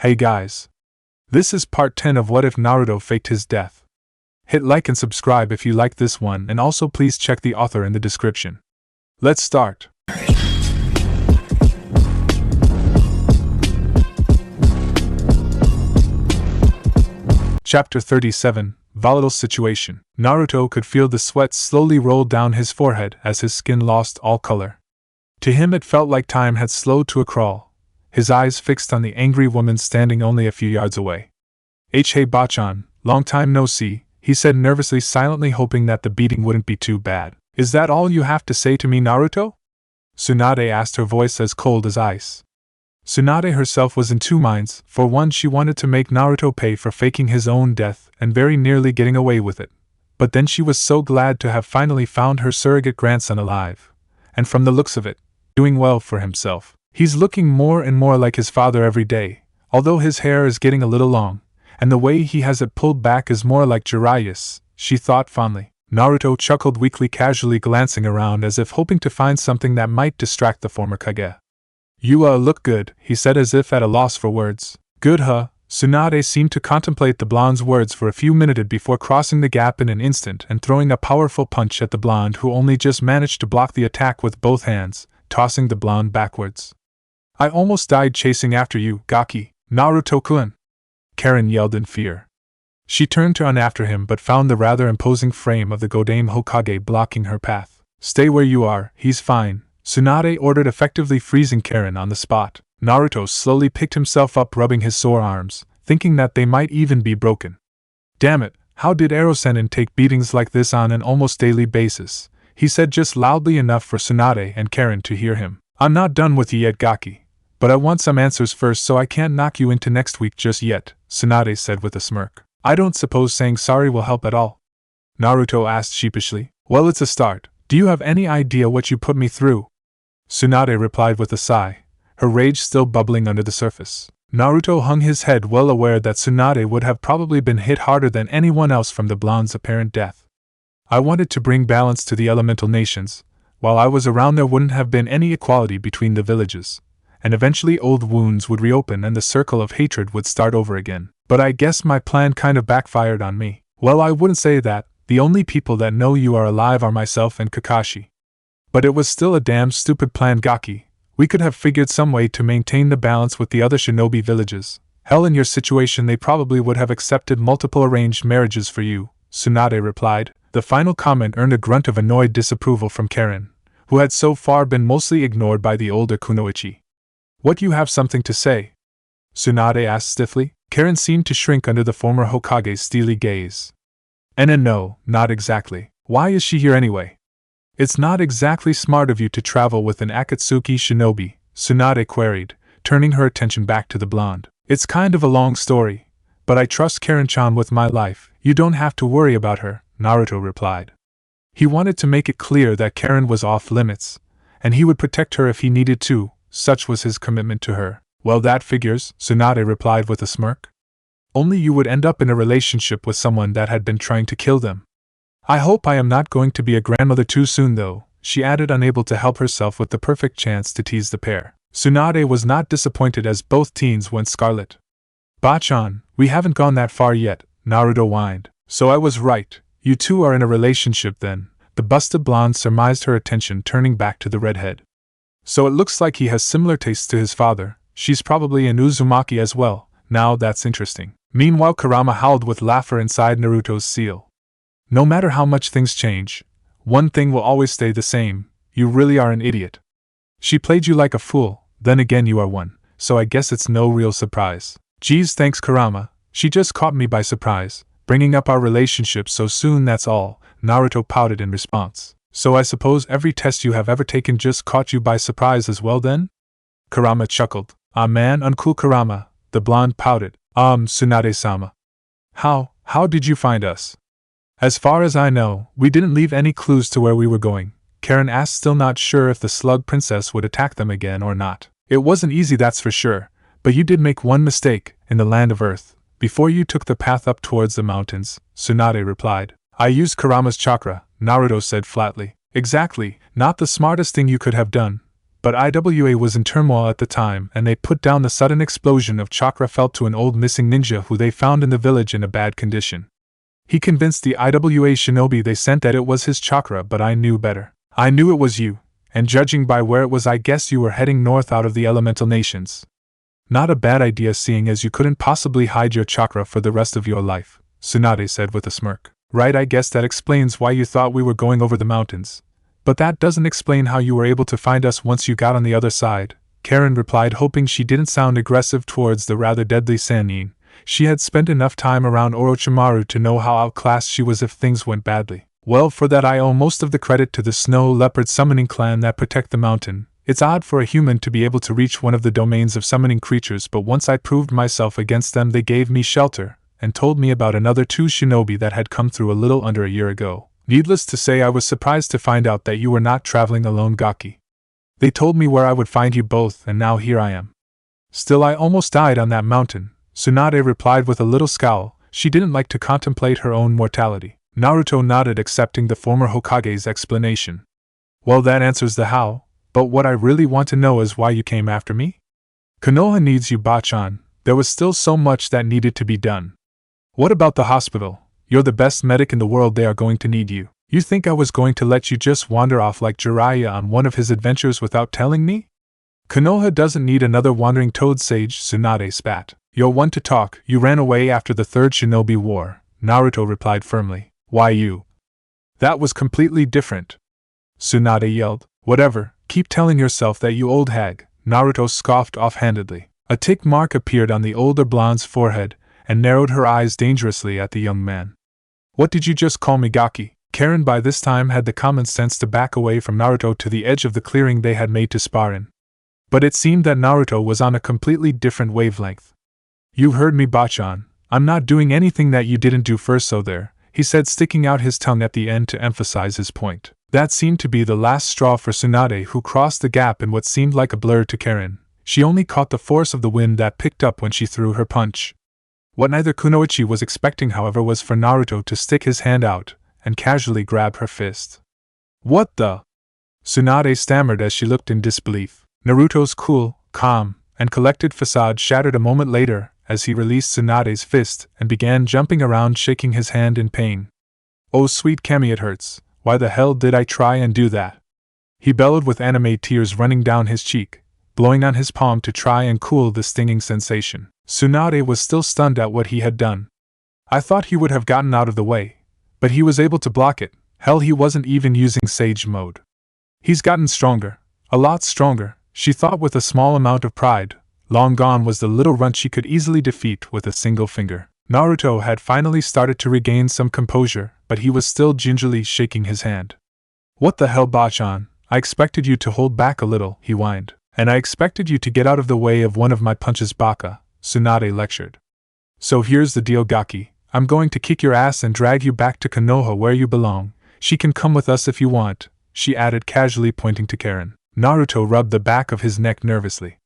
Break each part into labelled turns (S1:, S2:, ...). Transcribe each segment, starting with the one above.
S1: Hey guys. This is part 10 of What If Naruto Faked His Death. Hit like and subscribe if you like this one, and also please check the author in the description. Let's start. Chapter 37, Volatile Situation. Naruto could feel the sweat slowly roll down his forehead as his skin lost all color. To him it felt like time had slowed to a crawl, his eyes fixed on the angry woman standing only a few yards away. Hey Bachan, long time no see, he said nervously, silently hoping that the beating wouldn't be too bad. Is that all you have to say to me, Naruto? Tsunade asked, her voice as cold as ice. Tsunade herself was in two minds. For one, she wanted to make Naruto pay for faking his own death and very nearly getting away with it. But then she was so glad to have finally found her surrogate grandson alive. And from the looks of it, doing well for himself. He's looking more and more like his father every day, although his hair is getting a little long, and the way he has it pulled back is more like Jiraiya's, she thought fondly. Naruto chuckled weakly, casually glancing around as if hoping to find something that might distract the former Kage. You look good, he said as if at a loss for words. Good huh? Tsunade seemed to contemplate the blonde's words for a few minutes before crossing the gap in an instant and throwing a powerful punch at the blonde, who only just managed to block the attack with both hands, tossing the blonde backwards. I almost died chasing after you, Gaki, Naruto-kun! Karin yelled in fear. She turned to run after him but found the rather imposing frame of the Godame Hokage blocking her path. Stay where you are, he's fine, Tsunade ordered, effectively freezing Karin on the spot. Naruto slowly picked himself up, rubbing his sore arms, thinking that they might even be broken. Damn it, how did Ero-sennin take beatings like this on an almost daily basis? He said, just loudly enough for Tsunade and Karin to hear him. I'm not done with you yet, Gaki. But I want some answers first, so I can't knock you into next week just yet, Tsunade said with a smirk. I don't suppose saying sorry will help at all? Naruto asked sheepishly. Well, it's a start. Do you have any idea what you put me through? Tsunade replied with a sigh, her rage still bubbling under the surface. Naruto hung his head, well aware that Tsunade would have probably been hit harder than anyone else from the blonde's apparent death. I wanted to bring balance to the elemental nations. While I was around, there wouldn't have been any equality between the villages, and eventually old wounds would reopen and the circle of hatred would start over again. But I guess my plan kind of backfired on me. Well, I wouldn't say that. The only people that know you are alive are myself and Kakashi. But it was still a damn stupid plan, Gaki. We could have figured some way to maintain the balance with the other shinobi villages. Hell, in your situation they probably would have accepted multiple arranged marriages for you, Tsunade replied. The final comment earned a grunt of annoyed disapproval from Karin, who had so far been mostly ignored by the older Kunoichi. What, you have something to say? Tsunade asked stiffly. Karin seemed to shrink under the former Hokage's steely gaze. No, not exactly. Why is she here anyway? It's not exactly smart of you to travel with an Akatsuki shinobi, Tsunade queried, turning her attention back to the blonde. It's kind of a long story, but I trust Karin-chan with my life. You don't have to worry about her, Naruto replied. He wanted to make it clear that Karin was off limits, and he would protect her if he needed to. Such was his commitment to her. Well, that figures, Tsunade replied with a smirk. Only you would end up in a relationship with someone that had been trying to kill them. I hope I am not going to be a grandmother too soon though, she added, unable to help herself with the perfect chance to tease the pair. Tsunade was not disappointed as both teens went scarlet. Bachan, we haven't gone that far yet, Naruto whined. So I was right, you two are in a relationship then, the busted blonde surmised, her attention turning back to the redhead. So it looks like he has similar tastes to his father. She's probably an Uzumaki as well. Now that's interesting. Meanwhile, Kurama howled with laughter inside Naruto's seal. No matter how much things change, one thing will always stay the same. You really are an idiot. She played you like a fool, then again you are one, so I guess it's no real surprise. Geez, thanks Kurama, she just caught me by surprise, bringing up our relationship so soon, that's all, Naruto pouted in response. So I suppose every test you have ever taken just caught you by surprise as well then? Kurama chuckled. Ah man, uncool Kurama, the blonde pouted. Tsunade-sama. How did you find us? As far as I know, we didn't leave any clues to where we were going, Karin asked, still not sure if the slug princess would attack them again or not. It wasn't easy, that's for sure, but you did make one mistake, in the land of Earth, before you took the path up towards the mountains, Tsunade replied. I used Kurama's chakra, Naruto said flatly. Exactly, not the smartest thing you could have done, But IWA was in turmoil at the time, and they put down the sudden explosion of chakra felt to an old missing ninja who they found in the village in a bad condition. He convinced the IWA shinobi they sent that it was his chakra, but I knew better. I knew it was you, and judging by where it was, I guess you were heading north out of the elemental nations. Not a bad idea, seeing as you couldn't possibly hide your chakra for the rest of your life, Tsunade said with a smirk. Right, I guess that explains why you thought we were going over the mountains. But that doesn't explain how you were able to find us once you got on the other side, Karin replied, hoping she didn't sound aggressive towards the rather deadly Sannin. She had spent enough time around Orochimaru to know how outclassed she was if things went badly. Well, for that I owe most of the credit to the Snow Leopard summoning clan that protect the mountain. It's odd for a human to be able to reach one of the domains of summoning creatures, but once I proved myself against them, they gave me shelter, and told me about another 2 shinobi that had come through a little under a year ago. Needless to say, I was surprised to find out that you were not traveling alone, Gaki. They told me where I would find you both, and now here I am. Still, I almost died on that mountain, Tsunade replied with a little scowl. She didn't like to contemplate her own mortality. Naruto nodded, accepting the former Hokage's explanation. Well, that answers the how, but what I really want to know is why you came after me? Konoha needs you, Bachan. There was still so much that needed to be done. What about the hospital? You're the best medic in the world, they are going to need you. You think I was going to let you just wander off like Jiraiya on one of his adventures without telling me? Konoha doesn't need another wandering toad, sage, Tsunade spat. You're one to talk. You ran away after the 3rd Shinobi War, Naruto replied firmly. Why you? That was completely different, Tsunade yelled. Whatever, keep telling yourself that, you old hag, Naruto scoffed offhandedly. A tick mark appeared on the older blonde's forehead, and narrowed her eyes dangerously at the young man. What did you just call me, Gaki? Karin by this time had the common sense to back away from Naruto to the edge of the clearing they had made to spar in. But it seemed that Naruto was on a completely different wavelength. You heard me, Bachan. I'm not doing anything that you didn't do first, so there, he said, sticking out his tongue at the end to emphasize his point. That seemed to be the last straw for Tsunade, who crossed the gap in what seemed like a blur to Karin. She only caught the force of the wind that picked up when she threw her punch. What neither Kunoichi was expecting, however, was for Naruto to stick his hand out and casually grab her fist. What the? Tsunade stammered as she looked in disbelief. Naruto's cool, calm, and collected facade shattered a moment later as he released Tsunade's fist and began jumping around, shaking his hand in pain. Oh sweet Kami, it hurts. Why the hell did I try and do that? He bellowed with anime tears running down his cheek, blowing on his palm to try and cool the stinging sensation. Tsunade was still stunned at what he had done. I thought he would have gotten out of the way, but he was able to block it. Hell, he wasn't even using Sage mode. He's gotten stronger, a lot stronger, she thought with a small amount of pride. Long gone was the little runt she could easily defeat with a single finger. Naruto had finally started to regain some composure, but he was still gingerly shaking his hand. What the hell, Bachan? I expected you to hold back a little, he whined. And I expected you to get out of the way of one of my punches, Baka, Tsunade lectured. So here's the deal, Gaki. I'm going to kick your ass and drag you back to Konoha where you belong. She can come with us if you want, she added casually, pointing to Karin. Naruto rubbed the back of his neck nervously.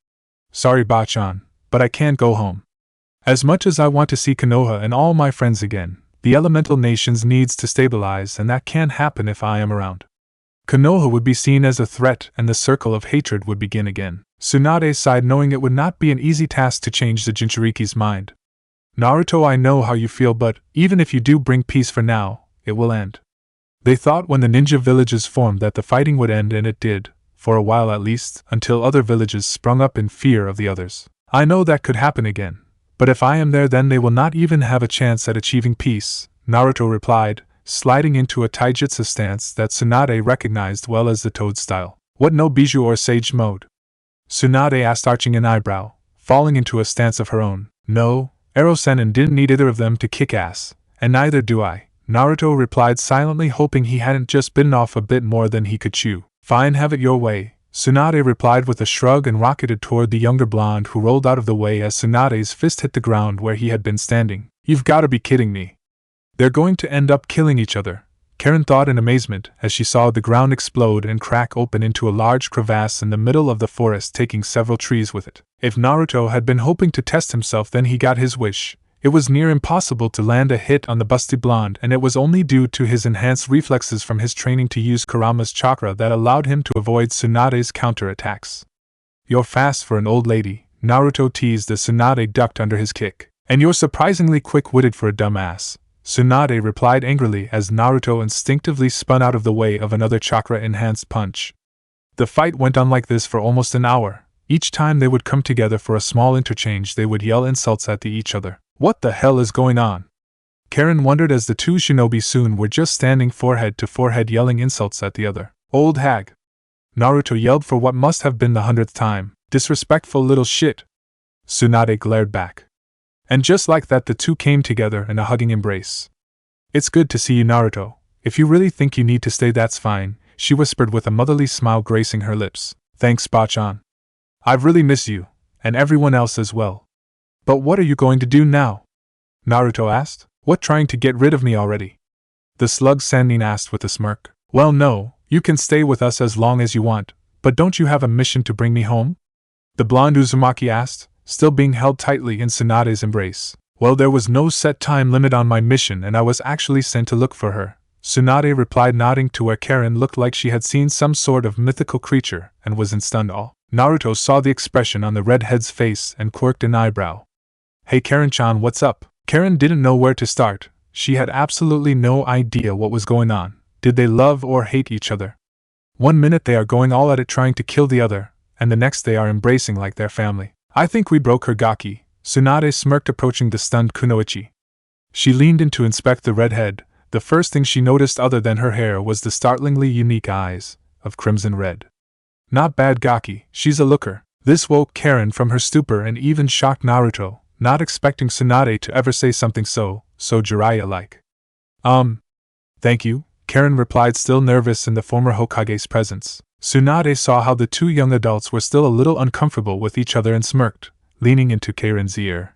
S1: Sorry, Bachan, but I can't go home. As much as I want to see Konoha and all my friends again, the elemental nations needs to stabilize, and that can't happen if I am around. Konoha would be seen as a threat and the circle of hatred would begin again. Tsunade sighed, knowing it would not be an easy task to change the Jinchuriki's mind. Naruto, I know how you feel, but even if you do bring peace for now, it will end. They thought when the ninja villages formed that the fighting would end, and it did, for a while at least, until other villages sprung up in fear of the others. I know that could happen again, but if I am there, then they will not even have a chance at achieving peace, Naruto replied, sliding into a taijutsu stance that Tsunade recognized well as the toad style. What, no bijou or sage mode? Tsunade asked, arching an eyebrow, falling into a stance of her own. No, Ero-Sennin didn't need either of them to kick ass, and neither do I, Naruto replied silently, hoping he hadn't just bitten off a bit more than he could chew. Fine, have it your way, Tsunade replied with a shrug and rocketed toward the younger blonde, who rolled out of the way as Tsunade's fist hit the ground where he had been standing. You've gotta be kidding me. They're going to end up killing each other, Karin thought in amazement as she saw the ground explode and crack open into a large crevasse in the middle of the forest, taking several trees with it. If Naruto had been hoping to test himself, then he got his wish. It was near impossible to land a hit on the busty blonde, and it was only due to his enhanced reflexes from his training to use Kurama's chakra that allowed him to avoid Tsunade's counterattacks. "You're fast for an old lady," Naruto teased as Tsunade ducked under his kick. "And you're surprisingly quick-witted for a dumbass," Tsunade replied angrily as Naruto instinctively spun out of the way of another chakra-enhanced punch. The fight went on like this for almost an hour. Each time they would come together for a small interchange, they would yell insults at each other. What the hell is going on? Karin wondered as the two shinobi soon were just standing forehead to forehead yelling insults at the other. "Old hag!" Naruto yelled for what must have been the 100th time. "Disrespectful little shit!" Tsunade glared back. And just like that, the two came together in a hugging embrace. "It's good to see you, Naruto. If you really think you need to stay, that's fine," she whispered with a motherly smile gracing her lips. "Thanks, Bachan. I've really missed you, and everyone else as well." "But what are you going to do now?" Naruto asked. "What, trying to get rid of me already?" The slug Sannin asked with a smirk. "Well, no, you can stay with us as long as you want, but don't you have a mission to bring me home?" The blonde Uzumaki asked, still being held tightly in Tsunade's embrace. "Well, there was no set time limit on my mission, and I was actually sent to look for her," Tsunade replied, nodding to where Karin looked like she had seen some sort of mythical creature and was in stunned awe. Naruto saw the expression on the redhead's face and quirked an eyebrow. "Hey Karin-chan, what's up?" Karin didn't know where to start. She had absolutely no idea what was going on. Did they love or hate each other? One minute they are going all at it trying to kill the other, and the next they are embracing like their family. "I think we broke her gaki," Tsunade smirked, approaching the stunned Kunoichi. She leaned in to inspect the redhead. The first thing she noticed other than her hair was the startlingly unique eyes, of crimson red. "Not bad gaki, she's a looker." This woke Karin from her stupor and even shocked Naruto, not expecting Tsunade to ever say something so Jiraiya-like. Thank you," Karin replied, still nervous in the former Hokage's presence. Tsunade saw how the two young adults were still a little uncomfortable with each other and smirked, leaning into Karin's ear.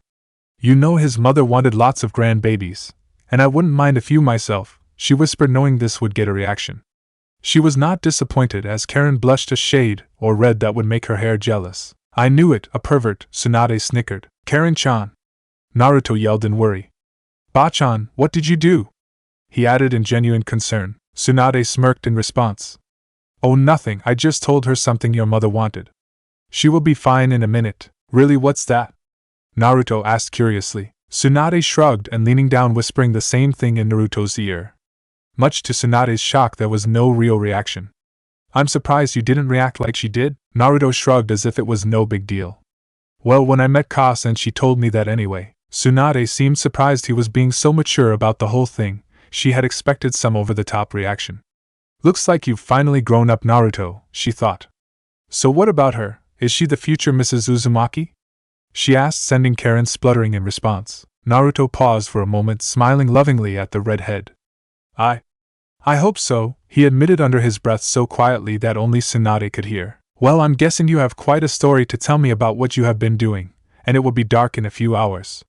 S1: "You know his mother wanted lots of grandbabies, and I wouldn't mind a few myself," she whispered, knowing this would get a reaction. She was not disappointed as Karin blushed a shade or red that would make her hair jealous. "I knew it, a pervert," Tsunade snickered. "Karin-chan!" Naruto yelled in worry. "Bachan, what did you do?" he added in genuine concern. Tsunade smirked in response. "Oh, nothing, I just told her something your mother wanted. She will be fine in a minute." "Really, what's that?" Naruto asked curiously. Tsunade shrugged and leaning down, whispering the same thing in Naruto's ear. Much to Tsunade's shock, there was no real reaction. "I'm surprised you didn't react like she did," Naruto shrugged as if it was no big deal. "Well, when I met Kas and she told me that anyway." Tsunade seemed surprised he was being so mature about the whole thing. She had expected some over-the-top reaction. "Looks like you've finally grown up, Naruto," she thought. "So what about her? Is she the future Mrs. Uzumaki?" she asked, sending Karin spluttering in response. Naruto paused for a moment, smiling lovingly at the redhead. I hope so," he admitted under his breath so quietly that only Tsunade could hear. "Well, I'm guessing you have quite a story to tell me about what you have been doing, and it will be dark in a few hours.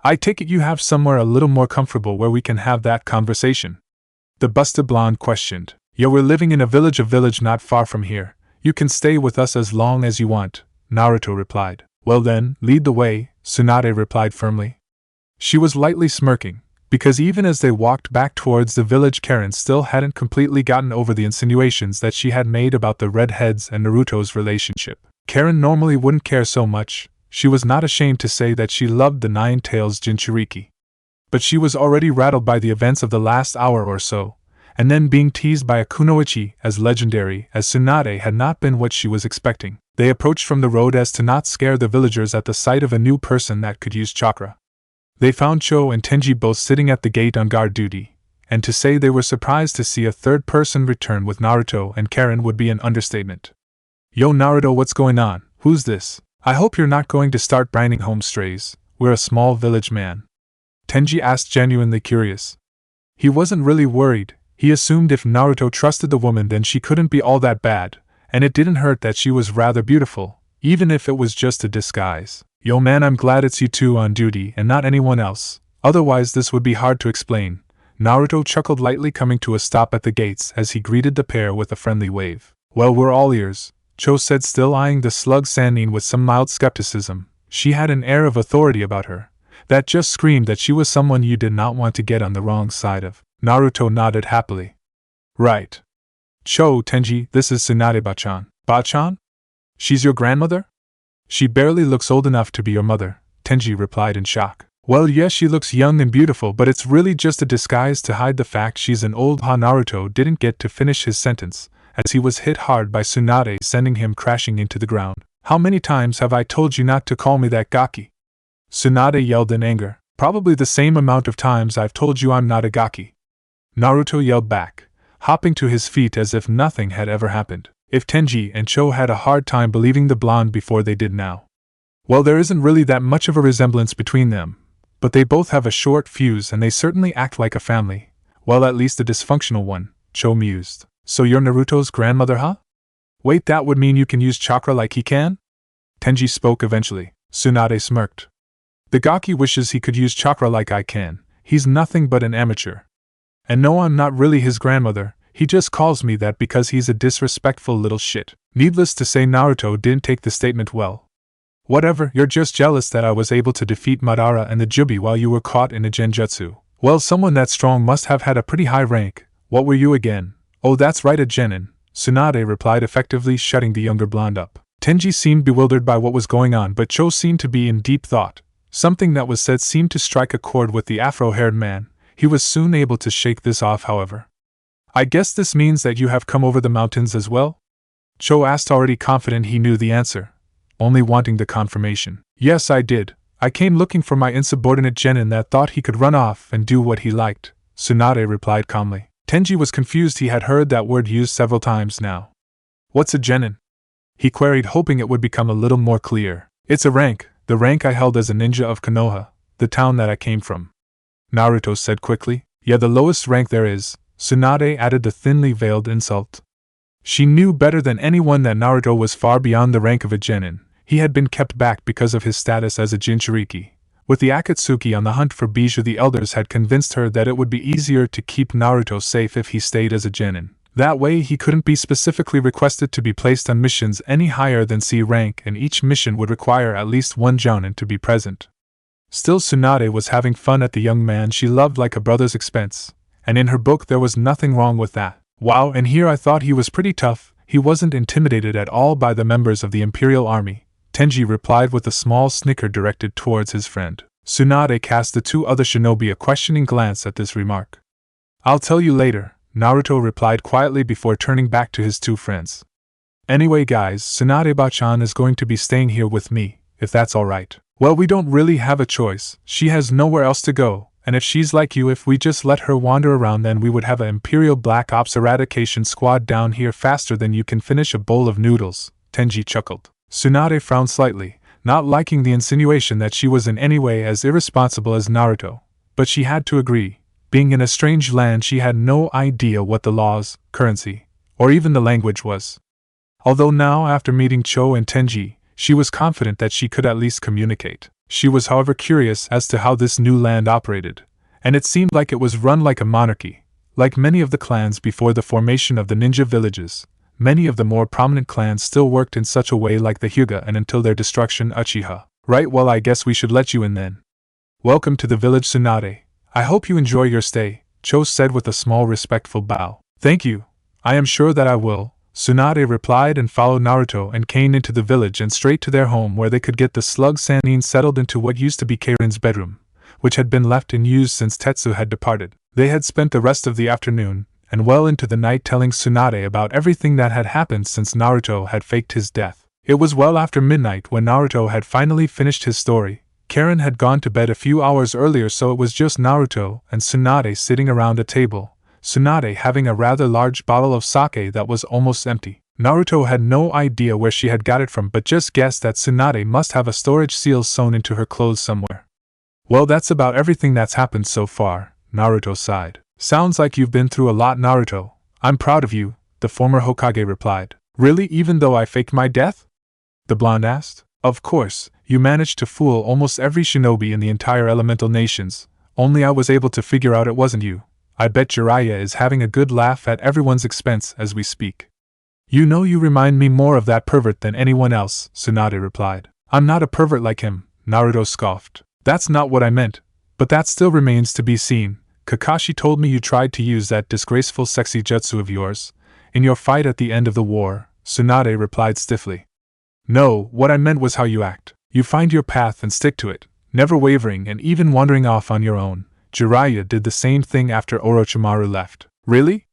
S1: I take it you have somewhere a little more comfortable where we can have that conversation?" The busted blonde questioned. "Yeah, we're living in a village not far from here. You can stay with us as long as you want," Naruto replied. "Well then, lead the way," Tsunade replied firmly. She was lightly smirking, because even as they walked back towards the village, Karin still hadn't completely gotten over the insinuations that she had made about the redheads and Naruto's relationship. Karin normally wouldn't care so much. She was not ashamed to say that she loved the Nine Tails Jinchuriki. But she was already rattled by the events of the last hour or so, and then being teased by a kunoichi as legendary as Tsunade had not been what she was expecting. They approached from the road as to not scare the villagers at the sight of a new person that could use chakra. They found Cho and Tenji both sitting at the gate on guard duty, and to say they were surprised to see a third person return with Naruto and Karin would be an understatement. "Yo Naruto, what's going on? Who's this? I hope you're not going to start bringing home strays. We're a small village man," Tenji asked, genuinely curious. He wasn't really worried. He assumed if Naruto trusted the woman then she couldn't be all that bad, and it didn't hurt that she was rather beautiful, even if it was just a disguise. "Yo man, I'm glad it's you two on duty and not anyone else, otherwise this would be hard to explain." Naruto chuckled lightly, coming to a stop at the gates as he greeted the pair with a friendly wave. "Well, we're all ears," Cho said, still eyeing the slug Sannin with some mild skepticism. She had an air of authority about her, That just screamed that she was someone you did not want to get on the wrong side of. Naruto nodded happily. Right. Cho, Tenji, this is Tsunade Bachan. Bachan? She's your grandmother? She barely looks old enough to be your mother, Tenji replied in shock. Well, yes, she looks young and beautiful, but it's really just a disguise to hide the fact she's an old ha. Naruto didn't get to finish his sentence, as he was hit hard by Tsunade, sending him crashing into the ground. How many times have I told you not to call me that, Gaki? Tsunade yelled in anger. Probably the same amount of times I've told you I'm not a Gaki. Naruto yelled back, hopping to his feet as if nothing had ever happened. If Tenji and Cho had a hard time believing the blonde before they did now. Well, there isn't really that much of a resemblance between them, but they both have a short fuse and they certainly act like a family. Well, at least a dysfunctional one, Cho mused. So you're Naruto's grandmother, huh? Wait, that would mean you can use chakra like he can? Tenji spoke eventually. Tsunade smirked. The Gaki wishes he could use chakra like I can. He's nothing but an amateur. And no, I'm not really his grandmother. He just calls me that because he's a disrespectful little shit. Needless to say, Naruto didn't take the statement well. Whatever, you're just jealous that I was able to defeat Madara and the Jubi while you were caught in a genjutsu. Well, someone that strong must have had a pretty high rank. What were you again? Oh, that's right, a genin, Tsunade replied, effectively shutting the younger blonde up. Tenji seemed bewildered by what was going on, but Cho seemed to be in deep thought. Something that was said seemed to strike a chord with the afro-haired man. He was soon able to shake this off, however. I guess this means that you have come over the mountains as well? Cho asked, already confident he knew the answer, only wanting the confirmation. Yes, I did. I came looking for my insubordinate genin that thought he could run off and do what he liked, Tsunade replied calmly. Tenji was confused. He had heard that word used several times now. What's a genin? He queried, hoping it would become a little more clear. It's a rank, the rank I held as a ninja of Konoha, the town that I came from. Naruto said quickly. Yeah, the lowest rank there is, Tsunade added the thinly veiled insult. She knew better than anyone that Naruto was far beyond the rank of a genin. He had been kept back because of his status as a Jinchuriki. With the Akatsuki on the hunt for Bijou, the elders had convinced her that it would be easier to keep Naruto safe if he stayed as a genin. That way he couldn't be specifically requested to be placed on missions any higher than C rank, and each mission would require at least one jounin to be present. Still, Tsunade was having fun at the young man she loved like a brother's expense, and in her book there was nothing wrong with that. Wow, and here I thought he was pretty tough. He wasn't intimidated at all by the members of the Imperial Army, Tenji replied with a small snicker directed towards his friend. Tsunade cast the two other shinobi a questioning glance at this remark. I'll tell you later, Naruto replied quietly before turning back to his two friends. Anyway guys, Tsunade Bachan is going to be staying here with me, if that's alright. Well, we don't really have a choice. She has nowhere else to go, and if she's like you, if we just let her wander around, then we would have an Imperial Black Ops eradication squad down here faster than you can finish a bowl of noodles, Tenji chuckled. Tsunade frowned slightly, not liking the insinuation that she was in any way as irresponsible as Naruto, but she had to agree. Being in a strange land, she had no idea what the laws, currency, or even the language was. Although now, after meeting Cho and Tenji, she was confident that she could at least communicate. She was, however, curious as to how this new land operated, and it seemed like it was run like a monarchy. Like many of the clans before the formation of the ninja villages, many of the more prominent clans still worked in such a way, like the Hyuga, and until their destruction, Uchiha. Right, well, I guess we should let you in then. Welcome to the village, Tsunade. I hope you enjoy your stay, Cho said with a small respectful bow. Thank you. I am sure that I will, Tsunade replied, and followed Naruto and Kain into the village and straight to their home, where they could get the slug Sannin settled into what used to be Karin's bedroom, which had been left in use since Tetsu had departed. They had spent the rest of the afternoon, and well into the night, telling Tsunade about everything that had happened since Naruto had faked his death. It was well after midnight when Naruto had finally finished his story. Karin had gone to bed a few hours earlier, so it was just Naruto and Tsunade sitting around a table, Tsunade having a rather large bottle of sake that was almost empty. Naruto had no idea where she had got it from, but just guessed that Tsunade must have a storage seal sewn into her clothes somewhere. Well, that's about everything that's happened so far, Naruto sighed. Sounds like you've been through a lot, Naruto. I'm proud of you, the former Hokage replied. Really, even though I faked my death? The blonde asked. Of course, you managed to fool almost every shinobi in the entire elemental nations, only I was able to figure out it wasn't you. I bet Jiraiya is having a good laugh at everyone's expense as we speak. You know, you remind me more of that pervert than anyone else, Tsunade replied. I'm not a pervert like him, Naruto scoffed. That's not what I meant, but that still remains to be seen. Kakashi told me you tried to use that disgraceful sexy jutsu of yours in your fight at the end of the war, Tsunade replied stiffly. No, what I meant was how you act. You find your path and stick to it, never wavering and even wandering off on your own. Jiraiya did the same thing after Orochimaru left. Really?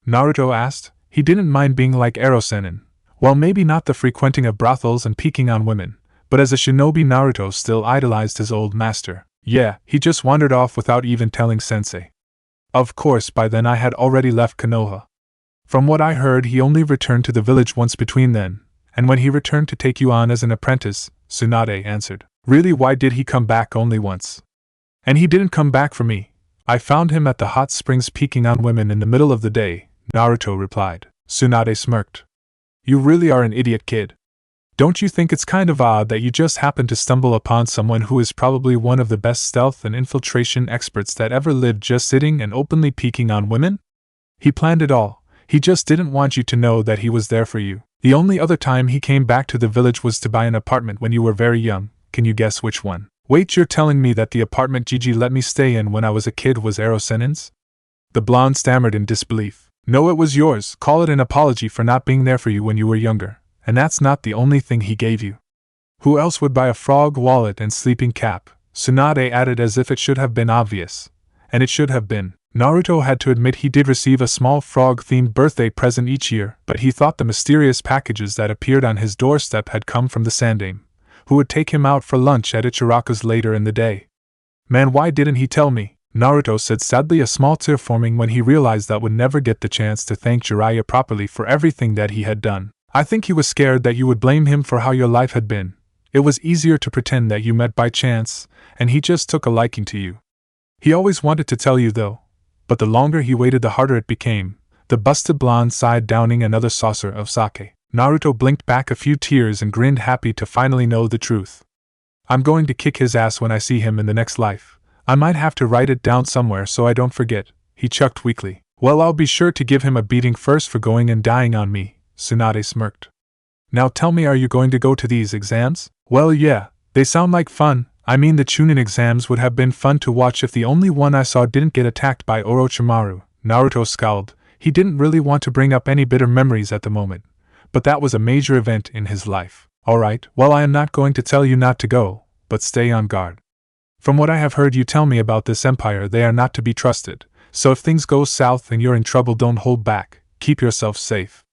S1: Naruto asked. He didn't mind being like Erosenin. Well, maybe not the frequenting of brothels and peeking on women, but as a shinobi Naruto still idolized his old master. Yeah, he just wandered off without even telling sensei. Of course, by then I had already left Konoha. From what I heard, he only returned to the village once between then, and when he returned to take you on as an apprentice, Tsunade answered. Really, why did he come back only once? And he didn't come back for me. I found him at the hot springs peeking on women in the middle of the day, Naruto replied. Tsunade smirked. You really are an idiot, kid. Don't you think it's kind of odd that you just happened to stumble upon someone who is probably one of the best stealth and infiltration experts that ever lived just sitting and openly peeking on women? He planned it all. He just didn't want you to know that he was there for you. The only other time he came back to the village was to buy an apartment when you were very young. Can you guess which one? Wait, you're telling me that the apartment Gigi let me stay in when I was a kid was Erosenin's? The blonde stammered in disbelief. No, it was yours. Call it an apology for not being there for you when you were younger. And that's not the only thing he gave you. Who else would buy a frog wallet and sleeping cap? Tsunade added as if it should have been obvious. And it should have been. Naruto had to admit he did receive a small frog-themed birthday present each year, but he thought the mysterious packages that appeared on his doorstep had come from the Sandaime, who would take him out for lunch at Ichiraku's later in the day. Man, why didn't he tell me? Naruto said sadly, a small tear forming when he realized that would never get the chance to thank Jiraiya properly for everything that he had done. I think he was scared that you would blame him for how your life had been. It was easier to pretend that you met by chance, and he just took a liking to you. He always wanted to tell you though, but the longer he waited the harder it became. The busted blonde sighed, downing another saucer of sake. Naruto blinked back a few tears and grinned, happy to finally know the truth. I'm going to kick his ass when I see him in the next life. I might have to write it down somewhere so I don't forget, he chuckled weakly. Well, I'll be sure to give him a beating first for going and dying on me, Tsunade smirked. Now tell me, are you going to go to these exams? Well, yeah, they sound like fun. I mean, the Chunin exams would have been fun to watch if the only one I saw didn't get attacked by Orochimaru. Naruto scowled. He didn't really want to bring up any bitter memories at the moment, but that was a major event in his life. Alright, well, I am not going to tell you not to go, but stay on guard. From what I have heard you tell me about this empire, they are not to be trusted, so if things go south and you're in trouble, don't hold back, keep yourself safe.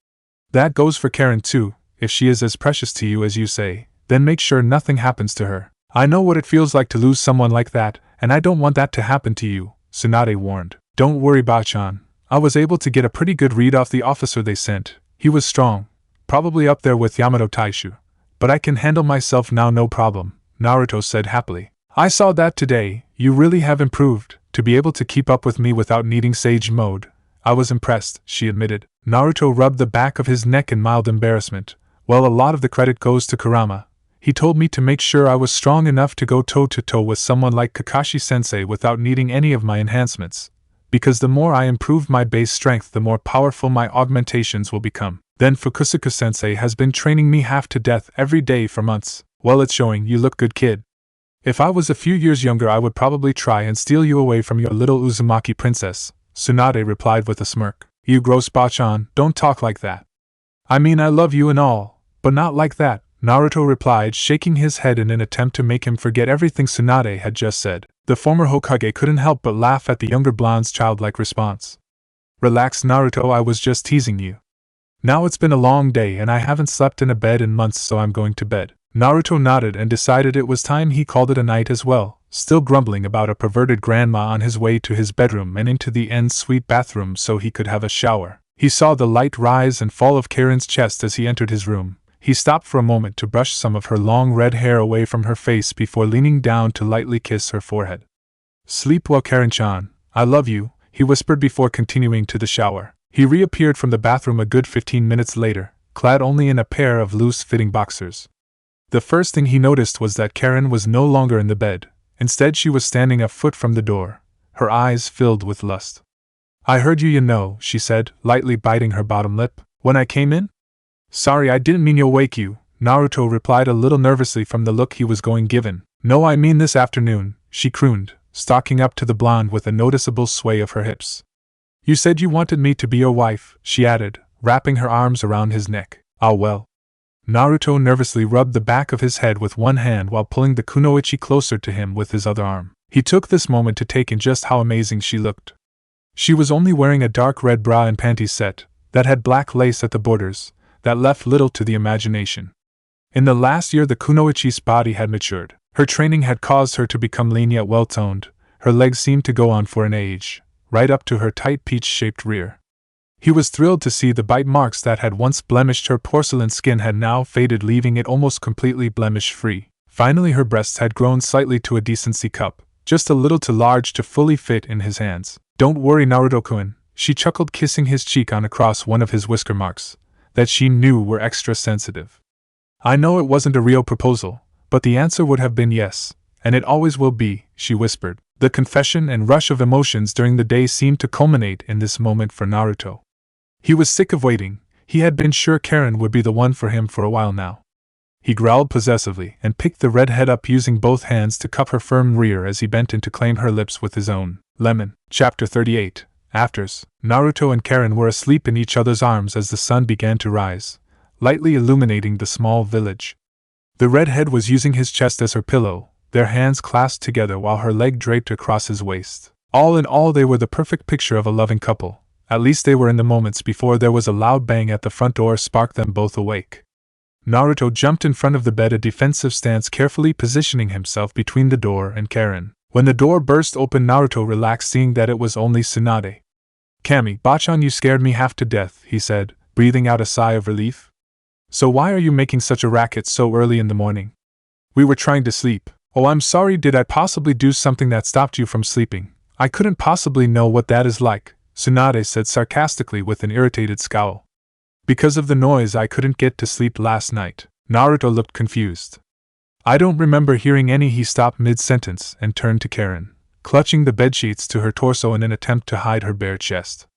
S1: That goes for Karin too. If she is as precious to you as you say, then make sure nothing happens to her. I know what it feels like to lose someone like that, and I don't want that to happen to you, Tsunade warned. Don't worry, Bachan. I was able to get a pretty good read off the officer they sent. He was strong, probably up there with Yamato Taishu. But I can handle myself now, no problem, Naruto said happily. I saw that today. You really have improved, to be able to keep up with me without needing sage mode. I was impressed, she admitted. Naruto rubbed the back of his neck in mild embarrassment. Well, a lot of the credit goes to Kurama. He told me to make sure I was strong enough to go toe-to-toe with someone like Kakashi-sensei without needing any of my enhancements. Because the more I improve my base strength, the more powerful my augmentations will become. Then Fukusuka-sensei has been training me half to death every day for months. Well, it's showing. You look good, kid. If I was a few years younger, I would probably try and steal you away from your little Uzumaki princess, Tsunade replied with a smirk. You gross Bachan, don't talk like that. I mean, I love you and all, but not like that, Naruto replied, shaking his head in an attempt to make him forget everything Tsunade had just said. The former Hokage couldn't help but laugh at the younger blonde's childlike response. Relax, Naruto, I was just teasing you. Now it's been a long day and I haven't slept in a bed in months, so I'm going to bed. Naruto nodded and decided it was time he called it a night as well, still grumbling about a perverted grandma on his way to his bedroom and into the en-suite bathroom so he could have a shower. He saw the light rise and fall of Karin's chest as he entered his room. He stopped for a moment to brush some of her long red hair away from her face before leaning down to lightly kiss her forehead. Sleep well, Karin-chan. I love you, he whispered before continuing to the shower. He reappeared from the bathroom a good 15 minutes later, clad only in a pair of loose-fitting boxers. The first thing he noticed was that Karin was no longer in the bed. Instead, she was standing a foot from the door, her eyes filled with lust. I heard you, she said, lightly biting her bottom lip. When I came in? Sorry, I didn't mean to wake you, Naruto replied a little nervously from the look he was given. No, I mean this afternoon, she crooned, stalking up to the blonde with a noticeable sway of her hips. You said you wanted me to be your wife, she added, wrapping her arms around his neck. Ah well. Naruto nervously rubbed the back of his head with one hand while pulling the kunoichi closer to him with his other arm. He took this moment to take in just how amazing she looked. She was only wearing a dark red bra and panties set, that had black lace at the borders, that left little to the imagination. In the last year the kunoichi's body had matured. Her training had caused her to become lean yet well-toned. Her legs seemed to go on for an age, right up to her tight peach-shaped rear. He was thrilled to see the bite marks that had once blemished her porcelain skin had now faded, leaving it almost completely blemish-free. Finally her breasts had grown slightly to a decency cup, just a little too large to fully fit in his hands. Don't worry, Naruto-kun, she chuckled, kissing his cheek on across one of his whisker marks, that she knew were extra sensitive. I know it wasn't a real proposal, but the answer would have been yes, and it always will be, she whispered. The confession and rush of emotions during the day seemed to culminate in this moment for Naruto. He was sick of waiting. He had been sure Karin would be the one for him for a while now. He growled possessively and picked the red head up, using both hands to cup her firm rear as he bent in to claim her lips with his own. Lemon. Chapter 38. Afters. Naruto and Karin were asleep in each other's arms as the sun began to rise, lightly illuminating the small village. The redhead was using his chest as her pillow, their hands clasped together while her leg draped across his waist. All in all, they were the perfect picture of a loving couple. At least they were in the moments before there was a loud bang at the front door sparked them both awake. Naruto jumped in front of the bed, a defensive stance, carefully positioning himself between the door and Karin. When the door burst open, Naruto relaxed, seeing that it was only Tsunade. Kami, Bachan, you scared me half to death, he said, breathing out a sigh of relief. So why are you making such a racket so early in the morning? We were trying to sleep. Oh, I'm sorry, did I possibly do something that stopped you from sleeping? I couldn't possibly know what that is like, Tsunade said sarcastically with an irritated scowl. Because of the noise I couldn't get to sleep last night. Naruto looked confused. I don't remember hearing any. He stopped mid-sentence and turned to Karin, clutching the bedsheets to her torso in an attempt to hide her bare chest.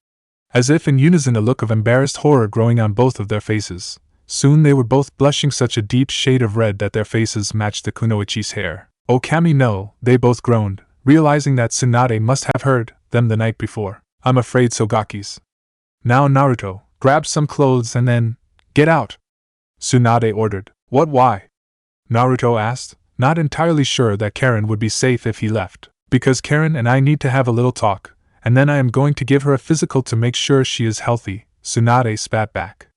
S1: As if in unison, a look of embarrassed horror growing on both of their faces. Soon they were both blushing such a deep shade of red that their faces matched the kunoichi's hair. Oh Kami, no, they both groaned, realizing that Tsunade must have heard them the night before. I'm afraid so, Gakis. Now Naruto, grab some clothes and then, get out, Tsunade ordered. What, why? Naruto asked, not entirely sure that Karin would be safe if he left. Because Karin and I need to have a little talk, and then I am going to give her a physical to make sure she is healthy, Tsunade spat back.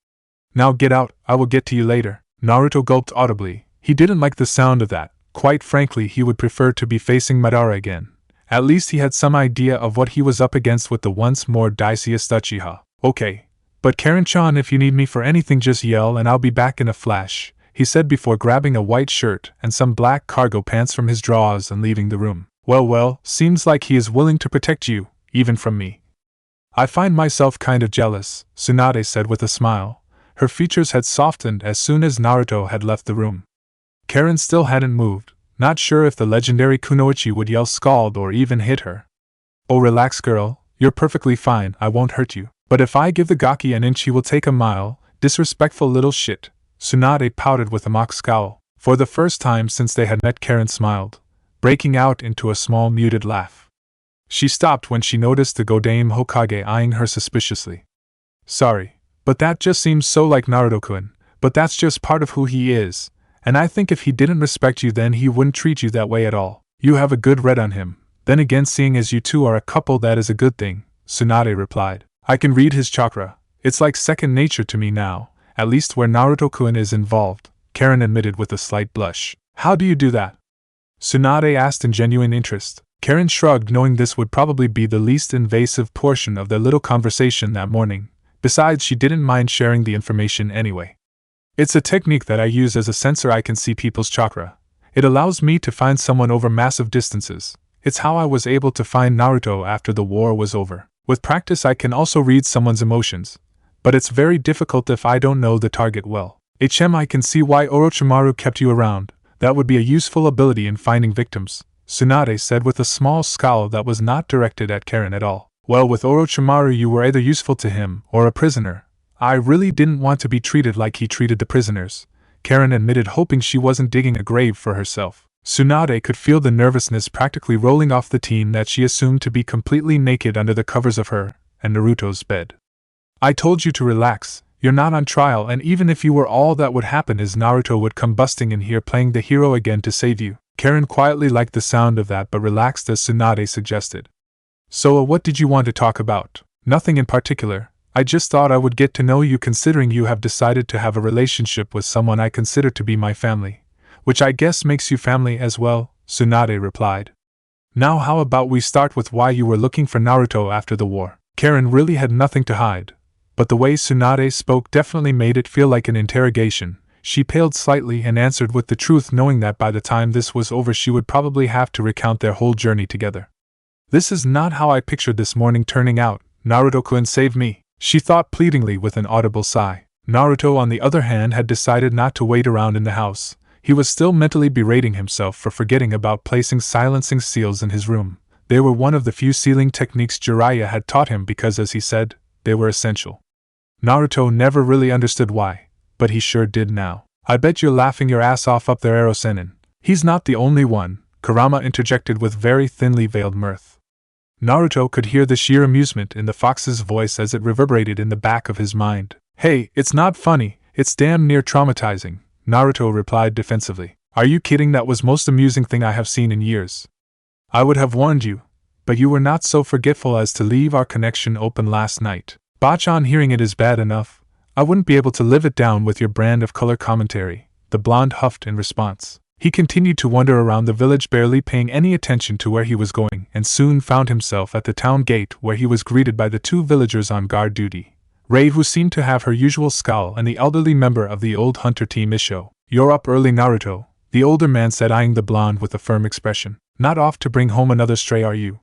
S1: Now get out, I will get to you later. Naruto gulped audibly. He didn't like the sound of that. Quite frankly, he would prefer to be facing Madara again. At least he had some idea of what he was up against with the once more diciest Uchiha. Okay. But Karin-chan, if you need me for anything, just yell and I'll be back in a flash, he said before grabbing a white shirt and some black cargo pants from his drawers and leaving the room. Well, seems like he is willing to protect you, even from me. I find myself kind of jealous, Tsunade said with a smile. Her features had softened as soon as Naruto had left the room. Karin still hadn't moved, not sure if the legendary kunoichi would yell, scald, or even hit her. Oh, relax, girl, you're perfectly fine, I won't hurt you. But if I give the Gaki an inch, he will take a mile, disrespectful little shit, Tsunade pouted with a mock scowl. For the first time since they had met, Karin smiled, breaking out into a small muted laugh. She stopped when she noticed the Godame Hokage eyeing her suspiciously. Sorry, but that just seems so like Naruto-kun, but that's just part of who he is, and I think if he didn't respect you then he wouldn't treat you that way at all. You have a good read on him. Then again, seeing as you two are a couple, that is a good thing, Tsunade replied. I can read his chakra. It's like second nature to me now, at least where Naruto-kun is involved, Karin admitted with a slight blush. How do you do that? Tsunade asked in genuine interest. Karin shrugged, knowing this would probably be the least invasive portion of their little conversation that morning. Besides, she didn't mind sharing the information anyway. It's a technique that I use as a sensor. I can see people's chakra. It allows me to find someone over massive distances. It's how I was able to find Naruto after the war was over. With practice I can also read someone's emotions, but it's very difficult if I don't know the target well. I can see why Orochimaru kept you around. That would be a useful ability in finding victims, Tsunade said with a small scowl that was not directed at Karin at all. Well, with Orochimaru you were either useful to him or a prisoner. I really didn't want to be treated like he treated the prisoners, Karin admitted, hoping she wasn't digging a grave for herself. Tsunade could feel the nervousness practically rolling off the teen that she assumed to be completely naked under the covers of her and Naruto's bed. I told you to relax, you're not on trial, and even if you were, all that would happen is Naruto would come busting in here playing the hero again to save you. Karin quietly liked the sound of that but relaxed as Tsunade suggested. So what did you want to talk about? Nothing in particular, I just thought I would get to know you considering you have decided to have a relationship with someone I consider to be my family. Which I guess makes you family as well, Tsunade replied. Now how about we start with why you were looking for Naruto after the war? Karin really had nothing to hide, but the way Tsunade spoke definitely made it feel like an interrogation. She paled slightly and answered with the truth, knowing that by the time this was over she would probably have to recount their whole journey together. This is not how I pictured this morning turning out. Naruto-kun, save me, she thought pleadingly with an audible sigh. Naruto, on the other hand, had decided not to wait around in the house. He was still mentally berating himself for forgetting about placing silencing seals in his room. They were one of the few sealing techniques Jiraiya had taught him because, as he said, they were essential. Naruto never really understood why, but he sure did now. I bet you're laughing your ass off up there, Erosenin. He's not the only one, Kurama interjected with very thinly veiled mirth. Naruto could hear the sheer amusement in the fox's voice as it reverberated in the back of his mind. Hey, it's not funny, it's damn near traumatizing, Naruto replied defensively. Are you kidding? That was most amusing thing I have seen in years. I would have warned you, but you were not so forgetful as to leave our connection open last night. Bachan, hearing it is bad enough. I wouldn't be able to live it down with your brand of color commentary, the blonde huffed in response. He continued to wander around the village, barely paying any attention to where he was going, and soon found himself at the town gate, where he was greeted by the two villagers on guard duty. Rei, who seemed to have her usual scowl, and the elderly member of the old hunter team, Isho. You're up early, Naruto, the older man said, eyeing the blonde with a firm expression. Not off to bring home another stray, are you?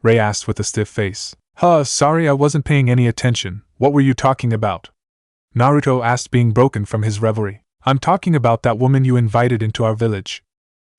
S1: Rei asked with a stiff face. Sorry, I wasn't paying any attention. What were you talking about? Naruto asked, being broken from his reverie. I'm talking about that woman you invited into our village.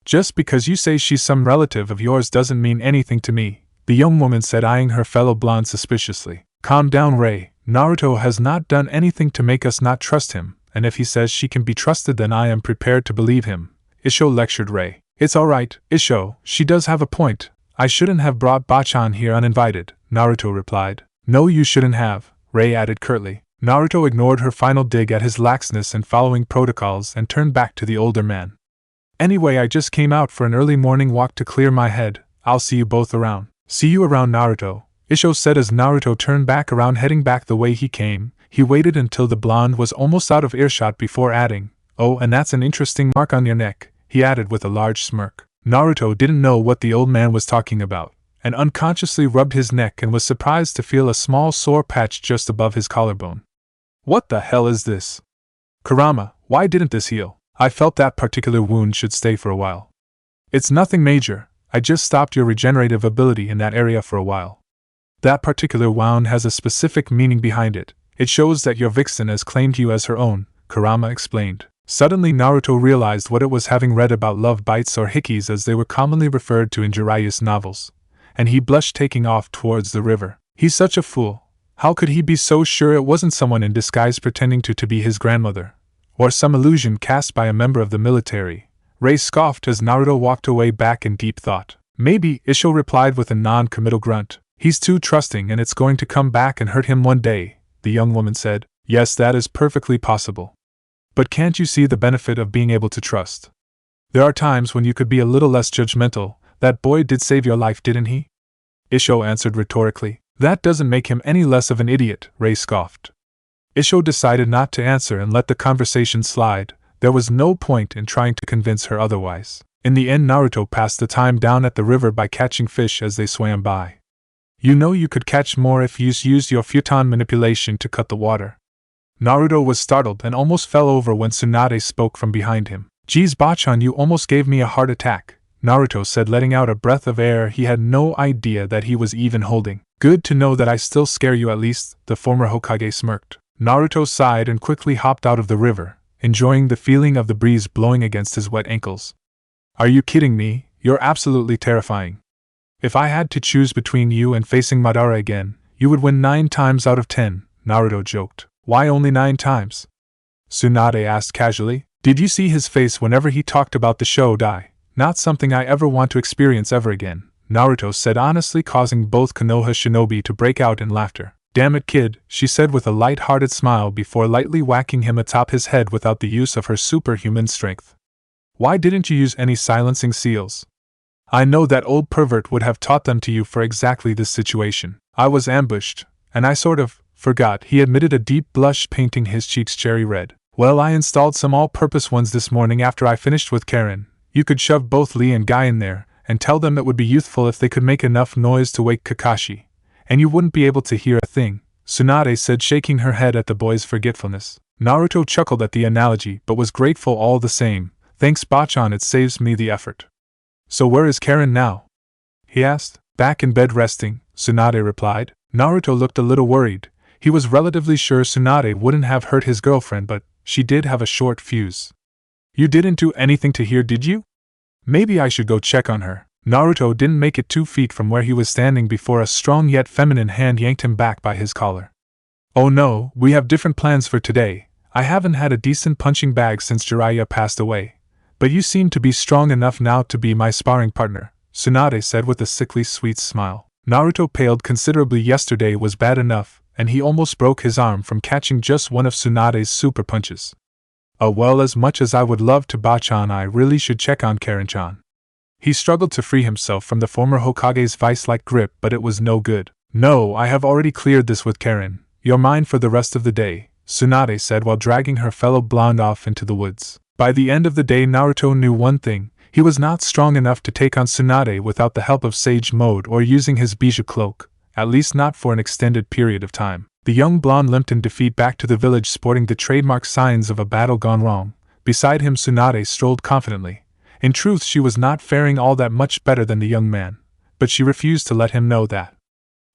S1: Just because you say she's some relative of yours doesn't mean anything to me, the young woman said, eyeing her fellow blonde suspiciously. Calm down, Rei. Naruto has not done anything to make us not trust him, and if he says she can be trusted, then I am prepared to believe him, Isho lectured Rei. It's alright, Isho, she does have a point. I shouldn't have brought Bachan here uninvited, Naruto replied. No, you shouldn't have, Rei added curtly. Naruto ignored her final dig at his laxness in following protocols and turned back to the older man. Anyway, I just came out for an early morning walk to clear my head. I'll see you both around. See you around, Naruto, Isho said as Naruto turned back around, heading back the way he came. He waited until the blonde was almost out of earshot before adding, Oh, and that's an interesting mark on your neck, he added with a large smirk. Naruto didn't know what the old man was talking about, and unconsciously rubbed his neck and was surprised to feel a small sore patch just above his collarbone. What the hell is this? Kurama, why didn't this heal? I felt that particular wound should stay for a while. It's nothing major, I just stopped your regenerative ability in that area for a while. That particular wound has a specific meaning behind it. It shows that your vixen has claimed you as her own, Kurama explained. Suddenly Naruto realized what it was, having read about love bites, or hickeys as they were commonly referred to in Jiraiya's novels, and he blushed, taking off towards the river. He's such a fool. How could he be so sure it wasn't someone in disguise pretending to be his grandmother? Or some illusion cast by a member of the military? Rei scoffed as Naruto walked away back in deep thought. Maybe, Isho replied with a non-committal grunt. He's too trusting and it's going to come back and hurt him one day, the young woman said. Yes, that is perfectly possible. But can't you see the benefit of being able to trust? There are times when you could be a little less judgmental. That boy did save your life, didn't he? Isho answered rhetorically. That doesn't make him any less of an idiot, Rei scoffed. Isho decided not to answer and let the conversation slide. There was no point in trying to convince her otherwise. In the end, Naruto passed the time down at the river by catching fish as they swam by. You know you could catch more if you used your futon manipulation to cut the water. Naruto was startled and almost fell over when Tsunade spoke from behind him. Geez, Bachan, you almost gave me a heart attack, Naruto said, letting out a breath of air he had no idea that he was even holding. Good to know that I still scare you at least, the former Hokage smirked. Naruto sighed and quickly hopped out of the river, enjoying the feeling of the breeze blowing against his wet ankles. Are you kidding me? You're absolutely terrifying. If I had to choose between you and facing Madara again, you would win 9 times out of 10, Naruto joked. Why only 9 times? Tsunade asked casually. Did you see his face whenever he talked about the Shodai? not something I ever want to experience ever again, Naruto said honestly, causing both Konoha Shinobi to break out in laughter. Damn it, kid, she said with a light-hearted smile before lightly whacking him atop his head without the use of her superhuman strength. Why didn't you use any silencing seals? I know that old pervert would have taught them to you for exactly this situation. I was ambushed, and I sort of forgot, he admitted, a deep blush painting his cheeks cherry red. Well, I installed some all-purpose ones this morning after I finished with Karin. You could shove both Lee and Guy in there, and tell them it would be youthful if they could make enough noise to wake Kakashi, and you wouldn't be able to hear a thing, Tsunade said, shaking her head at the boy's forgetfulness. Naruto chuckled at the analogy but was grateful all the same. Thanks Bachan, it saves me the effort. So where is Karin now? He asked. Back in bed resting, Tsunade replied. Naruto looked a little worried. He was relatively sure Tsunade wouldn't have hurt his girlfriend, but she did have a short fuse. You didn't do anything to her, did you? Maybe I should go check on her. Naruto didn't make it 2 feet from where he was standing before a strong yet feminine hand yanked him back by his collar. Oh no, we have different plans for today. I haven't had a decent punching bag since Jiraiya passed away. But you seem to be strong enough now to be my sparring partner, Tsunade said with a sickly sweet smile. Naruto paled considerably. Yesterday was bad enough, and he almost broke his arm from catching just one of Tsunade's super punches. Well, as much as I would love to, Bachan, I really should check on Karin-chan. He struggled to free himself from the former Hokage's vice-like grip, but it was no good. No, I have already cleared this with Karin. You're mine for the rest of the day, Tsunade said while dragging her fellow blonde off into the woods. By the end of the day, Naruto knew one thing: he was not strong enough to take on Tsunade without the help of Sage Mode or using his Bijou cloak, at least not for an extended period of time. The young blonde limped in defeat back to the village, sporting the trademark signs of a battle gone wrong. Beside him, Tsunade strolled confidently. In truth, she was not faring all that much better than the young man, but she refused to let him know that.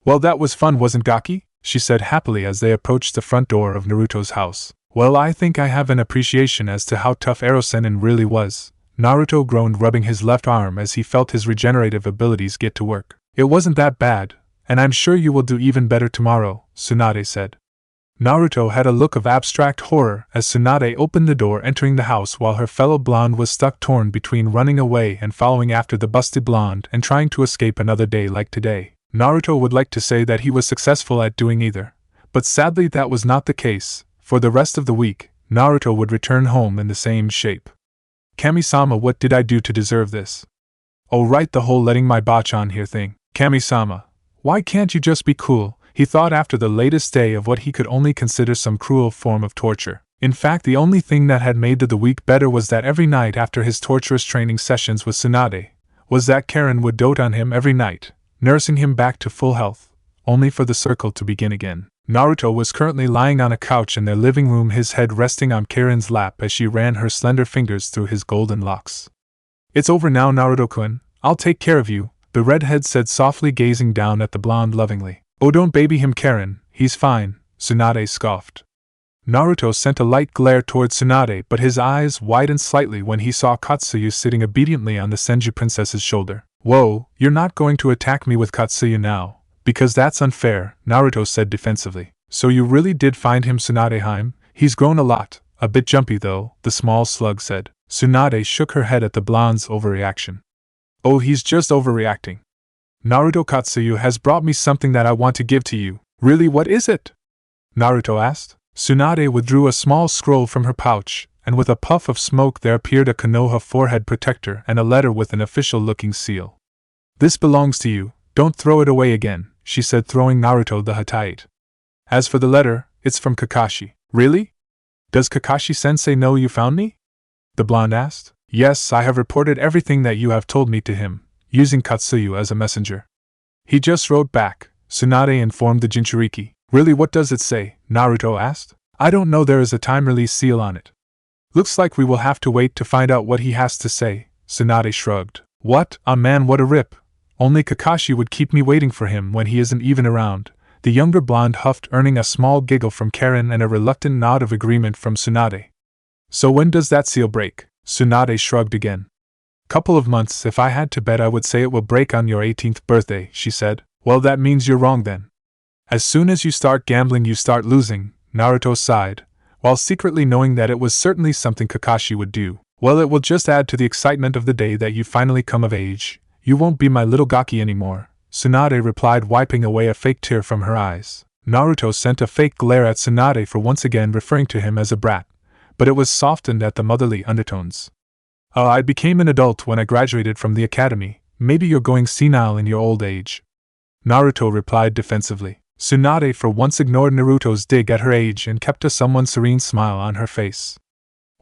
S1: Well, that was fun, wasn't Gaki? She said happily as they approached the front door of Naruto's house. Well, I think I have an appreciation as to how tough Erosenin really was, Naruto groaned, rubbing his left arm as he felt his regenerative abilities get to work. It wasn't that bad, and I'm sure you will do even better tomorrow, Tsunade said. Naruto had a look of abstract horror as Tsunade opened the door, entering the house while her fellow blonde was stuck, torn between running away and following after the busted blonde and trying to escape another day like today. Naruto would like to say that he was successful at doing either, but sadly that was not the case. For the rest of the week, Naruto would return home in the same shape. Kami-sama, what did I do to deserve this? Oh right, the whole letting my Bachan here thing. Kami-sama, why can't you just be cool? He thought after the latest day of what he could only consider some cruel form of torture. In fact, the only thing that had made the week better was that every night after his torturous training sessions with Tsunade, was that Karin would dote on him every night, nursing him back to full health, only for the circle to begin again. Naruto was currently lying on a couch in their living room, his head resting on Karin's lap as she ran her slender fingers through his golden locks. It's over now, Naruto-kun. I'll take care of you, the redhead said softly, gazing down at the blonde lovingly. Oh, don't baby him, Karin, he's fine, Tsunade scoffed. Naruto sent a light glare toward Tsunade, but his eyes widened slightly when he saw Katsuyu sitting obediently on the Senju princess's shoulder. Whoa, you're not going to attack me with Katsuyu now, because that's unfair, Naruto said defensively. So you really did find him, Tsunade-heim? He's grown a lot, a bit jumpy though, the small slug said. Tsunade shook her head at the blonde's overreaction. Oh, he's just overreacting. Naruto, Katsuyu has brought me something that I want to give to you. Really, what is it? Naruto asked. Tsunade withdrew a small scroll from her pouch, and with a puff of smoke there appeared a Konoha forehead protector and a letter with an official-looking seal. This belongs to you, don't throw it away again, she said, throwing Naruto the hatayite. As for the letter, it's from Kakashi. Really? Does Kakashi-sensei know you found me? The blonde asked. Yes, I have reported everything that you have told me to him, using Katsuyu as a messenger. He just wrote back, Tsunade informed the Jinchuriki. Really, what does it say? Naruto asked. I don't know, there is a time-release seal on it. Looks like we will have to wait to find out what he has to say, Tsunade shrugged. What? Ah man, what a rip. Only Kakashi would keep me waiting for him when he isn't even around. The younger blonde huffed, earning a small giggle from Karin and a reluctant nod of agreement from Tsunade. So when does that seal break? Tsunade shrugged again. Couple of months. If I had to bet, I would say it will break on your 18th birthday, she said. Well, that means you're wrong then. As soon as you start gambling, you start losing, Naruto sighed, while secretly knowing that it was certainly something Kakashi would do. Well, it will just add to the excitement of the day that you finally come of age. You won't be my little gaki anymore, Tsunade replied, wiping away a fake tear from her eyes. Naruto sent a fake glare at Tsunade for once again referring to him as a brat, but it was softened at the motherly undertones. Oh, I became an adult when I graduated from the academy. Maybe you're going senile in your old age, Naruto replied defensively. Tsunade for once ignored Naruto's dig at her age and kept a somewhat serene smile on her face.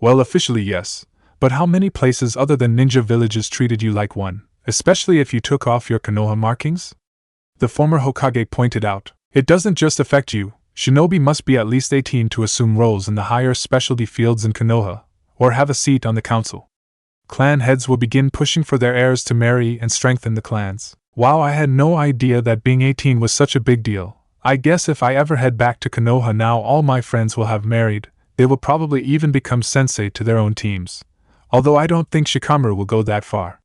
S1: Well, officially yes, but how many places other than ninja villages treated you like one, especially if you took off your Konoha markings? The former Hokage pointed out. It doesn't just affect you. Shinobi must be at least 18 to assume roles in the higher specialty fields in Konoha, or have a seat on the council. Clan heads will begin pushing for their heirs to marry and strengthen the clans. Wow, I had no idea that being 18 was such a big deal. I guess if I ever head back to Konoha now, all my friends will have married. They will probably even become sensei to their own teams. Although I don't think Shikamaru will go that far,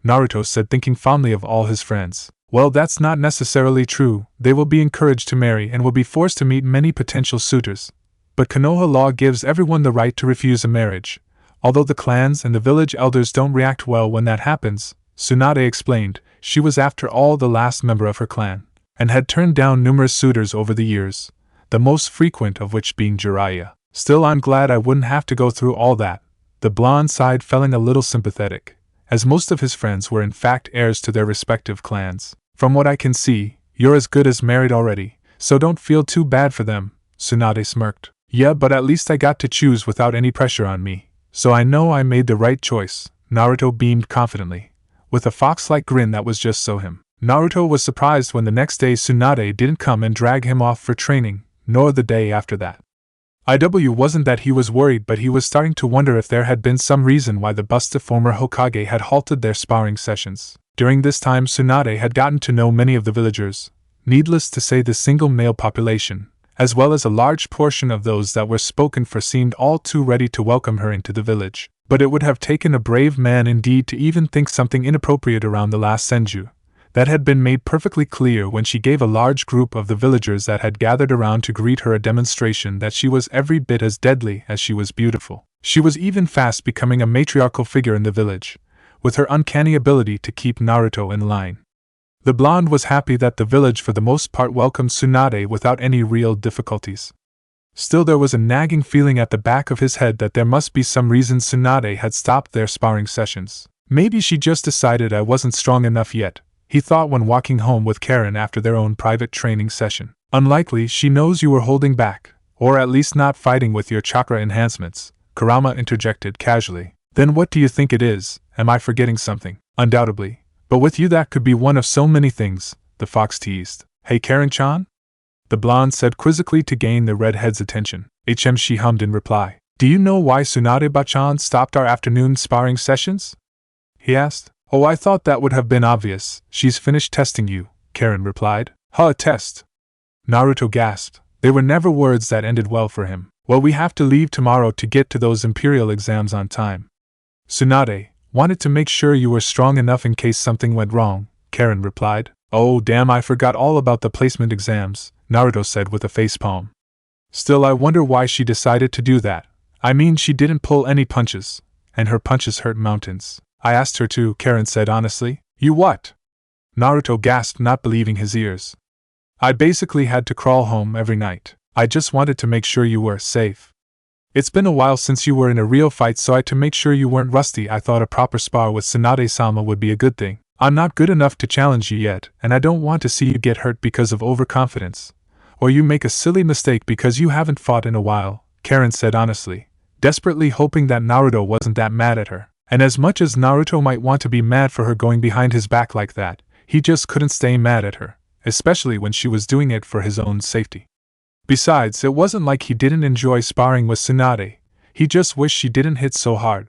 S1: Naruto said, thinking fondly of all his friends. Well, that's not necessarily true. They will be encouraged to marry and will be forced to meet many potential suitors. But Konoha law gives everyone the right to refuse a marriage. Although the clans and the village elders don't react well when that happens, Tsunade explained. She was after all the last member of her clan, and had turned down numerous suitors over the years, the most frequent of which being Jiraiya. Still, I'm glad I wouldn't have to go through all that. The blonde sighed, feeling a little sympathetic, as most of his friends were in fact heirs to their respective clans. From what I can see, you're as good as married already, so don't feel too bad for them, Tsunade smirked. Yeah, but at least I got to choose without any pressure on me, so I know I made the right choice, Naruto beamed confidently, with a fox-like grin that was just so him. Naruto was surprised when the next day Tsunade didn't come and drag him off for training, nor the day after that. IW wasn't that he was worried, but he was starting to wonder if there had been some reason why the busted former Hokage had halted their sparring sessions. During this time Tsunade had gotten to know many of the villagers, needless to say the single male population, as well as a large portion of those that were spoken for seemed all too ready to welcome her into the village. But it would have taken a brave man indeed to even think something inappropriate around the last senju. That had been made perfectly clear when she gave a large group of the villagers that had gathered around to greet her a demonstration that she was every bit as deadly as she was beautiful. She was even fast becoming a matriarchal figure in the village, with her uncanny ability to keep Naruto in line. The blonde was happy that the village for the most part welcomed Tsunade without any real difficulties. Still, there was a nagging feeling at the back of his head that there must be some reason Tsunade had stopped their sparring sessions. Maybe she just decided I wasn't strong enough yet, he thought when walking home with Karin after their own private training session. Unlikely she knows you were holding back, or at least not fighting with your chakra enhancements, Kurama interjected casually. Then what do you think it is? Am I forgetting something? Undoubtedly. But with you that could be one of so many things, the fox teased. Hey Karin-chan? The blonde said quizzically to gain the redhead's attention. She hummed in reply. Do you know why Tsunade-bachan stopped our afternoon sparring sessions? He asked. Oh, I thought that would have been obvious. She's finished testing you, Karin replied. Huh, a test? Naruto gasped. They were never words that ended well for him. Well, we have to leave tomorrow to get to those imperial exams on time. Tsunade wanted to make sure you were strong enough in case something went wrong, Karin replied. Oh damn, I forgot all about the placement exams, Naruto said with a facepalm. Still, I wonder why she decided to do that. I mean, she didn't pull any punches, and her punches hurt mountains. I asked her to, Karin said honestly. You what? Naruto gasped, not believing his ears. I basically had to crawl home every night. I just wanted to make sure you were safe. It's been a while since you were in a real fight, so to make sure you weren't rusty, I thought a proper spar with Tsunade-sama would be a good thing. I'm not good enough to challenge you yet, and I don't want to see you get hurt because of overconfidence, or you make a silly mistake because you haven't fought in a while, Karin said honestly, desperately hoping that Naruto wasn't that mad at her. And as much as Naruto might want to be mad for her going behind his back like that, he just couldn't stay mad at her, especially when she was doing it for his own safety. Besides, it wasn't like he didn't enjoy sparring with Tsunade, he just wished she didn't hit so hard.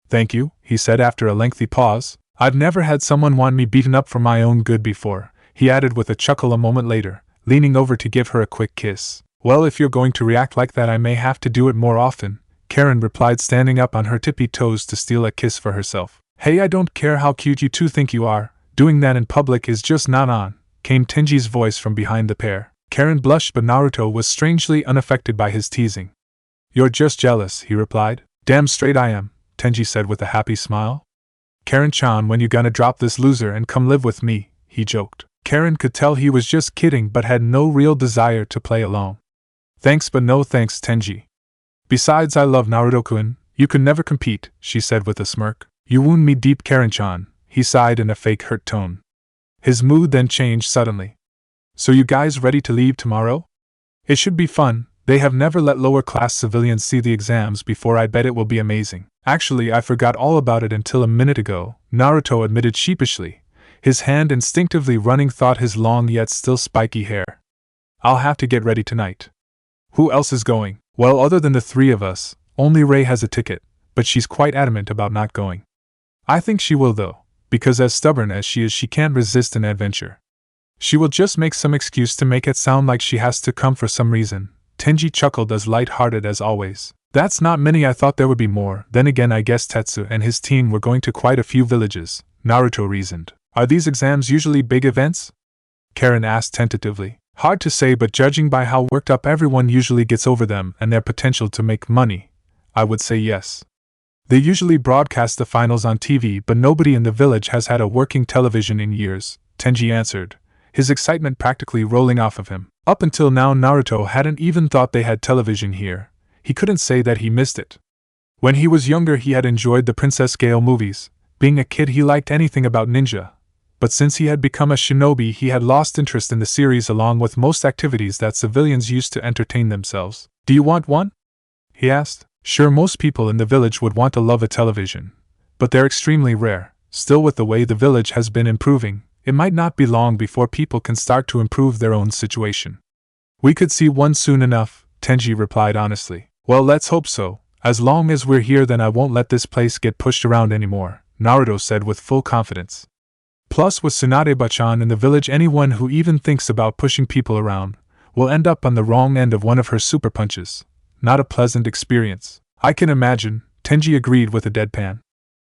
S1: Thank you, he said after a lengthy pause. I've never had someone want me beaten up for my own good before, he added with a chuckle a moment later, leaning over to give her a quick kiss. Well, if you're going to react like that, I may have to do it more often, Karin replied, standing up on her tippy toes to steal a kiss for herself. Hey, I don't care how cute you two think you are, doing that in public is just not on, came Tenji's voice from behind the pair. Karin blushed, but Naruto was strangely unaffected by his teasing. You're just jealous, he replied. Damn straight I am, Tenji said with a happy smile. Karin-chan, when you gonna drop this loser and come live with me, he joked. Karin could tell he was just kidding but had no real desire to play along. Thanks but no thanks, Tenji. Besides, I love Naruto-kun, you could never compete, she said with a smirk. You wound me deep, Karin-chan, he sighed in a fake hurt tone. His mood then changed suddenly. So you guys ready to leave tomorrow? It should be fun. They have never let lower-class civilians see the exams before. I bet it will be amazing. Actually, I forgot all about it until a minute ago, Naruto admitted sheepishly, his hand instinctively running through his long yet still spiky hair. I'll have to get ready tonight. Who else is going? Well, other than the three of us, only Rei has a ticket, but she's quite adamant about not going. I think she will though, because as stubborn as she is, she can't resist an adventure. She will just make some excuse to make it sound like she has to come for some reason. Tenji chuckled, as light-hearted as always. That's not many. I thought there would be more. Then again, I guess Tetsu and his team were going to quite a few villages, Naruto reasoned. Are these exams usually big events? Karin asked tentatively. Hard to say, but judging by how worked up everyone usually gets over them and their potential to make money, I would say yes. They usually broadcast the finals on TV, but nobody in the village has had a working television in years, Tenji answered, his excitement practically rolling off of him. Up until now, Naruto hadn't even thought they had television here. He couldn't say that he missed it. When he was younger, he had enjoyed the Princess Gale movies. Being a kid, he liked anything about ninja. But since he had become a shinobi, he had lost interest in the series along with most activities that civilians used to entertain themselves. Do you want one? He asked. Sure, most people in the village would want to love a television. But they're extremely rare. Still, with the way the village has been improving, it might not be long before people can start to improve their own situation. We could see one soon enough, Tenji replied honestly. Well, let's hope so. As long as we're here, then I won't let this place get pushed around anymore, Naruto said with full confidence. Plus, with Tsunade-bachan in the village, anyone who even thinks about pushing people around will end up on the wrong end of one of her super punches. Not a pleasant experience. I can imagine, Tenji agreed with a deadpan.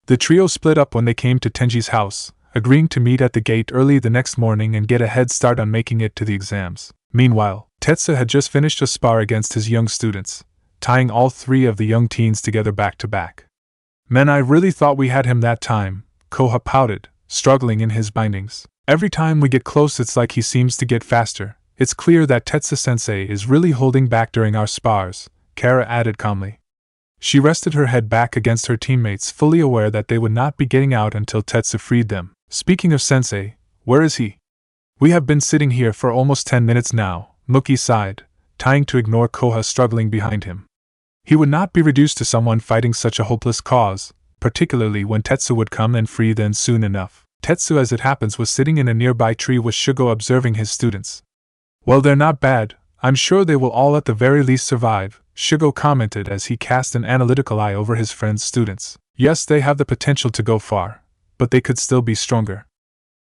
S1: The trio split up when they came to Tenji's house, agreeing to meet at the gate early the next morning and get a head start on making it to the exams. Meanwhile, Tetsu had just finished a spar against his young students, tying all three of the young teens together back to back. Man, I really thought we had him that time, Koha pouted, struggling in his bindings. Every time we get close, it's like he seems to get faster. It's clear that Tetsu-sensei is really holding back during our spars, Kara added calmly. She rested her head back against her teammates, fully aware that they would not be getting out until Tetsu freed them. Speaking of sensei, where is he? We have been sitting here for almost 10 minutes now, Mookie sighed, trying to ignore Koha struggling behind him. He would not be reduced to someone fighting such a hopeless cause, particularly when Tetsu would come and free them soon enough. Tetsu, as it happens, was sitting in a nearby tree with Shugo observing his students. Well, they're not bad. I'm sure they will all at the very least survive, Shugo commented as he cast an analytical eye over his friend's students. Yes, they have the potential to go far, but they could still be stronger.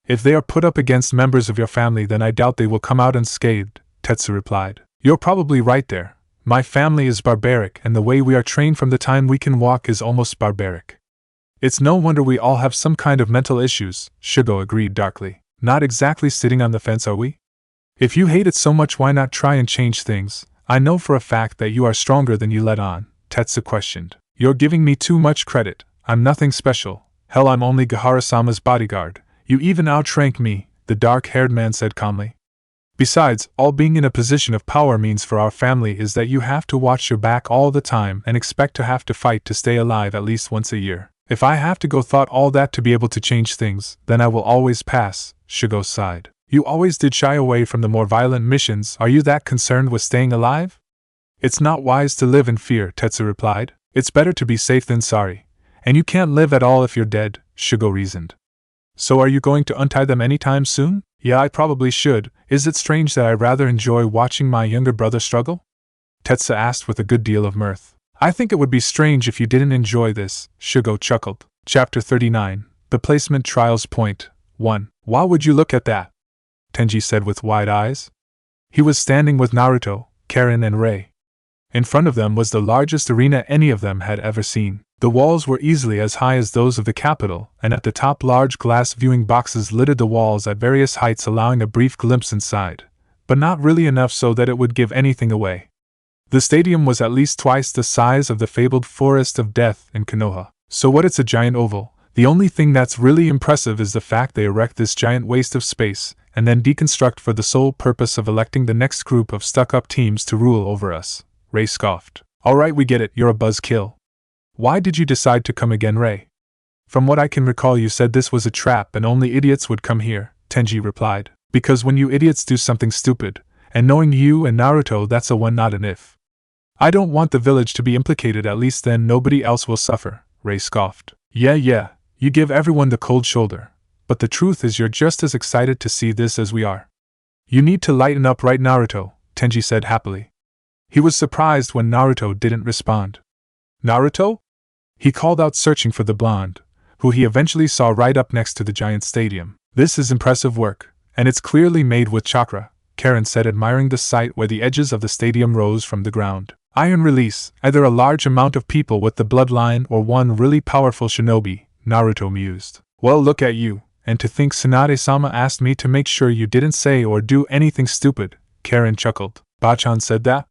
S1: If they are put up against members of your family, then I doubt they will come out unscathed, Tetsu replied. You're probably right there. My family is barbaric, and the way we are trained from the time we can walk is almost barbaric. It's no wonder we all have some kind of mental issues, Shugo agreed darkly. Not exactly sitting on the fence, are we? If you hate it so much, why not try and change things? I know for a fact that you are stronger than you let on, Tetsu questioned. You're giving me too much credit. I'm nothing special. Hell, I'm only Gahara-sama's bodyguard. You even outrank me, the dark-haired man said calmly. Besides, all being in a position of power means for our family is that you have to watch your back all the time and expect to have to fight to stay alive at least once a year. If I have to go through all that to be able to change things, then I will always pass, Shugo sighed. You always did shy away from the more violent missions. Are you that concerned with staying alive? It's not wise to live in fear, Tetsu replied. It's better to be safe than sorry. And you can't live at all if you're dead, Shugo reasoned. So are you going to untie them anytime soon? Yeah, I probably should. Is it strange that I rather enjoy watching my younger brother struggle? Tetsu asked with a good deal of mirth. I think it would be strange if you didn't enjoy this, Shugo chuckled. Chapter 39, The Placement Trials Point 1. Why would you look at that? Tenji said with wide eyes. He was standing with Naruto, Karin and Rei. In front of them was the largest arena any of them had ever seen. The walls were easily as high as those of the capital, and at the top large glass viewing boxes littered the walls at various heights, allowing a brief glimpse inside, but not really enough so that it would give anything away. The stadium was at least twice the size of the fabled Forest of Death in Konoha. So what, it's a giant oval. The only thing that's really impressive is the fact they erect this giant waste of space, and then deconstruct for the sole purpose of electing the next group of stuck-up teams to rule over us. Ray scoffed. Alright, we get it, you're a buzzkill. Why did you decide to come again, Ray? From what I can recall, you said this was a trap and only idiots would come here, Tenji replied. Because when you idiots do something stupid, and knowing you and Naruto, that's a when not an if. I don't want the village to be implicated, at least then nobody else will suffer, Ray scoffed. Yeah, you give everyone the cold shoulder, but the truth is you're just as excited to see this as we are. You need to lighten up, right, Naruto, Tenji said happily. He was surprised when Naruto didn't respond. Naruto? He called out, searching for the blonde, who he eventually saw right up next to the giant stadium. This is impressive work, and it's clearly made with chakra, Karin said, admiring the site where the edges of the stadium rose from the ground. Iron release, either a large amount of people with the bloodline or one really powerful shinobi, Naruto mused. Well, look at you, and to think Tsunade-sama asked me to make sure you didn't say or do anything stupid, Karin chuckled. Bachan said that?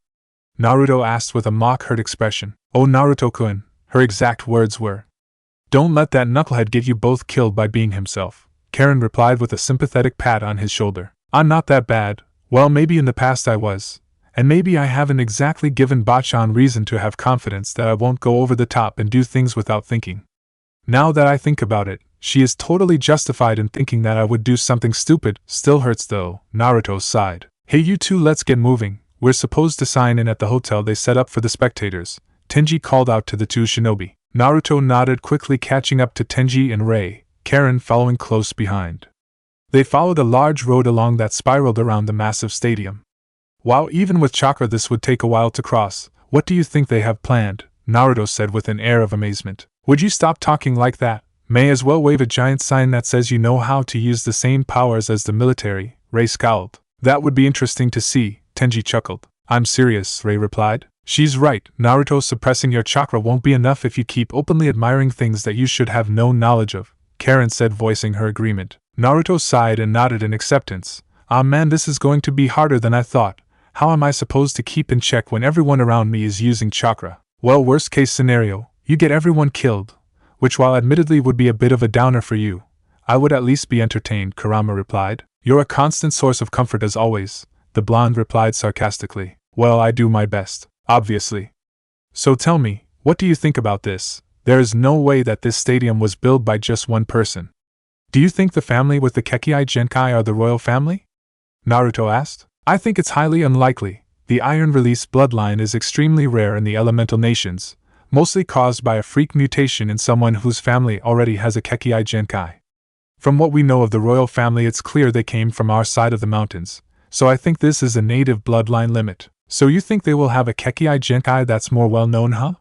S1: Naruto asked with a mock-hurt expression. Oh, Naruto-kun, her exact words were. Don't let that knucklehead get you both killed by being himself, Karin replied with a sympathetic pat on his shoulder. I'm not that bad. Well, maybe in the past I was, and maybe I haven't exactly given Bachan reason to have confidence that I won't go over the top and do things without thinking. Now that I think about it, she is totally justified in thinking that I would do something stupid. Still hurts though, Naruto sighed. Hey, you two, let's get moving. We're supposed to sign in at the hotel they set up for the spectators, Tenji called out to the two shinobi. Naruto nodded, quickly catching up to Tenji and Ray, Karin following close behind. They followed a large road along that spiraled around the massive stadium. Wow, even with chakra this would take a while to cross. What do you think they have planned? Naruto said with an air of amazement. Would you stop talking like that? May as well wave a giant sign that says you know how to use the same powers as the military, Ray scowled. That would be interesting to see, Tenji chuckled. I'm serious, Ray replied. She's right, Naruto, suppressing your chakra won't be enough if you keep openly admiring things that you should have no knowledge of, Karin said, voicing her agreement. Naruto sighed and nodded in acceptance. Ah man, this is going to be harder than I thought. How am I supposed to keep in check when everyone around me is using chakra? Well, worst case scenario, you get everyone killed, which while admittedly would be a bit of a downer for you, I would at least be entertained, Kurama replied. You're a constant source of comfort as always, the blonde replied sarcastically. Well, I do my best, obviously. So tell me, what do you think about this? There is no way that this stadium was built by just one person. Do you think the family with the Kekkai Genkai are the royal family? Naruto asked. I think it's highly unlikely. The iron release bloodline is extremely rare in the elemental nations, mostly caused by a freak mutation in someone whose family already has a Kekkai Genkai. From what we know of the royal family, it's clear they came from our side of the mountains, so I think this is a native bloodline limit. So you think they will have a Kekkai Genkai that's more well known, huh?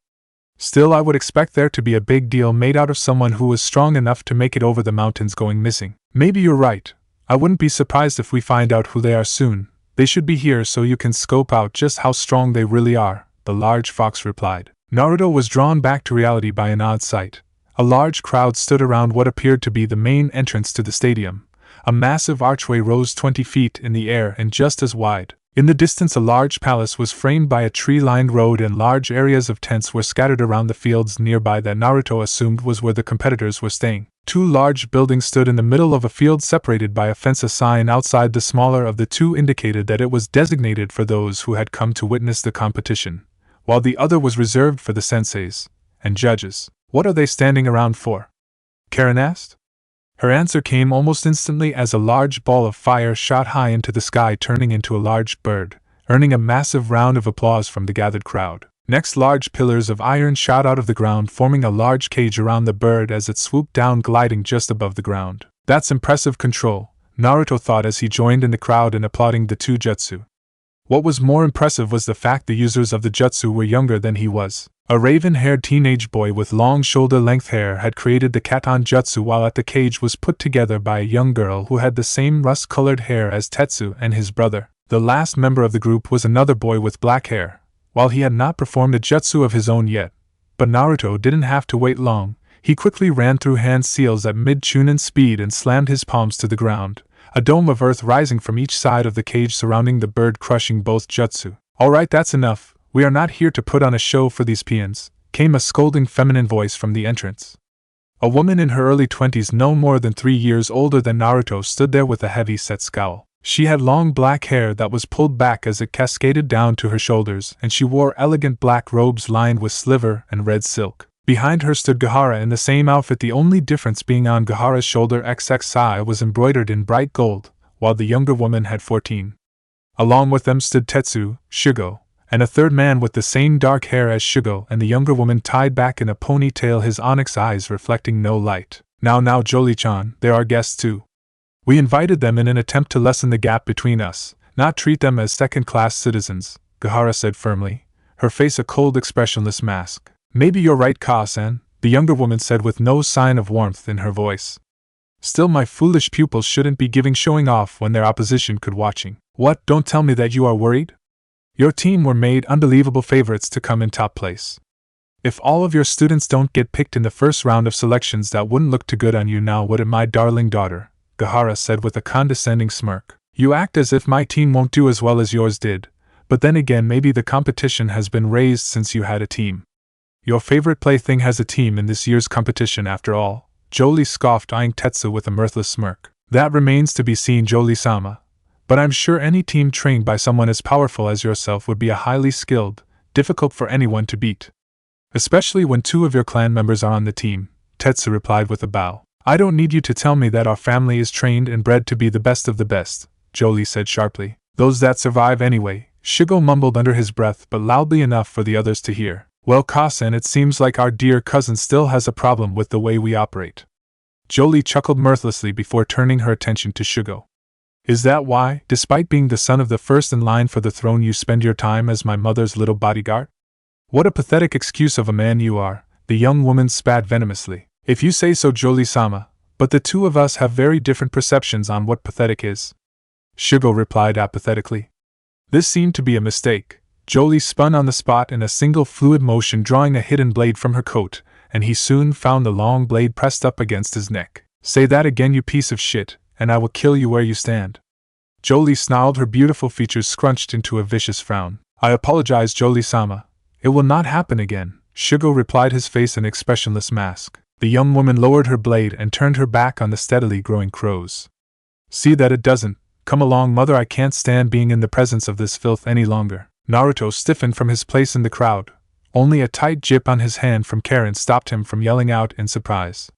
S1: Still, I would expect there to be a big deal made out of someone who was strong enough to make it over the mountains going missing. Maybe you're right. I wouldn't be surprised if we find out who they are soon. They should be here so you can scope out just how strong they really are, the large fox replied. Naruto was drawn back to reality by an odd sight. A large crowd stood around what appeared to be the main entrance to the stadium. A massive archway rose 20 feet in the air and just as wide. In the distance, a large palace was framed by a tree-lined road, and large areas of tents were scattered around the fields nearby that Naruto assumed was where the competitors were staying. Two large buildings stood in the middle of a field separated by a fence. A sign outside the smaller of the two indicated that it was designated for those who had come to witness the competition, while the other was reserved for the senseis and judges. What are they standing around for? Karin asked. Her answer came almost instantly as a large ball of fire shot high into the sky, turning into a large bird, earning a massive round of applause from the gathered crowd. Next, large pillars of iron shot out of the ground, forming a large cage around the bird as it swooped down, gliding just above the ground. That's impressive control, Naruto thought as he joined in the crowd in applauding the two jutsu. What was more impressive was the fact the users of the jutsu were younger than he was. A raven-haired teenage boy with long shoulder-length hair had created the Katon jutsu, while at the cage was put together by a young girl who had the same rust-colored hair as Tetsu and his brother. The last member of the group was another boy with black hair. While he had not performed a jutsu of his own yet, but Naruto didn't have to wait long. He quickly ran through hand seals at mid-chunin speed and slammed his palms to the ground, a dome of earth rising from each side of the cage surrounding the bird, crushing both jutsu. Alright, that's enough. We are not here to put on a show for these peons, came a scolding feminine voice from the entrance. A woman in her early 20s, no more than 3 years older than Naruto, stood there with a heavy-set scowl. She had long black hair that was pulled back as it cascaded down to her shoulders, and she wore elegant black robes lined with silver and red silk. Behind her stood Gaara in the same outfit, the only difference being on Gaara's shoulder XXI was embroidered in bright gold, while the younger woman had 14. Along with them stood Tetsu, Shugo, and a third man with the same dark hair as Shugo, and the younger woman tied back in a ponytail, his onyx eyes reflecting no light. Now, Jolie-chan, they're our guests too. We invited them in an attempt to lessen the gap between us, not treat them as second-class citizens, Gaara said firmly, her face a cold, expressionless mask. Maybe you're right, Ka-san, the younger woman said with no sign of warmth in her voice. Still, my foolish pupils shouldn't be showing off when their opposition could watching. What, don't tell me that you are worried? Your team were made unbelievable favorites to come in top place. If all of your students don't get picked in the first round of selections, that wouldn't look too good on you now, would it, my darling daughter? Gaara said with a condescending smirk. You act as if my team won't do as well as yours did, but then again, maybe the competition has been raised since you had a team. Your favorite plaything has a team in this year's competition after all, Jolie scoffed, eyeing Tetsu with a mirthless smirk. That remains to be seen, Jolie-sama, but I'm sure any team trained by someone as powerful as yourself would be a highly skilled, difficult for anyone to beat. Especially when 2 of your clan members are on the team, Tetsu replied with a bow. I don't need you to tell me that our family is trained and bred to be the best of the best, Jolie said sharply. Those that survive anyway, Shugo mumbled under his breath, but loudly enough for the others to hear. Well, Ka-san, it seems like our dear cousin still has a problem with the way we operate. Jolie chuckled mirthlessly before turning her attention to Shugo. Is that why, despite being the son of the first in line for the throne, you spend your time as my mother's little bodyguard? What a pathetic excuse of a man you are, the young woman spat venomously. If you say so, Jolie-sama, but the 2 of us have very different perceptions on what pathetic is. Shugo replied apathetically. This seemed to be a mistake. Jolie spun on the spot in a single fluid motion, drawing a hidden blade from her coat, and he soon found the long blade pressed up against his neck. Say that again, you piece of shit, and I will kill you where you stand. Jolie snarled, her beautiful features scrunched into a vicious frown. I apologize, Jolie-sama. It will not happen again, Shugo replied, his face an expressionless mask. The young woman lowered her blade and turned her back on the steadily growing crows. See that it doesn't. Come along, mother, I can't stand being in the presence of this filth any longer. Naruto stiffened from his place in the crowd. Only a tight grip on his hand from Karin stopped him from yelling out in surprise.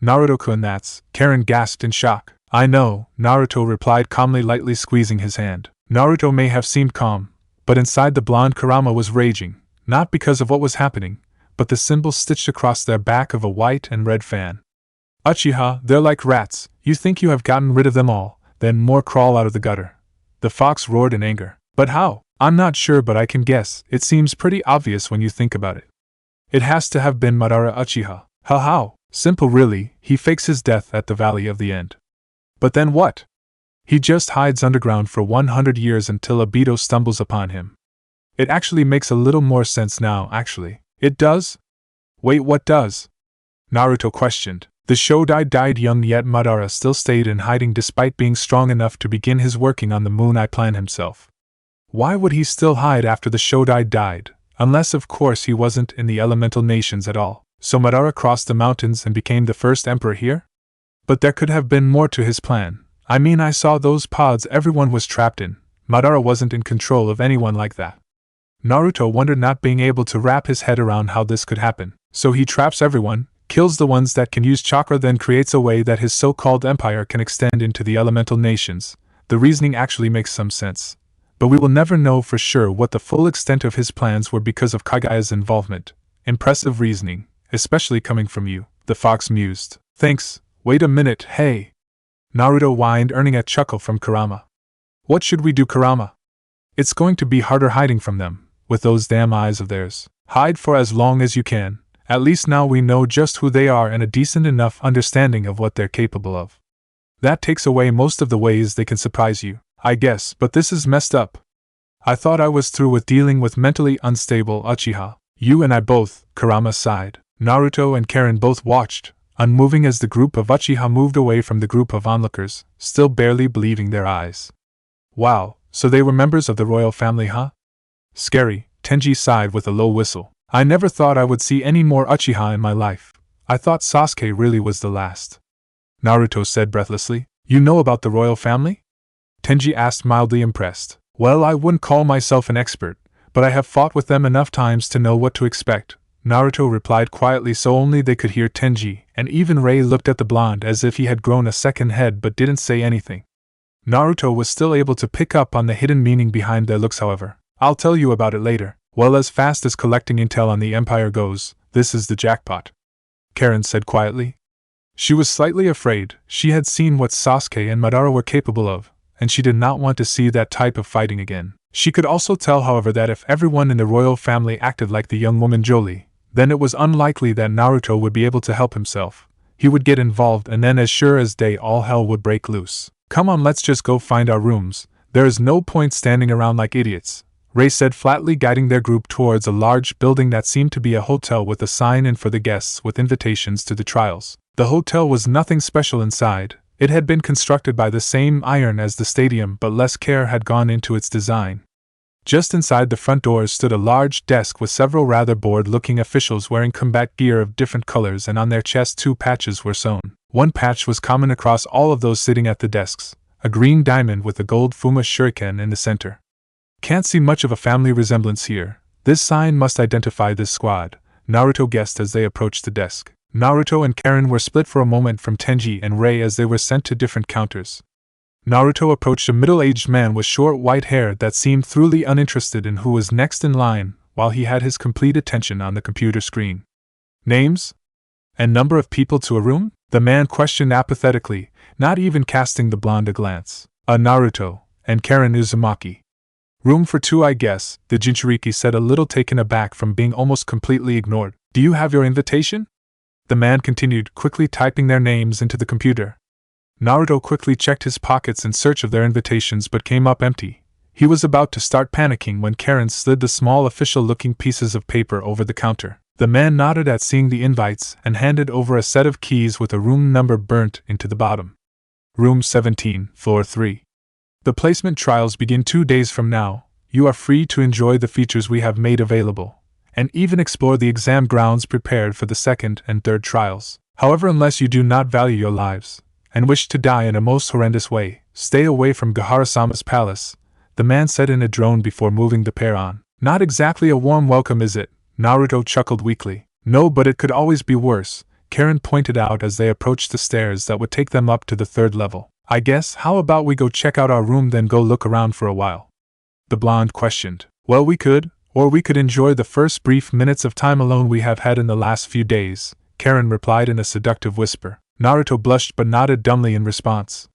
S1: Naruto-kun, that's... Karin gasped in shock. I know, Naruto replied calmly, lightly squeezing his hand. Naruto may have seemed calm, but inside the blonde Kurama was raging, not because of what was happening, but the symbols stitched across their back of a white and red fan. Uchiha, they're like rats. You think you have gotten rid of them all, then more crawl out of the gutter. The fox roared in anger. But how? I'm not sure, but I can guess. It seems pretty obvious when you think about it. It has to have been Madara Uchiha. How? Simple really, he fakes his death at the Valley of the End. But then what? He just hides underground for 100 years until Obito stumbles upon him. It actually makes a little more sense now, actually. It does? Wait, what does? Naruto questioned. The Shodai died young, yet Madara still stayed in hiding despite being strong enough to begin his working on the Moon Eye plan himself. Why would he still hide after the Shodai died, unless of course he wasn't in the elemental nations at all? So Madara crossed the mountains and became the first emperor here? But there could have been more to his plan. I mean, I saw those pods everyone was trapped in. Madara wasn't in control of anyone like that. Naruto wondered, not being able to wrap his head around how this could happen. So he traps everyone, kills the ones that can use chakra, then creates a way that his so-called empire can extend into the elemental nations. The reasoning actually makes some sense. But we will never know for sure what the full extent of his plans were because of Kagaya's involvement. Impressive reasoning, especially coming from you, the fox mused. Thanks. Wait a minute, hey. Naruto whined, earning a chuckle from Kurama. What should we do, Kurama? It's going to be harder hiding from them, with those damn eyes of theirs. Hide for as long as you can. At least now we know just who they are and a decent enough understanding of what they're capable of. That takes away most of the ways they can surprise you, I guess, but this is messed up. I thought I was through with dealing with mentally unstable Uchiha. You and I both, Kurama sighed. Naruto and Karin both watched, unmoving as the group of Uchiha moved away from the group of onlookers, still barely believing their eyes. Wow, so they were members of the royal family, huh? Scary, Tenji sighed with a low whistle. I never thought I would see any more Uchiha in my life. I thought Sasuke really was the last. Naruto said breathlessly. You know about the royal family? Tenji asked, mildly impressed. Well, I wouldn't call myself an expert, but I have fought with them enough times to know what to expect, Naruto replied quietly so only they could hear Tenji, and even Ray looked at the blonde as if he had grown a second head but didn't say anything. Naruto was still able to pick up on the hidden meaning behind their looks, however. I'll tell you about it later. Well, as fast as collecting intel on the Empire goes, this is the jackpot, Karin said quietly. She was slightly afraid. She had seen what Sasuke and Madara were capable of, and she did not want to see that type of fighting again. She could also tell, however, that if everyone in the royal family acted like the young woman Jolie, then it was unlikely that Naruto would be able to help himself. He would get involved, and then as sure as day all hell would break loose. Come on, let's just go find our rooms. There is no point standing around like idiots, Ray said flatly, guiding their group towards a large building that seemed to be a hotel with a sign in for the guests with invitations to the trials. The hotel was nothing special inside. It had been constructed by the same iron as the stadium, but less care had gone into its design. Just inside the front doors stood a large desk with several rather bored-looking officials wearing combat gear of different colors, and on their chests 2 patches were sewn. One patch was common across all of those sitting at the desks, a green diamond with a gold Fuma shuriken in the center. Can't see much of a family resemblance here. This sign must identify this squad, Naruto guessed as they approached the desk. Naruto and Karin were split for a moment from Tenji and Ray as they were sent to different counters. Naruto approached a middle-aged man with short white hair that seemed thoroughly uninterested in who was next in line, while he had his complete attention on the computer screen. Names? And number of people to a room? The man questioned apathetically, not even casting the blonde a glance. Naruto, and Karin Uzumaki. Room for 2, I guess, the Jinchuriki said, a little taken aback from being almost completely ignored. Do you have your invitation? The man continued, quickly typing their names into the computer. Naruto quickly checked his pockets in search of their invitations but came up empty. He was about to start panicking when Karin slid the small official-looking pieces of paper over the counter. The man nodded at seeing the invites and handed over a set of keys with a room number burnt into the bottom. Room 17, floor 3. The placement trials begin 2 days from now. You are free to enjoy the features we have made available, and even explore the exam grounds prepared for the 2nd and 3rd trials. However, unless you do not value your lives, and wish to die in a most horrendous way, stay away from Gahara-sama's palace, the man said in a drone before moving the pair on. Not exactly a warm welcome, is it? Naruto chuckled weakly. No, but it could always be worse, Karin pointed out as they approached the stairs that would take them up to the 3rd level. I guess, how about we go check out our room then go look around for a while? The blonde questioned. Well, we could, or we could enjoy the first brief minutes of time alone we have had in the last few days, Karin replied in a seductive whisper. Naruto blushed but nodded dumbly in response.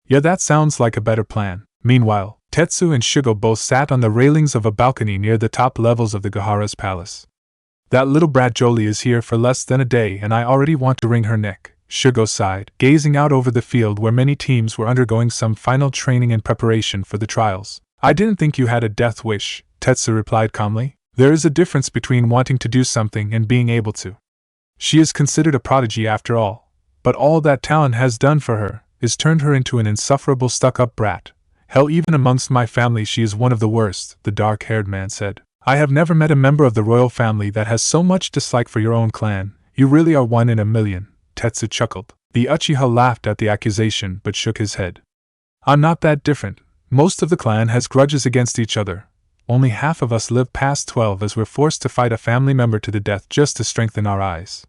S1: Yeah, that sounds like a better plan. Meanwhile, Tetsu and Shugo both sat on the railings of a balcony near the top levels of the Gahara's palace. That little brat Jolie is here for less than a day and I already want to wring her neck, Shugo sighed, gazing out over the field where many teams were undergoing some final training in preparation for the trials. I didn't think you had a death wish, Tetsu replied calmly. There is a difference between wanting to do something and being able to. She is considered a prodigy after all, but all that talent has done for her is turned her into an insufferable stuck-up brat. Hell, even amongst my family she is one of the worst, the dark-haired man said. I have never met a member of the royal family that has so much dislike for your own clan. You really are 1 in a million, Tetsu chuckled. The Uchiha laughed at the accusation but shook his head. I'm not that different. Most of the clan has grudges against each other. Only half of us live past 12 as we're forced to fight a family member to the death just to strengthen our eyes.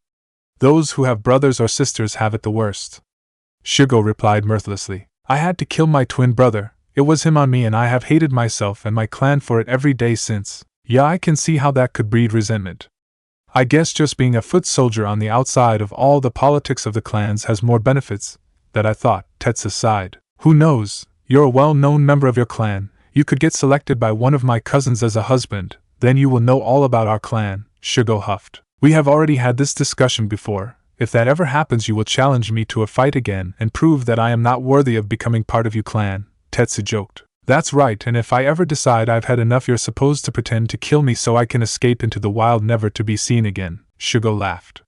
S1: Those who have brothers or sisters have it the worst. Shugo replied mirthlessly. I had to kill my twin brother. It was him on me and I have hated myself and my clan for it every day since. Yeah, I can see how that could breed resentment. I guess just being a foot soldier on the outside of all the politics of the clans has more benefits than I thought, Tetsu sighed. Who knows? You're a well-known member of your clan. You could get selected by one of my cousins as a husband, then you will know all about our clan, Shugo huffed. We have already had this discussion before. If that ever happens you will challenge me to a fight again and prove that I am not worthy of becoming part of your clan, Tetsu joked. That's right, and if I ever decide I've had enough you're supposed to pretend to kill me so I can escape into the wild never to be seen again, Shugo laughed.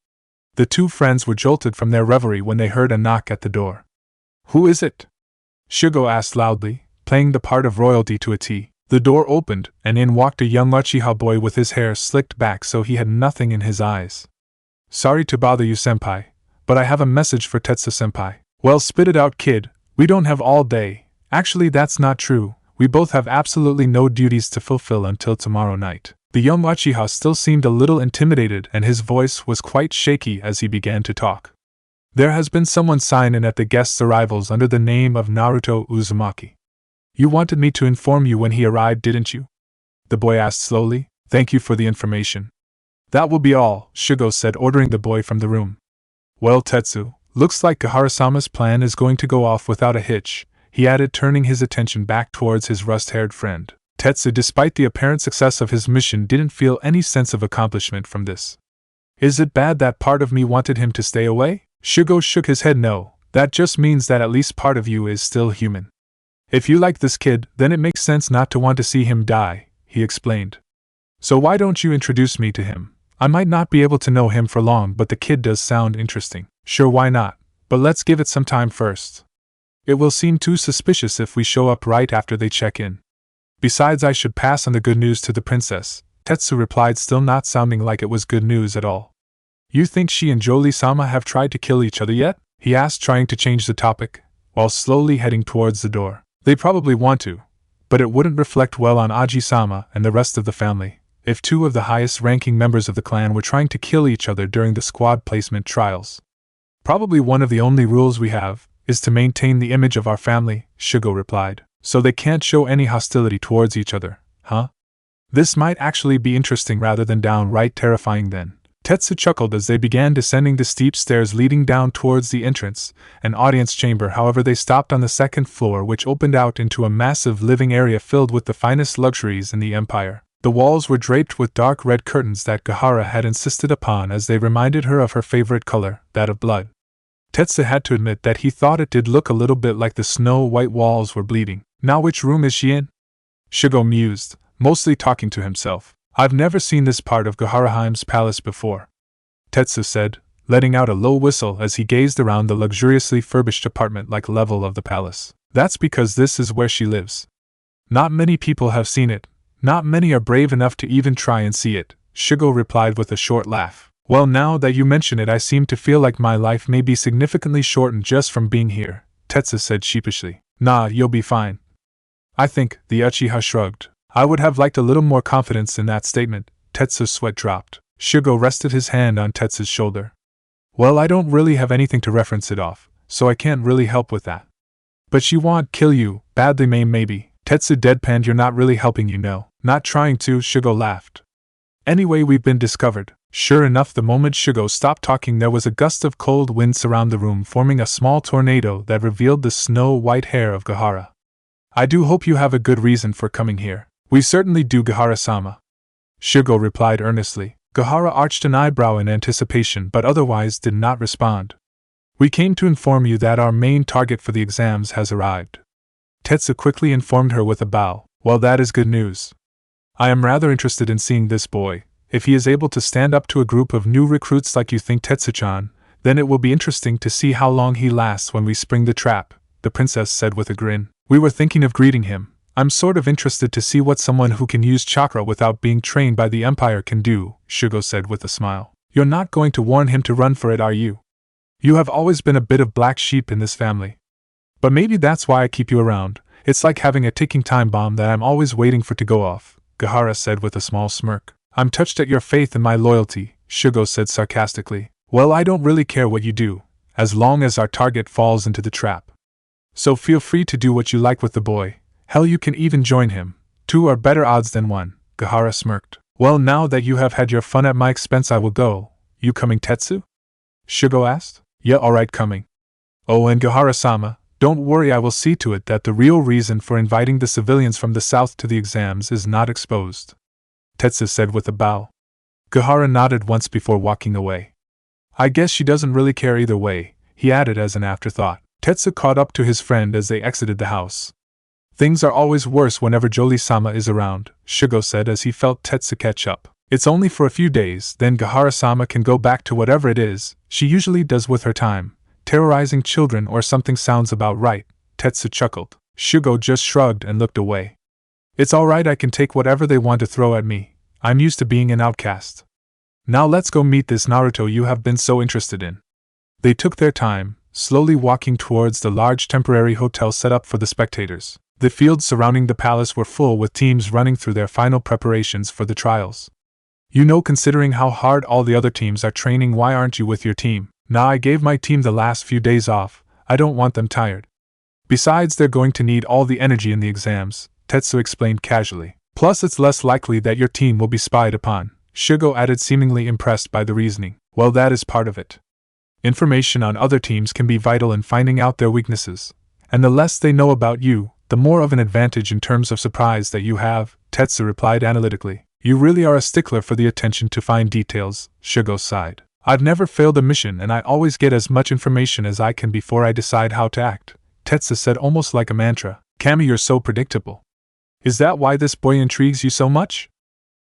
S1: The two friends were jolted from their reverie when they heard a knock at the door. Who is it? Shugo asked loudly, playing the part of royalty to a T. The door opened, and in walked a young Uchiha boy with his hair slicked back so he had nothing in his eyes. "Sorry to bother you, senpai, but I have a message for Tetsu-senpai." "Well, spit it out, kid. We don't have all day." "Actually, that's not true. We both have absolutely no duties to fulfill until tomorrow night." The young Uchiha still seemed a little intimidated, and his voice was quite shaky as he began to talk. "There has been someone sign in at the guest's arrivals under the name of Naruto Uzumaki. You wanted me to inform you when he arrived, didn't you?" the boy asked slowly. "Thank you for the information." "That will be all," Shugo said, ordering the boy from the room. "Well, Tetsu, looks like Gahara-sama's plan is going to go off without a hitch," he added, turning his attention back towards his rust-haired friend. Tetsu, despite the apparent success of his mission, didn't feel any sense of accomplishment from this. "Is it bad that part of me wanted him to stay away?" Shugo shook his head. "No, that just means that at least part of you is still human. If you like this kid, then it makes sense not to want to see him die," he explained. "So why don't you introduce me to him? I might not be able to know him for long, but the kid does sound interesting." "Sure, why not? But let's give it some time first. It will seem too suspicious if we show up right after they check in. Besides, I should pass on the good news to the princess," Tetsu replied, still not sounding like it was good news at all. "You think she and Jolie-sama have tried to kill each other yet?" he asked, trying to change the topic, while slowly heading towards the door. "They probably want to, but it wouldn't reflect well on Aji-sama and the rest of the family if two of the highest-ranking members of the clan were trying to kill each other during the squad placement trials. Probably one of the only rules we have is to maintain the image of our family," Shugo replied. "So they can't show any hostility towards each other, huh? This might actually be interesting rather than downright terrifying then." Tetsu chuckled as they began descending the steep stairs leading down towards the entrance, an audience chamber. However, they stopped on the second floor, which opened out into a massive living area filled with the finest luxuries in the empire. The walls were draped with dark red curtains that Gahara had insisted upon, as they reminded her of her favorite color, that of blood. Tetsu had to admit that he thought it did look a little bit like the snow-white walls were bleeding. "Now which room is she in?" Shugo mused, mostly talking to himself. "I've never seen this part of Gaharaheim's palace before," Tetsu said, letting out a low whistle as he gazed around the luxuriously furnished apartment-like level of the palace. "That's because this is where she lives. Not many people have seen it. Not many are brave enough to even try and see it," Shugo replied with a short laugh. "Well, now that you mention it, I seem to feel like my life may be significantly shortened just from being here," Tetsu said sheepishly. "Nah, you'll be fine. I think," the Uchiha shrugged. "I would have liked a little more confidence in that statement." Tetsu's sweat dropped. Shugo rested his hand on Tetsu's shoulder. "Well, I don't really have anything to reference it off, so I can't really help with that. But she won't kill you, badly maybe." Tetsu deadpanned. "You're not really helping, you know." "Not trying to," Shugo laughed. "Anyway, we've been discovered." Sure enough, the moment Shugo stopped talking, there was a gust of cold wind surround the room, forming a small tornado that revealed the snow-white hair of Gahara. "I do hope you have a good reason for coming here." "We certainly do, Gahara-sama," Shugo replied earnestly. Gahara arched an eyebrow in anticipation but otherwise did not respond. "We came to inform you that our main target for the exams has arrived," Tetsu quickly informed her with a bow. "Well, that is good news. I am rather interested in seeing this boy. If he is able to stand up to a group of new recruits like you think, Tetsu-chan, then it will be interesting to see how long he lasts when we spring the trap," the princess said with a grin. "We were thinking of greeting him. I'm sort of interested to see what someone who can use chakra without being trained by the Empire can do," Shugo said with a smile. "You're not going to warn him to run for it, are you? You have always been a bit of black sheep in this family. But maybe that's why I keep you around. It's like having a ticking time bomb that I'm always waiting for to go off," Gahara said with a small smirk. "I'm touched at your faith and my loyalty," Shugo said sarcastically. "Well, I don't really care what you do, as long as our target falls into the trap. So feel free to do what you like with the boy. Hell, you can even join him. 2 are better odds than 1, Gahara smirked. "Well, now that you have had your fun at my expense, I will go. You coming, Tetsu?" Shugo asked. "Yeah, alright, coming." "Oh, and Gahara-sama, don't worry, I will see to it that the real reason for inviting the civilians from the south to the exams is not exposed," Tetsu said with a bow. Gahara nodded once before walking away. "I guess she doesn't really care either way," he added as an afterthought. Tetsu caught up to his friend as they exited the house. "Things are always worse whenever Jolie-sama is around," Shugo said as he felt Tetsu catch up. "It's only for a few days, then Gahara-sama can go back to whatever it is she usually does with her time, terrorizing children or something. Sounds about right," Tetsu chuckled. Shugo just shrugged and looked away. It's alright, I can take whatever they want to throw at me. I'm used to being an outcast. Now let's go meet this Naruto you have been so interested in. They took their time, slowly walking towards the large temporary hotel set up for the spectators. The fields surrounding the palace were full with teams running through their final preparations for the trials. You know, considering how hard all the other teams are training, why aren't you with your team? Nah, I gave my team the last few days off. I don't want them tired. Besides, they're going to need all the energy in the exams, Tetsu explained casually. Plus, it's less likely that your team will be spied upon, Shugo added, seemingly impressed by the reasoning. Well, that is part of it. Information on other teams can be vital in finding out their weaknesses, and the less they know about you, the more of an advantage in terms of surprise that you have, Tetsu replied analytically. You really are a stickler for the attention to fine details, Shugo sighed. I've never failed a mission and I always get as much information as I can before I decide how to act, Tetsu said almost like a mantra. Kami, you're so predictable. Is that why this boy intrigues you so much?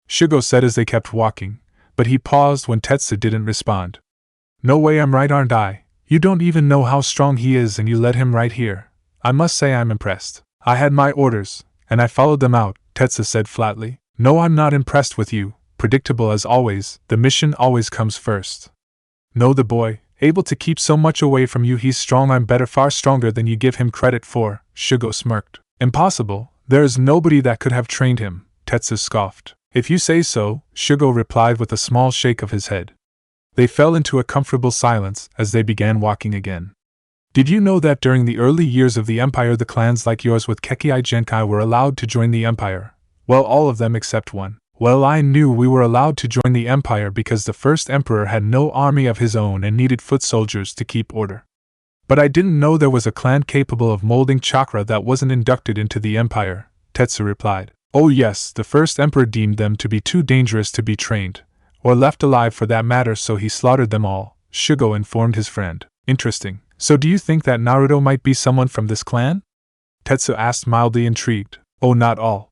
S1: Shugo said as they kept walking, but he paused when Tetsu didn't respond. No way, I'm right, aren't I? You don't even know how strong he is and you let him right here. I must say I'm impressed. I had my orders, and I followed them out, Tetsu said flatly. No, I'm not impressed with you. Predictable as always, the mission always comes first. No, the boy, able to keep so much away from you, he's strong. I'm better, far stronger than you give him credit for, Shugo smirked. Impossible, there is nobody that could have trained him, Tetsu scoffed. If you say so, Shugo replied with a small shake of his head. They fell into a comfortable silence as they began walking again. Did you know that during the early years of the Empire, the clans like yours with Kekkai Genkai were allowed to join the Empire? Well, all of them except one. Well, I knew we were allowed to join the Empire because the first emperor had no army of his own and needed foot soldiers to keep order. But I didn't know there was a clan capable of molding chakra that wasn't inducted into the Empire, Tetsu replied. Oh yes, the first emperor deemed them to be too dangerous to be trained, or left alive for that matter, so he slaughtered them all, Shugo informed his friend. Interesting. So do you think that Naruto might be someone from this clan? Tetsu asked, mildly intrigued. Oh, not all.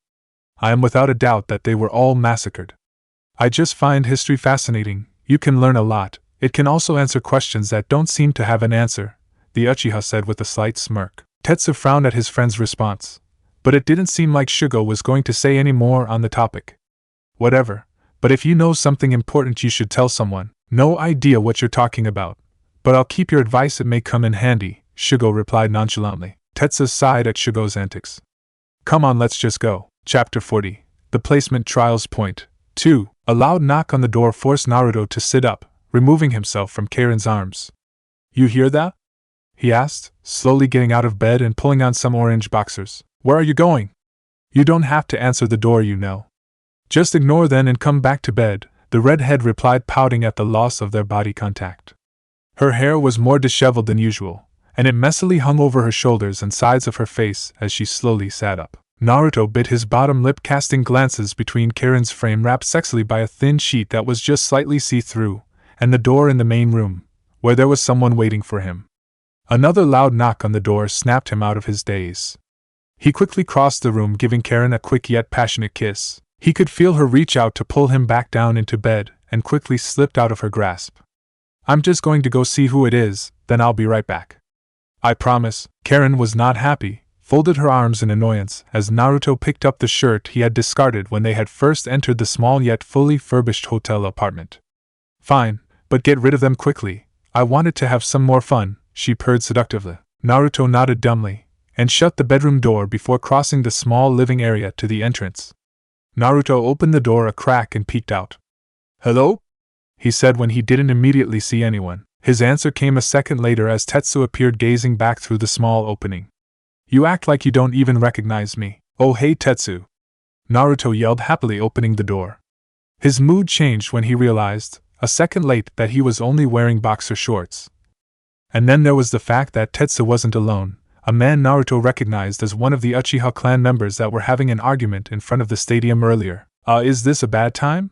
S1: I am without a doubt that they were all massacred. I just find history fascinating. You can learn a lot. It can also answer questions that don't seem to have an answer, the Uchiha said with a slight smirk. Tetsu frowned at his friend's response, but it didn't seem like Shugo was going to say any more on the topic. Whatever, but if you know something important you should tell someone. No idea what you're talking about, but I'll keep your advice, it may come in handy, Shugo replied nonchalantly. Tetsu sighed at Shugo's antics. Come on, let's just go. Chapter 40. The Placement Trials Point 2. A loud knock on the door forced Naruto to sit up, removing himself from Karin's arms. You hear that? He asked, slowly getting out of bed and pulling on some orange boxers. Where are you going? You don't have to answer the door, you know. Just ignore then and come back to bed, the redhead replied, pouting at the loss of their body contact. Her hair was more disheveled than usual, and it messily hung over her shoulders and sides of her face as she slowly sat up. Naruto bit his bottom lip, casting glances between Karin's frame wrapped sexily by a thin sheet that was just slightly see-through, and the door in the main room, where there was someone waiting for him. Another loud knock on the door snapped him out of his daze. He quickly crossed the room, giving Karin a quick yet passionate kiss. He could feel her reach out to pull him back down into bed, and quickly slipped out of her grasp. I'm just going to go see who it is, then I'll be right back. I promise. Karin was not happy, folded her arms in annoyance as Naruto picked up the shirt he had discarded when they had first entered the small yet fully furnished hotel apartment. Fine, but get rid of them quickly. I wanted to have some more fun, she purred seductively. Naruto nodded dumbly, and shut the bedroom door before crossing the small living area to the entrance. Naruto opened the door a crack and peeked out. Hello? He said when he didn't immediately see anyone. His answer came a second later as Tetsu appeared, gazing back through the small opening. You act like you don't even recognize me. Oh hey Tetsu! Naruto yelled happily, opening the door. His mood changed when he realized, a second late, that he was only wearing boxer shorts. And then there was the fact that Tetsu wasn't alone. A man Naruto recognized as one of the Uchiha clan members that were having an argument in front of the stadium earlier. Is this a bad time?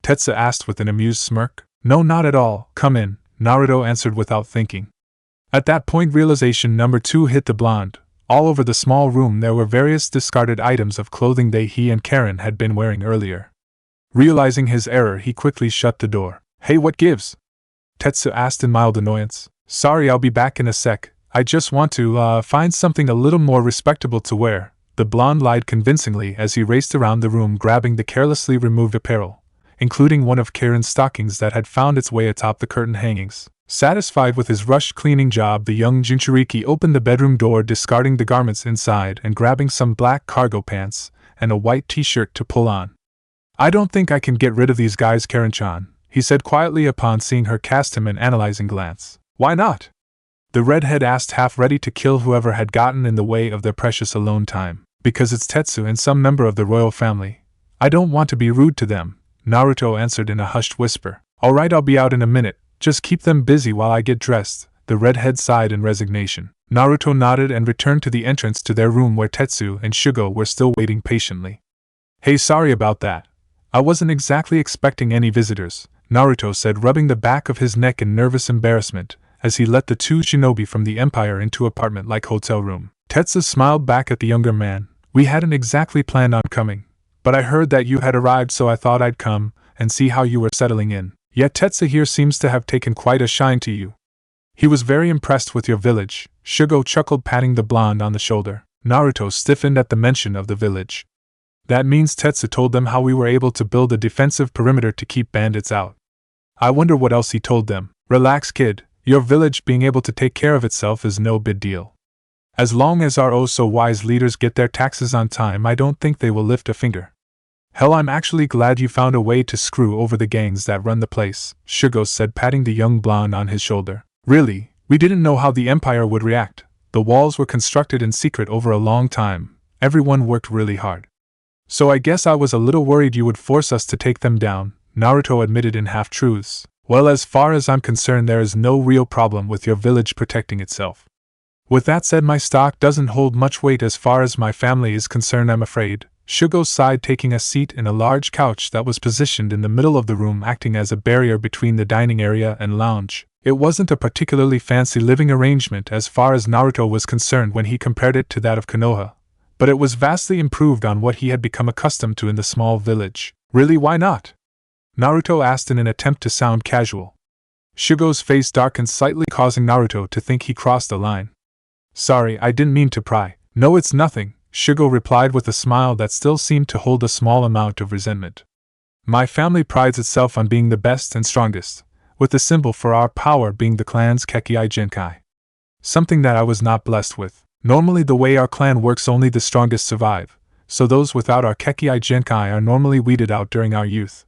S1: Tetsu asked with an amused smirk. No, not at all. Come in, Naruto answered without thinking. At that point, realization number 2 hit the blonde. All over the small room there were various discarded items of clothing he and Karin had been wearing earlier. Realizing his error, he quickly shut the door. Hey, what gives? Tetsu asked in mild annoyance. Sorry, I'll be back in a sec. I just want to, find something a little more respectable to wear, the blonde lied convincingly as he raced around the room grabbing the carelessly removed apparel, including one of Karin's stockings that had found its way atop the curtain hangings. Satisfied with his rushed cleaning job, the young Jinchuriki opened the bedroom door, discarding the garments inside and grabbing some black cargo pants and a white t-shirt to pull on. "I don't think I can get rid of these guys, Karin-chan," he said quietly upon seeing her cast him an analyzing glance. "Why not?" the redhead asked, half ready to kill whoever had gotten in the way of their precious alone time. "Because it's Tetsu and some member of the royal family. I don't want to be rude to them," Naruto answered in a hushed whisper. "Alright, I'll be out in a minute, just keep them busy while I get dressed," the redhead sighed in resignation. Naruto nodded and returned to the entrance to their room where Tetsu and Shugo were still waiting patiently. "Hey, sorry about that. I wasn't exactly expecting any visitors," Naruto said, rubbing the back of his neck in nervous embarrassment as he let the two shinobi from the Empire into apartment-like hotel room. Tetsu smiled back at the younger man. "We hadn't exactly planned on coming, but I heard that you had arrived, so I thought I'd come and see how you were settling in. Yet Tetsu here seems to have taken quite a shine to you. He was very impressed with your village," Shugo chuckled, patting the blonde on the shoulder. Naruto stiffened at the mention of the village. "That means Tetsu told them how we were able to build a defensive perimeter to keep bandits out. I wonder what else he told them." "Relax, kid. Your village being able to take care of itself is no big deal. As long as our oh-so-wise leaders get their taxes on time, I don't think they will lift a finger. Hell, I'm actually glad you found a way to screw over the gangs that run the place," Shugo said, patting the young blonde on his shoulder. "Really, we didn't know how the Empire would react. The walls were constructed in secret over a long time. Everyone worked really hard. So I guess I was a little worried you would force us to take them down," Naruto admitted in half-truths. "Well, as far as I'm concerned, there is no real problem with your village protecting itself. With that said, my stock doesn't hold much weight as far as my family is concerned, I'm afraid." Shugo sighed, taking a seat in a large couch that was positioned in the middle of the room, acting as a barrier between the dining area and lounge. It wasn't a particularly fancy living arrangement as far as Naruto was concerned when he compared it to that of Konoha, but it was vastly improved on what he had become accustomed to in the small village. "Really, why not?" Naruto asked in an attempt to sound casual. Shugo's face darkened slightly, causing Naruto to think he crossed a line. "Sorry, I didn't mean to pry." "No, it's nothing," Shugo replied with a smile that still seemed to hold a small amount of resentment. "My family prides itself on being the best and strongest, with the symbol for our power being the clan's Kekkai Genkai. Something that I was not blessed with. Normally the way our clan works, only the strongest survive, so those without our Kekkai Genkai are normally weeded out during our youth.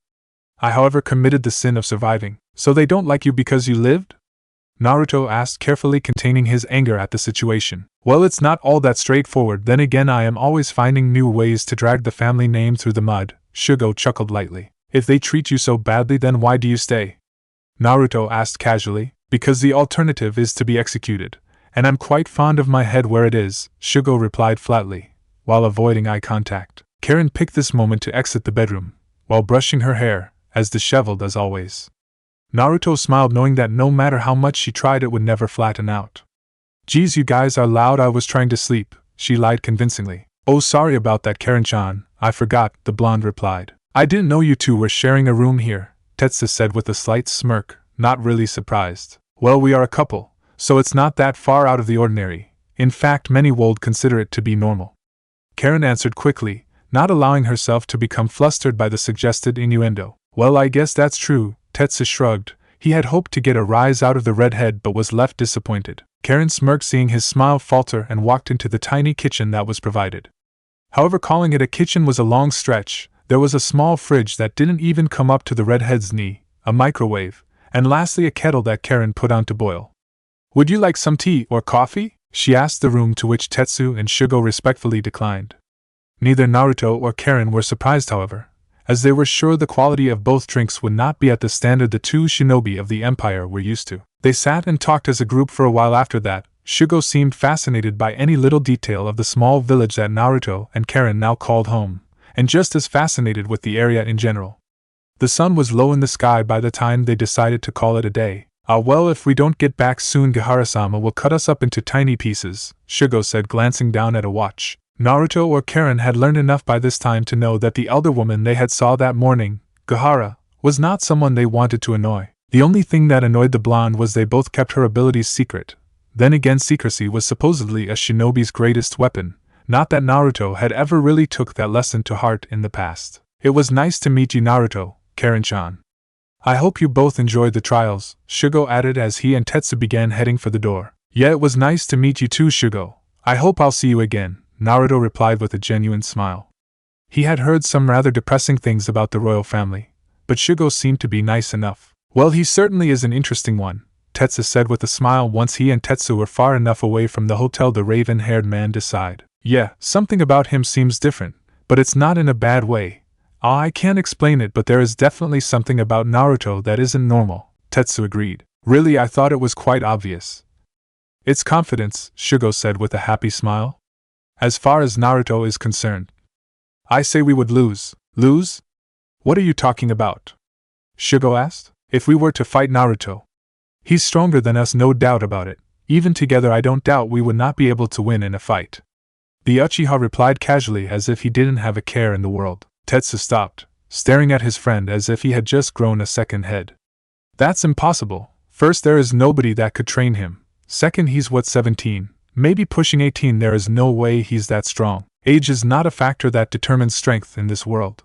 S1: I, however, committed the sin of surviving." "So they don't like you because you lived?" Naruto asked, carefully containing his anger at the situation. "Well, it's not all that straightforward. Then again, I am always finding new ways to drag the family name through the mud," Shugo chuckled lightly. "If they treat you so badly, then why do you stay?" Naruto asked casually. "Because the alternative is to be executed, and I'm quite fond of my head where it is," Shugo replied flatly, while avoiding eye contact. Karin picked this moment to exit the bedroom, while brushing her hair, as disheveled as always. Naruto smiled, knowing that no matter how much she tried, it would never flatten out. "Geez, you guys are loud. I was trying to sleep," she lied convincingly. "Oh, sorry about that, Karin-chan. I forgot," the blonde replied. "I didn't know you two were sharing a room here," Tetsu said with a slight smirk, not really surprised. "Well, we are a couple, so it's not that far out of the ordinary. In fact, many would consider it to be normal," Karin answered quickly, not allowing herself to become flustered by the suggested innuendo. "Well, I guess that's true," Tetsu shrugged. He had hoped to get a rise out of the redhead but was left disappointed. Karin smirked, seeing his smile falter, and walked into the tiny kitchen that was provided. However, calling it a kitchen was a long stretch. There was a small fridge that didn't even come up to the redhead's knee, a microwave, and lastly a kettle that Karin put on to boil. "Would you like some tea or coffee?" she asked the room, to which Tetsu and Shugo respectfully declined. Neither Naruto or Karin were surprised, however, as they were sure the quality of both drinks would not be at the standard the two shinobi of the Empire were used to. They sat and talked as a group for a while after that. Shugo seemed fascinated by any little detail of the small village that Naruto and Karin now called home, and just as fascinated with the area in general. The sun was low in the sky by the time they decided to call it a day. "Ah, well, if we don't get back soon, Gahara-sama will cut us up into tiny pieces," Shugo said, glancing down at a watch. Naruto or Karin had learned enough by this time to know that the elder woman they had saw that morning, Gahara, was not someone they wanted to annoy. The only thing that annoyed the blonde was they both kept her abilities secret. Then again, secrecy was supposedly a shinobi's greatest weapon, Not that Naruto had ever really took that lesson to heart in the past. It was nice to meet you, Naruto, Karin-chan. I hope you both enjoyed the trials, Shugo added as he and Tetsu began heading for the door. Yeah, it was nice to meet you too, Shugo. I hope I'll see you again, Naruto replied with a genuine smile. He had heard some rather depressing things about the royal family, but Shugo seemed to be nice enough. Well, he certainly is an interesting one, Tetsu said with a smile once he and Tetsu were far enough away from the hotel the raven-haired man sighed. Yeah, something about him seems different, but it's not in a bad way. I can't explain it, but there is definitely something about Naruto that isn't normal, Tetsu agreed. Really, I thought it was quite obvious. It's confidence, Shugo said with a happy smile. As far as Naruto is concerned, I say we would lose. Lose? What are you talking about? Shugo asked. If we were to fight Naruto. He's stronger than us, no doubt about it. Even together I don't doubt we would not be able to win in a fight. The Uchiha replied casually as if he didn't have a care in the world. Tetsu stopped, staring at his friend as if he had just grown a second head. That's impossible. First, there is nobody that could train him. Second, he's 17, maybe pushing 18. There is no way he's that strong. Age is not a factor that determines strength in this world.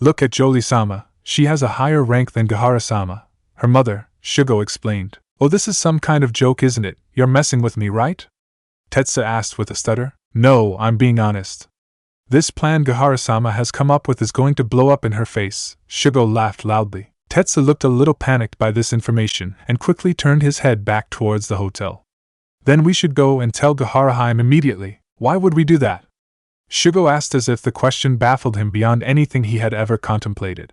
S1: Look at Jolie-sama, she has a higher rank than Gahara-sama. Her mother, Shugo explained. Oh, this is some kind of joke, isn't it? You're messing with me, right? Tetsu asked with a stutter. No, I'm being honest. This plan Gahara-sama has come up with is going to blow up in her face. Shugo laughed loudly. Tetsu looked a little panicked by this information and quickly turned his head back towards the hotel. Then we should go and tell Gahara-hime immediately. Why would we do that? Shugo asked as if the question baffled him beyond anything he had ever contemplated.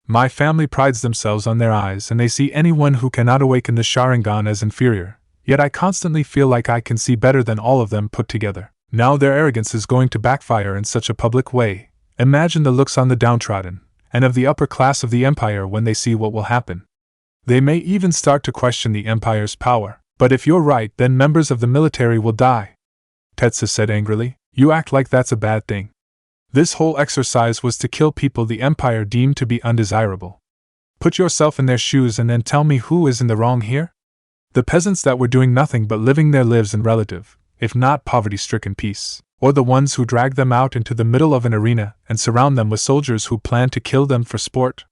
S1: My family prides themselves on their eyes and they see anyone who cannot awaken the Sharingan as inferior, yet I constantly feel like I can see better than all of them put together. Now their arrogance is going to backfire in such a public way. Imagine the looks on the downtrodden, and of the upper class of the empire when they see what will happen. They may even start to question the empire's power. But if you're right, then members of the military will die. Tetsu said angrily. You act like that's a bad thing. This whole exercise was to kill people the empire deemed to be undesirable. Put yourself in their shoes and then tell me who is in the wrong here? The peasants that were doing nothing but living their lives in relative, if not poverty-stricken peace, or the ones who drag them out into the middle of an arena and surround them with soldiers who plan to kill them for sport?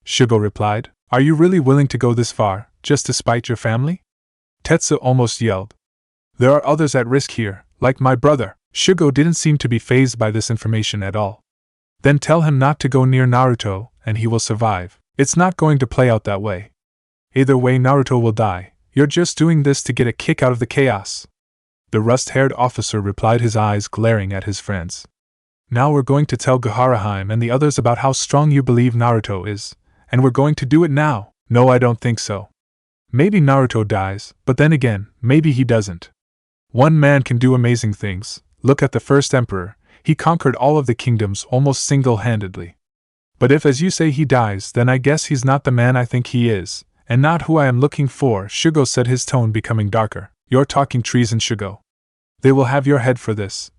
S1: Shugo replied. Are you really willing to go this far, just to spite your family? Tetsu almost yelled. There are others at risk here, like my brother. Shugo didn't seem to be fazed by this information at all. Then tell him not to go near Naruto, and he will survive. It's not going to play out that way. Either way, Naruto will die. You're just doing this to get a kick out of the chaos. The rust-haired officer replied, his eyes glaring at his friends. Now we're going to tell Gahara-hime and the others about how strong you believe Naruto is, and we're going to do it now. No, I don't think so. Maybe Naruto dies, but then again, maybe he doesn't. One man can do amazing things. Look at the first emperor, he conquered all of the kingdoms almost single-handedly. But if, as you say, he dies, then I guess he's not the man I think he is, and not who I am looking for, Shugo said, his tone becoming darker. You're talking treason, Shugo. They will have your head for this.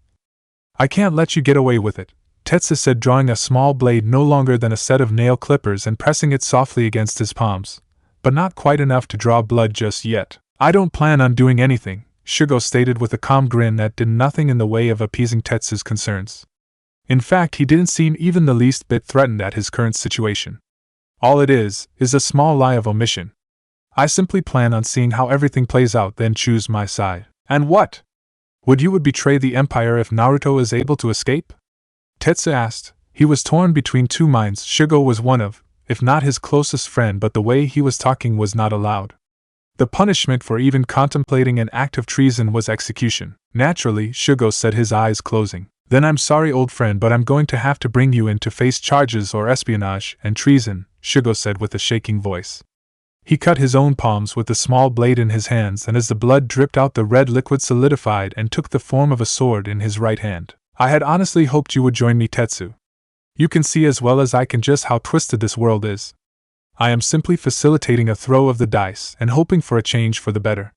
S1: I can't let you get away with it, Tetsu said, drawing a small blade no longer than a set of nail clippers and pressing it softly against his palms, but not quite enough to draw blood just yet. I don't plan on doing anything, Shugo stated with a calm grin that did nothing in the way of appeasing Tetsu's concerns. In fact, he didn't seem even the least bit threatened at his current situation. All it is a small lie of omission. I simply plan on seeing how everything plays out, then choose my side. And what? Would you betray the Empire if Naruto is able to escape? Tetsu asked. He was torn between two minds. Shugo was one of, if not his closest friend, but the way he was talking was not allowed. The punishment for even contemplating an act of treason was execution. Naturally, Shugo said, his eyes closing. Then I'm sorry, old friend, but I'm going to have to bring you in to face charges or espionage and treason, Shugo said with a shaking voice. He cut his own palms with the small blade in his hands, and as the blood dripped out, the red liquid solidified and took the form of a sword in his right hand. I had honestly hoped you would join me, Tetsu. You can see as well as I can just how twisted this world is. I am simply facilitating a throw of the dice and hoping for a change for the better.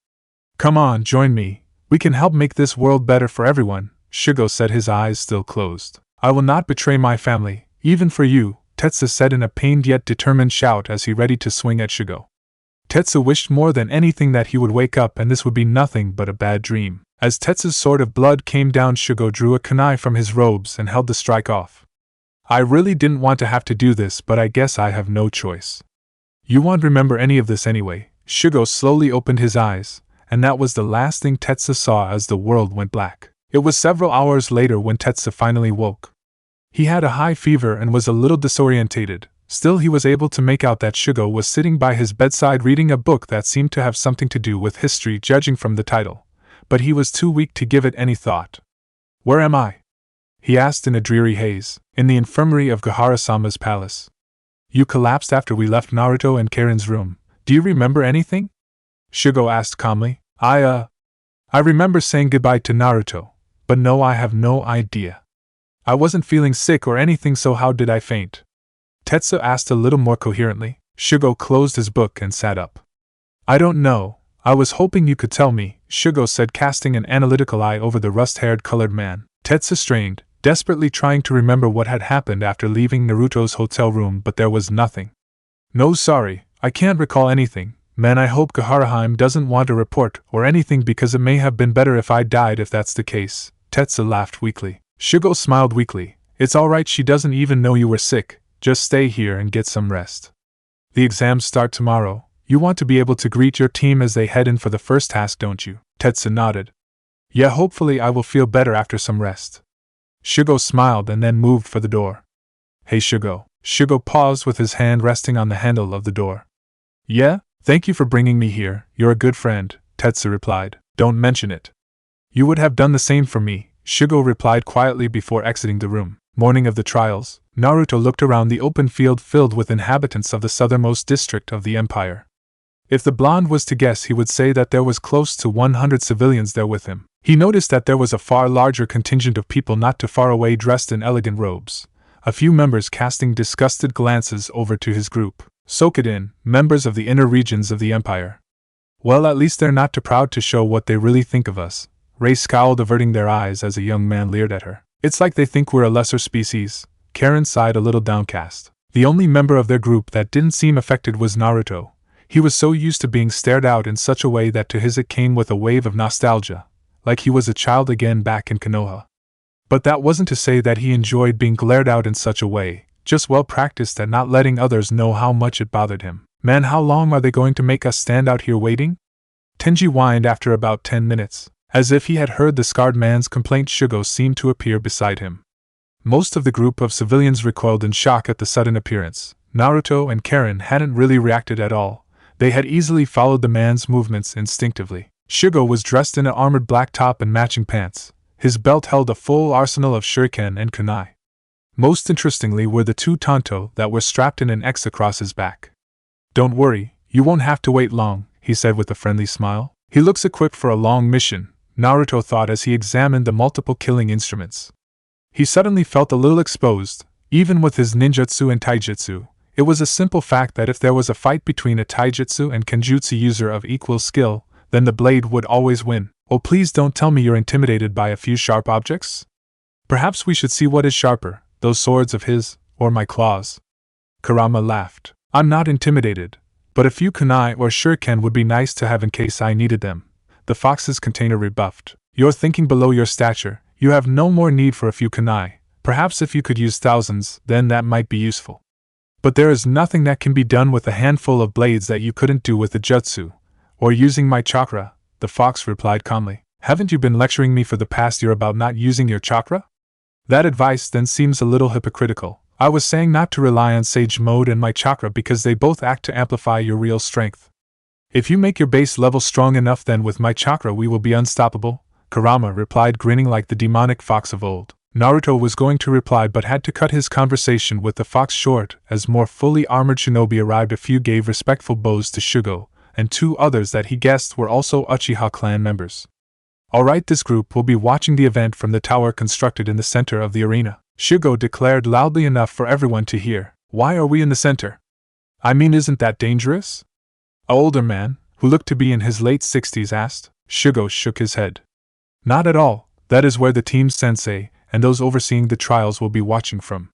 S1: Come on, join me. We can help make this world better for everyone, Shugo said, his eyes still closed. I will not betray my family, even for you, Tetsu said in a pained yet determined shout as he readied to swing at Shugo. Tetsu wished more than anything that he would wake up and this would be nothing but a bad dream. As Tetsu's sword of blood came down, Shugo drew a kunai from his robes and held the strike off. I really didn't want to have to do this, but I guess I have no choice. You won't remember any of this anyway. Shugo slowly opened his eyes, and that was the last thing Tetsu saw as the world went black. It was several hours later when Tetsu finally woke. He had a high fever and was a little disorientated. Still, he was able to make out that Shugo was sitting by his bedside reading a book that seemed to have something to do with history, judging from the title, but he was too weak to give it any thought. Where am I? He asked in a dreary haze. In the infirmary of Gahara-sama's palace. You collapsed after we left Naruto and Karin's room. Do you remember anything? Shugo asked calmly. I remember saying goodbye to Naruto, but no, I have no idea. I wasn't feeling sick or anything, so how did I faint? Tetsu asked a little more coherently. Shugo closed his book and sat up. I don't know. I was hoping you could tell me, Shugo said, casting an analytical eye over the rust-haired colored man. Tetsu strained, desperately trying to remember what had happened after leaving Naruto's hotel room, but there was nothing. No, sorry, I can't recall anything. Man, I hope Gaharaheim doesn't want a report or anything, because it may have been better if I died if that's the case. Tetsu laughed weakly. Shugo smiled weakly. It's alright, she doesn't even know you were sick. Just stay here and get some rest. The exams start tomorrow. You want to be able to greet your team as they head in for the first task, don't you? Tetsu nodded. Yeah, hopefully I will feel better after some rest. Shugo smiled and then moved for the door. Hey Shugo. Shugo paused with his hand resting on the handle of the door. Yeah? Thank you for bringing me here, you're a good friend, Tetsu replied. Don't mention it. You would have done the same for me, Shugo replied quietly before exiting the room. Morning of the trials, Naruto looked around the open field filled with inhabitants of the southernmost district of the empire. If the blonde was to guess, he would say that there was close to 100 civilians there with him. He noticed that there was a far larger contingent of people not too far away dressed in elegant robes, a few members casting disgusted glances over to his group. Soak it in, members of the inner regions of the empire. Well, at least they're not too proud to show what they really think of us. Ray scowled, averting their eyes as a young man leered at her. It's like they think we're a lesser species. Karin sighed, a little downcast. The only member of their group that didn't seem affected was Naruto. He was so used to being stared out in such a way that to his it came with a wave of nostalgia, like he was a child again back in Konoha. But that wasn't to say that he enjoyed being glared out in such a way, just well practiced at not letting others know how much it bothered him. Man, how long are they going to make us stand out here waiting? Tenji whined after about 10 minutes. As if he had heard the scarred man's complaint, Shugo seemed to appear beside him. Most of the group of civilians recoiled in shock at the sudden appearance. Naruto and Karin hadn't really reacted at all. They had easily followed the man's movements instinctively. Shugo was dressed in an armored black top and matching pants. His belt held a full arsenal of shuriken and kunai. Most interestingly were the two tanto that were strapped in an X across his back. Don't worry, you won't have to wait long, he said with a friendly smile. He looks equipped for a long mission, Naruto thought as he examined the multiple killing instruments. He suddenly felt a little exposed, even with his ninjutsu and taijutsu. It was a simple fact that if there was a fight between a taijutsu and kenjutsu user of equal skill, then the blade would always win. Oh, please don't tell me you're intimidated by a few sharp objects? Perhaps we should see what is sharper, those swords of his, or my claws. Kurama laughed. I'm not intimidated, but a few kunai or shuriken would be nice to have in case I needed them. The fox's container rebuffed. You're thinking below your stature. You have no more need for a few kunai. Perhaps if you could use thousands, then that might be useful. But there is nothing that can be done with a handful of blades that you couldn't do with a jutsu, or using my chakra, the fox replied calmly. Haven't you been lecturing me for the past year about not using your chakra? That advice then seems a little hypocritical. I was saying not to rely on Sage Mode and my chakra because they both act to amplify your real strength. If you make your base level strong enough, then with my chakra we will be unstoppable, Kurama replied, grinning like the demonic fox of old. Naruto was going to reply but had to cut his conversation with the fox short as more fully armored shinobi arrived. A few gave respectful bows to Shugo, and two others that he guessed were also Uchiha clan members. Alright, this group will be watching the event from the tower constructed in the center of the arena, Shugo declared loudly enough for everyone to hear. Why are we in the center? I mean, isn't that dangerous? A older man, who looked to be in his late 60s, asked. Shugo shook his head. Not at all, that is where the team sensei and those overseeing the trials will be watching from.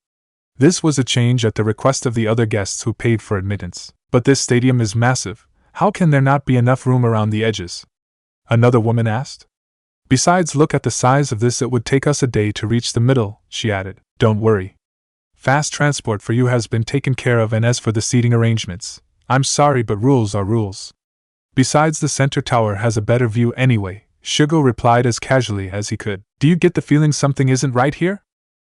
S1: This was a change at the request of the other guests who paid for admittance. But this stadium is massive, how can there not be enough room around the edges? Another woman asked. Besides, look at the size of this, it would take us a day to reach the middle, she added. Don't worry. Fast transport for you has been taken care of, and as for the seating arrangements, I'm sorry, but rules are rules. Besides, the center tower has a better view anyway, Shugo replied as casually as he could. Do you get the feeling something isn't right here?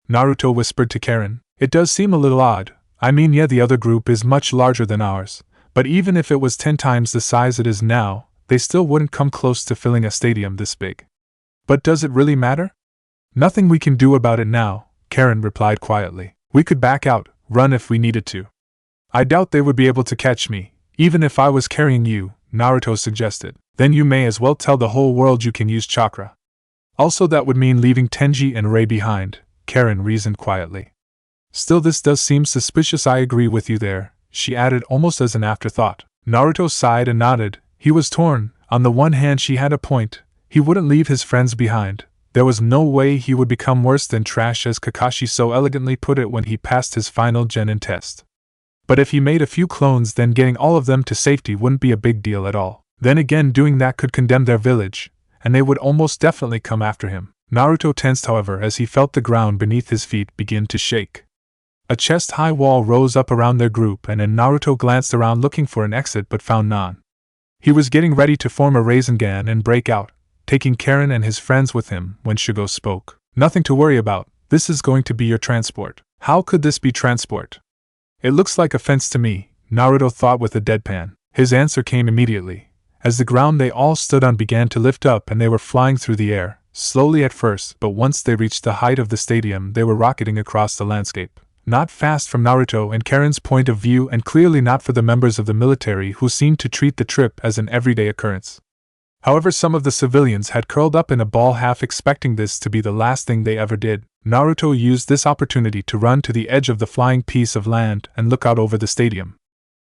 S1: Naruto whispered to Karin. It does seem a little odd. I mean, yeah, the other group is much larger than ours, but even if it was 10 times the size it is now, they still wouldn't come close to filling a stadium this big. But does it really matter? Nothing we can do about it now, Karin replied quietly. We could back out, run if we needed to. I doubt they would be able to catch me, even if I was carrying you, Naruto suggested. Then you may as well tell the whole world you can use chakra. Also, that would mean leaving Tenji and Rei behind, Karin reasoned quietly. Still, this does seem suspicious. I agree with you there, she added almost as an afterthought. Naruto sighed and nodded. He was torn. On the one hand, she had a point. He wouldn't leave his friends behind. There was no way he would become worse than trash, as Kakashi so elegantly put it when he passed his final Genin test. But if he made a few clones, then getting all of them to safety wouldn't be a big deal at all. Then again, doing that could condemn their village, and they would almost definitely come after him. Naruto tensed, however, as he felt the ground beneath his feet begin to shake. A chest-high wall rose up around their group, and then Naruto glanced around looking for an exit but found none. He was getting ready to form a Rasengan and break out, taking Karin and his friends with him when Shugo spoke. Nothing to worry about, this is going to be your transport. How could this be transport? It looks like a fence to me, Naruto thought with a deadpan. His answer came immediately, as the ground they all stood on began to lift up and they were flying through the air, slowly at first, but once they reached the height of the stadium they were rocketing across the landscape. Not fast from Naruto and Karin's point of view, and clearly not for the members of the military who seemed to treat the trip as an everyday occurrence. However, some of the civilians had curled up in a ball, half expecting this to be the last thing they ever did. Naruto used this opportunity to run to the edge of the flying piece of land and look out over the stadium.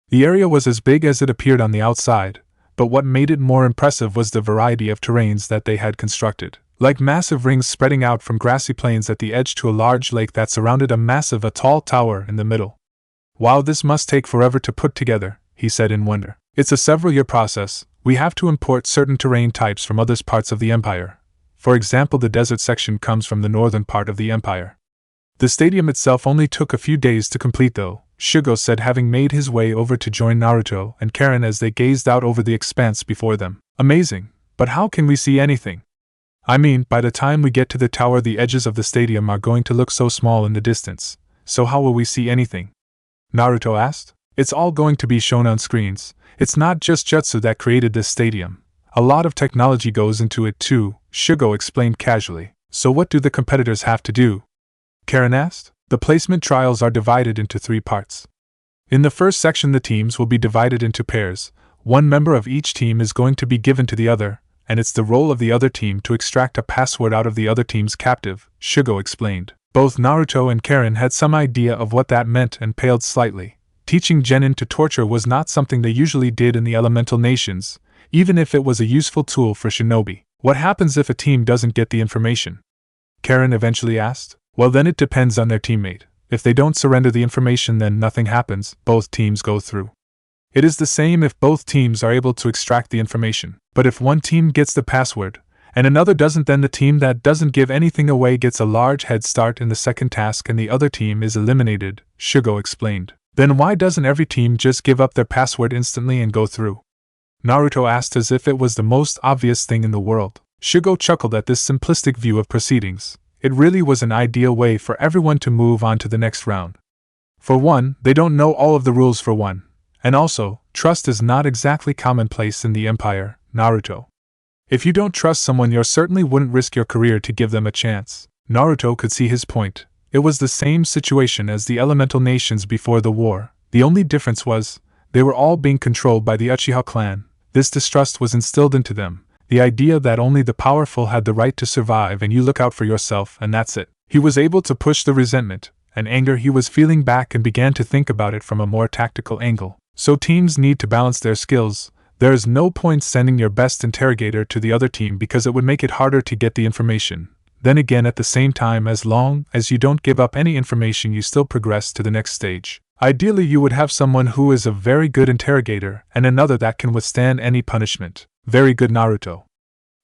S1: The area was as big as it appeared on the outside, but what made it more impressive was the variety of terrains that they had constructed. Like massive rings spreading out from grassy plains at the edge to a large lake that surrounded a tall tower in the middle. Wow, this must take forever to put together, he said in wonder. It's a several-year process. We have to import certain terrain types from other parts of the empire. For example, the desert section comes from the northern part of the empire. The stadium itself only took a few days to complete though, Shugo said, having made his way over to join Naruto and Karin as they gazed out over the expanse before them. Amazing, but how can we see anything? I mean, by the time we get to the tower, the edges of the stadium are going to look so small in the distance, so how will we see anything? Naruto asked. It's all going to be shown on screens. It's not just jutsu that created this stadium. A lot of technology goes into it too, Shugo explained casually. So what do the competitors have to do? Karin asked. The placement trials are divided into 3 parts. In the first section, the teams will be divided into pairs. One member of each team is going to be given to the other, and it's the role of the other team to extract a password out of the other team's captive, Shugo explained. Both Naruto and Karin had some idea of what that meant and paled slightly. Teaching genin to torture was not something they usually did in the elemental nations, even if it was a useful tool for shinobi. What happens if a team doesn't get the information? Karin eventually asked. Well, then it depends on their teammate. If they don't surrender the information, then nothing happens, both teams go through. It is the same if both teams are able to extract the information. But if one team gets the password, and another doesn't, then the team that doesn't give anything away gets a large head start in the second task and the other team is eliminated, Shugo explained. Then why doesn't every team just give up their password instantly and go through? Naruto asked as if it was the most obvious thing in the world. Shugo chuckled at this simplistic view of proceedings. It really was an ideal way for everyone to move on to the next round. For one, they don't know all of the rules for one. And also, trust is not exactly commonplace in the Empire, Naruto. If you don't trust someone, you certainly wouldn't risk your career to give them a chance. Naruto could see his point. It was the same situation as the elemental nations before the war. The only difference was, they were all being controlled by the Uchiha clan. This distrust was instilled into them, the idea that only the powerful had the right to survive and you look out for yourself and that's it. He was able to push the resentment and anger he was feeling back and began to think about it from a more tactical angle. So teams need to balance their skills. There is no point sending your best interrogator to the other team because it would make it harder to get the information. Then again, at the same time, as long as you don't give up any information, you still progress to the next stage. Ideally, you would have someone who is a very good interrogator and another that can withstand any punishment. Very good, Naruto.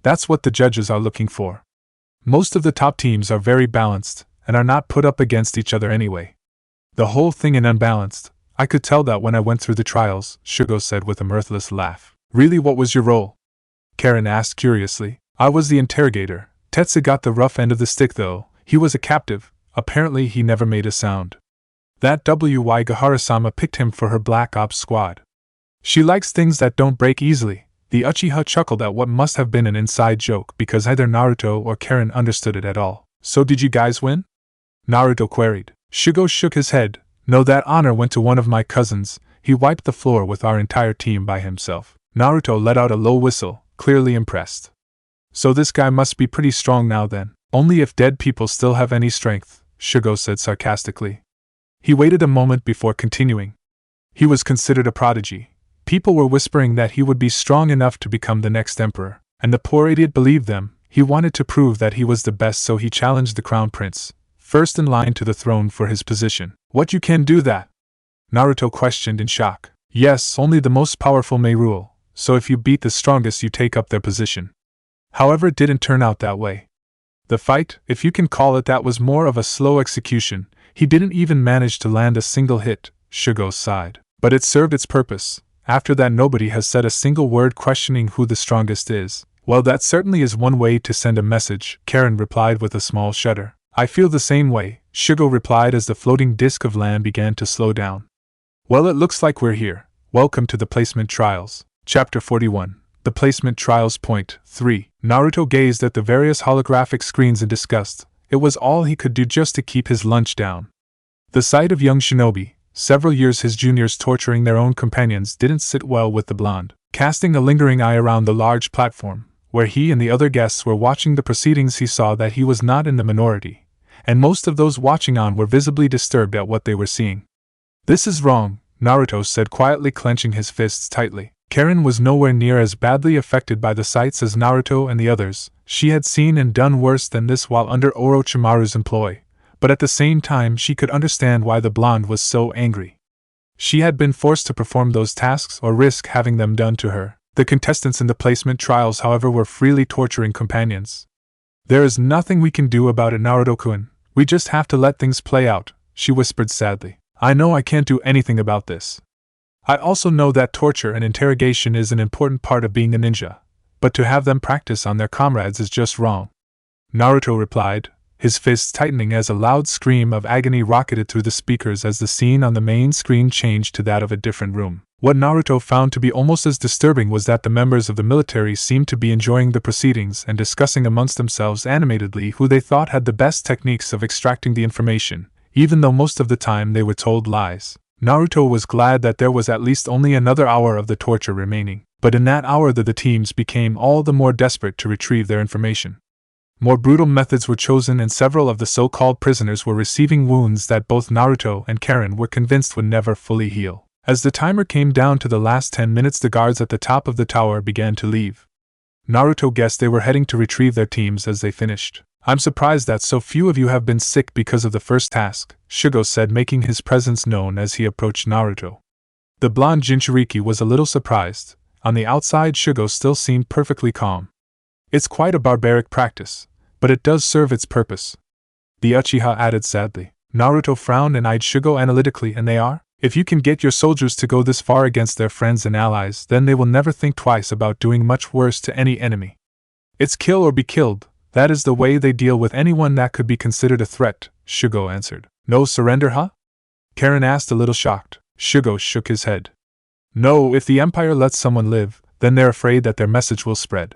S1: That's what the judges are looking for. Most of the top teams are very balanced, and are not put up against each other anyway. The whole thing is unbalanced. I could tell that when I went through the trials, Shugo said with a mirthless laugh. Really, what was your role? Karin asked curiously. I was the interrogator. Tetsu got the rough end of the stick though. He was a captive. Apparently he never made a sound. That W.Y. Gahara-sama picked him for her Black Ops squad. She likes things that don't break easily. The Uchiha chuckled at what must have been an inside joke because either Naruto or Karin understood it at all. So did you guys win? Naruto queried. Shugo shook his head. No, that honor went to one of my cousins. He wiped the floor with our entire team by himself. Naruto let out a low whistle, clearly impressed. So this guy must be pretty strong now then. Only if dead people still have any strength, Shugo said sarcastically. He waited a moment before continuing. He was considered a prodigy. People were whispering that he would be strong enough to become the next emperor, and the poor idiot believed them. He wanted to prove that he was the best, so he challenged the crown prince, first in line to the throne for his position. What, you can do that? Naruto questioned in shock. Yes, only the most powerful may rule, so if you beat the strongest you take up their position. However, it didn't turn out that way. The fight, if you can call it that, was more of a slow execution. He didn't even manage to land a single hit, Shugo sighed. But it served its purpose. After that nobody has said a single word questioning who the strongest is. Well, that certainly is one way to send a message, Karin replied with a small shudder. I feel the same way, Shugo replied as the floating disk of land began to slow down. Well, it looks like we're here. Welcome to the placement trials. Chapter 41. The Placement Trials. Point 3. Naruto gazed at the various holographic screens in disgust. It was all he could do just to keep his lunch down. The sight of young shinobi, several years his juniors, torturing their own companions didn't sit well with the blonde. Casting a lingering eye around the large platform, where he and the other guests were watching the proceedings, he saw that he was not in the minority, and most of those watching on were visibly disturbed at what they were seeing. This is wrong, Naruto said quietly, clenching his fists tightly. Karin was nowhere near as badly affected by the sights as Naruto and the others. She had seen and done worse than this while under Orochimaru's employ, but at the same time she could understand why the blonde was so angry. She had been forced to perform those tasks or risk having them done to her. The contestants in the placement trials, however, were freely torturing companions. There is nothing we can do about it, Naruto-kun. We just have to let things play out, she whispered sadly. I know I can't do anything about this. I also know that torture and interrogation is an important part of being a ninja, but to have them practice on their comrades is just wrong. Naruto replied, his fists tightening as a loud scream of agony rocketed through the speakers as the scene on the main screen changed to that of a different room. What Naruto found to be almost as disturbing was that the members of the military seemed to be enjoying the proceedings and discussing amongst themselves animatedly who they thought had the best techniques of extracting the information, even though most of the time they were told lies. Naruto was glad that there was at least only another hour of the torture remaining, but in that hour the teams became all the more desperate to retrieve their information. More brutal methods were chosen and several of the so-called prisoners were receiving wounds that both Naruto and Karin were convinced would never fully heal. As the timer came down to the last 10 minutes, the guards at the top of the tower began to leave. Naruto guessed they were heading to retrieve their teams as they finished. I'm surprised that so few of you have been sick because of the first task, Shugo said, making his presence known as he approached Naruto. The blonde Jinchuriki was a little surprised. On the outside, Shugo still seemed perfectly calm. It's quite a barbaric practice, but it does serve its purpose, the Uchiha added sadly. Naruto frowned and eyed Shugo analytically. And they are? If you can get your soldiers to go this far against their friends and allies, then they will never think twice about doing much worse to any enemy. It's kill or be killed. That is the way they deal with anyone that could be considered a threat, Shugo answered. No surrender, huh? Karin asked, a little shocked. Shugo shook his head. No, if the Empire lets someone live, then they're afraid that their message will spread.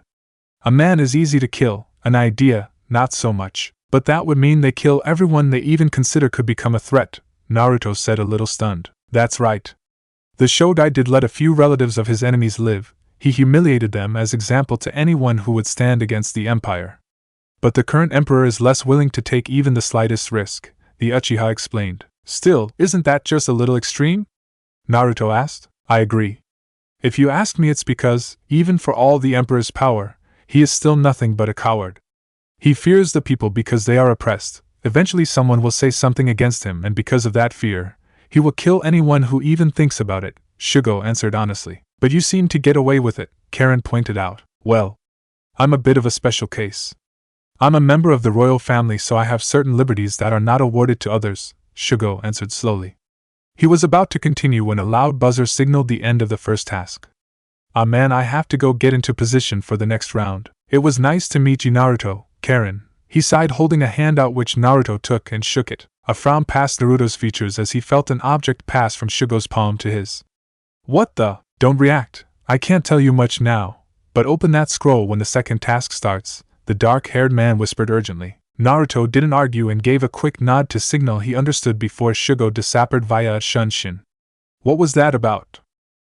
S1: A man is easy to kill, an idea, not so much, but that would mean they kill everyone they even consider could become a threat, Naruto said, a little stunned. That's right. The Shodai did let a few relatives of his enemies live. He humiliated them as example to anyone who would stand against the Empire. But the current emperor is less willing to take even the slightest risk, the Uchiha explained. Still, isn't that just a little extreme? Naruto asked. I agree. If you ask me, it's because, even for all the emperor's power, he is still nothing but a coward. He fears the people because they are oppressed. Eventually someone will say something against him, and because of that fear, he will kill anyone who even thinks about it, Shugo answered honestly. But you seem to get away with it, Karin pointed out. Well, I'm a bit of a special case. I'm a member of the royal family, so I have certain liberties that are not awarded to others, Shugo answered slowly. He was about to continue when a loud buzzer signaled the end of the first task. Ah man, I have to go get into position for the next round. It was nice to meet you, Naruto, Karin. He sighed, holding a hand out which Naruto took and shook it. A frown passed Naruto's features as he felt an object pass from Shugo's palm to his. What the? Don't react. I can't tell you much now, but open that scroll when the second task starts, the dark-haired man whispered urgently. Naruto didn't argue and gave a quick nod to signal he understood before Shugo disappeared via a shunshin. What was that about?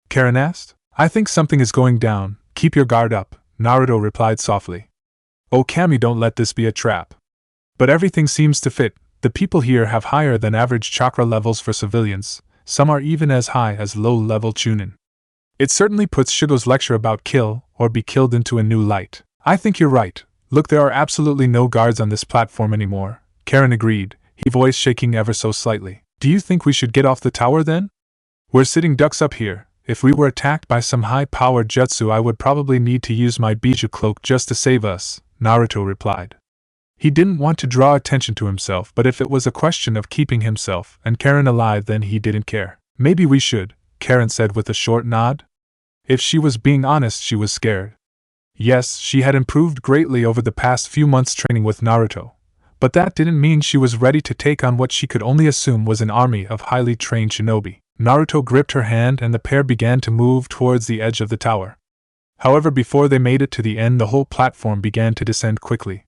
S1: Karin asked. I think something is going down. Keep your guard up, Naruto replied softly. Oh Kami, don't let this be a trap. But everything seems to fit. The people here have higher than average chakra levels for civilians. Some are even as high as low-level chunin. It certainly puts Shugo's lecture about kill or be killed into a new light. I think you're right. Look, there are absolutely no guards on this platform anymore, Karin agreed, his voice shaking ever so slightly. Do you think we should get off the tower then? We're sitting ducks up here. If we were attacked by some high-powered jutsu, I would probably need to use my Biju cloak just to save us, Naruto replied. He didn't want to draw attention to himself, but if it was a question of keeping himself and Karin alive, then he didn't care. Maybe we should, Karin said with a short nod. If she was being honest, she was scared. Yes, she had improved greatly over the past few months training with Naruto, but that didn't mean she was ready to take on what she could only assume was an army of highly trained shinobi. Naruto gripped her hand and the pair began to move towards the edge of the tower. However, before they made it to the end, the whole platform began to descend quickly,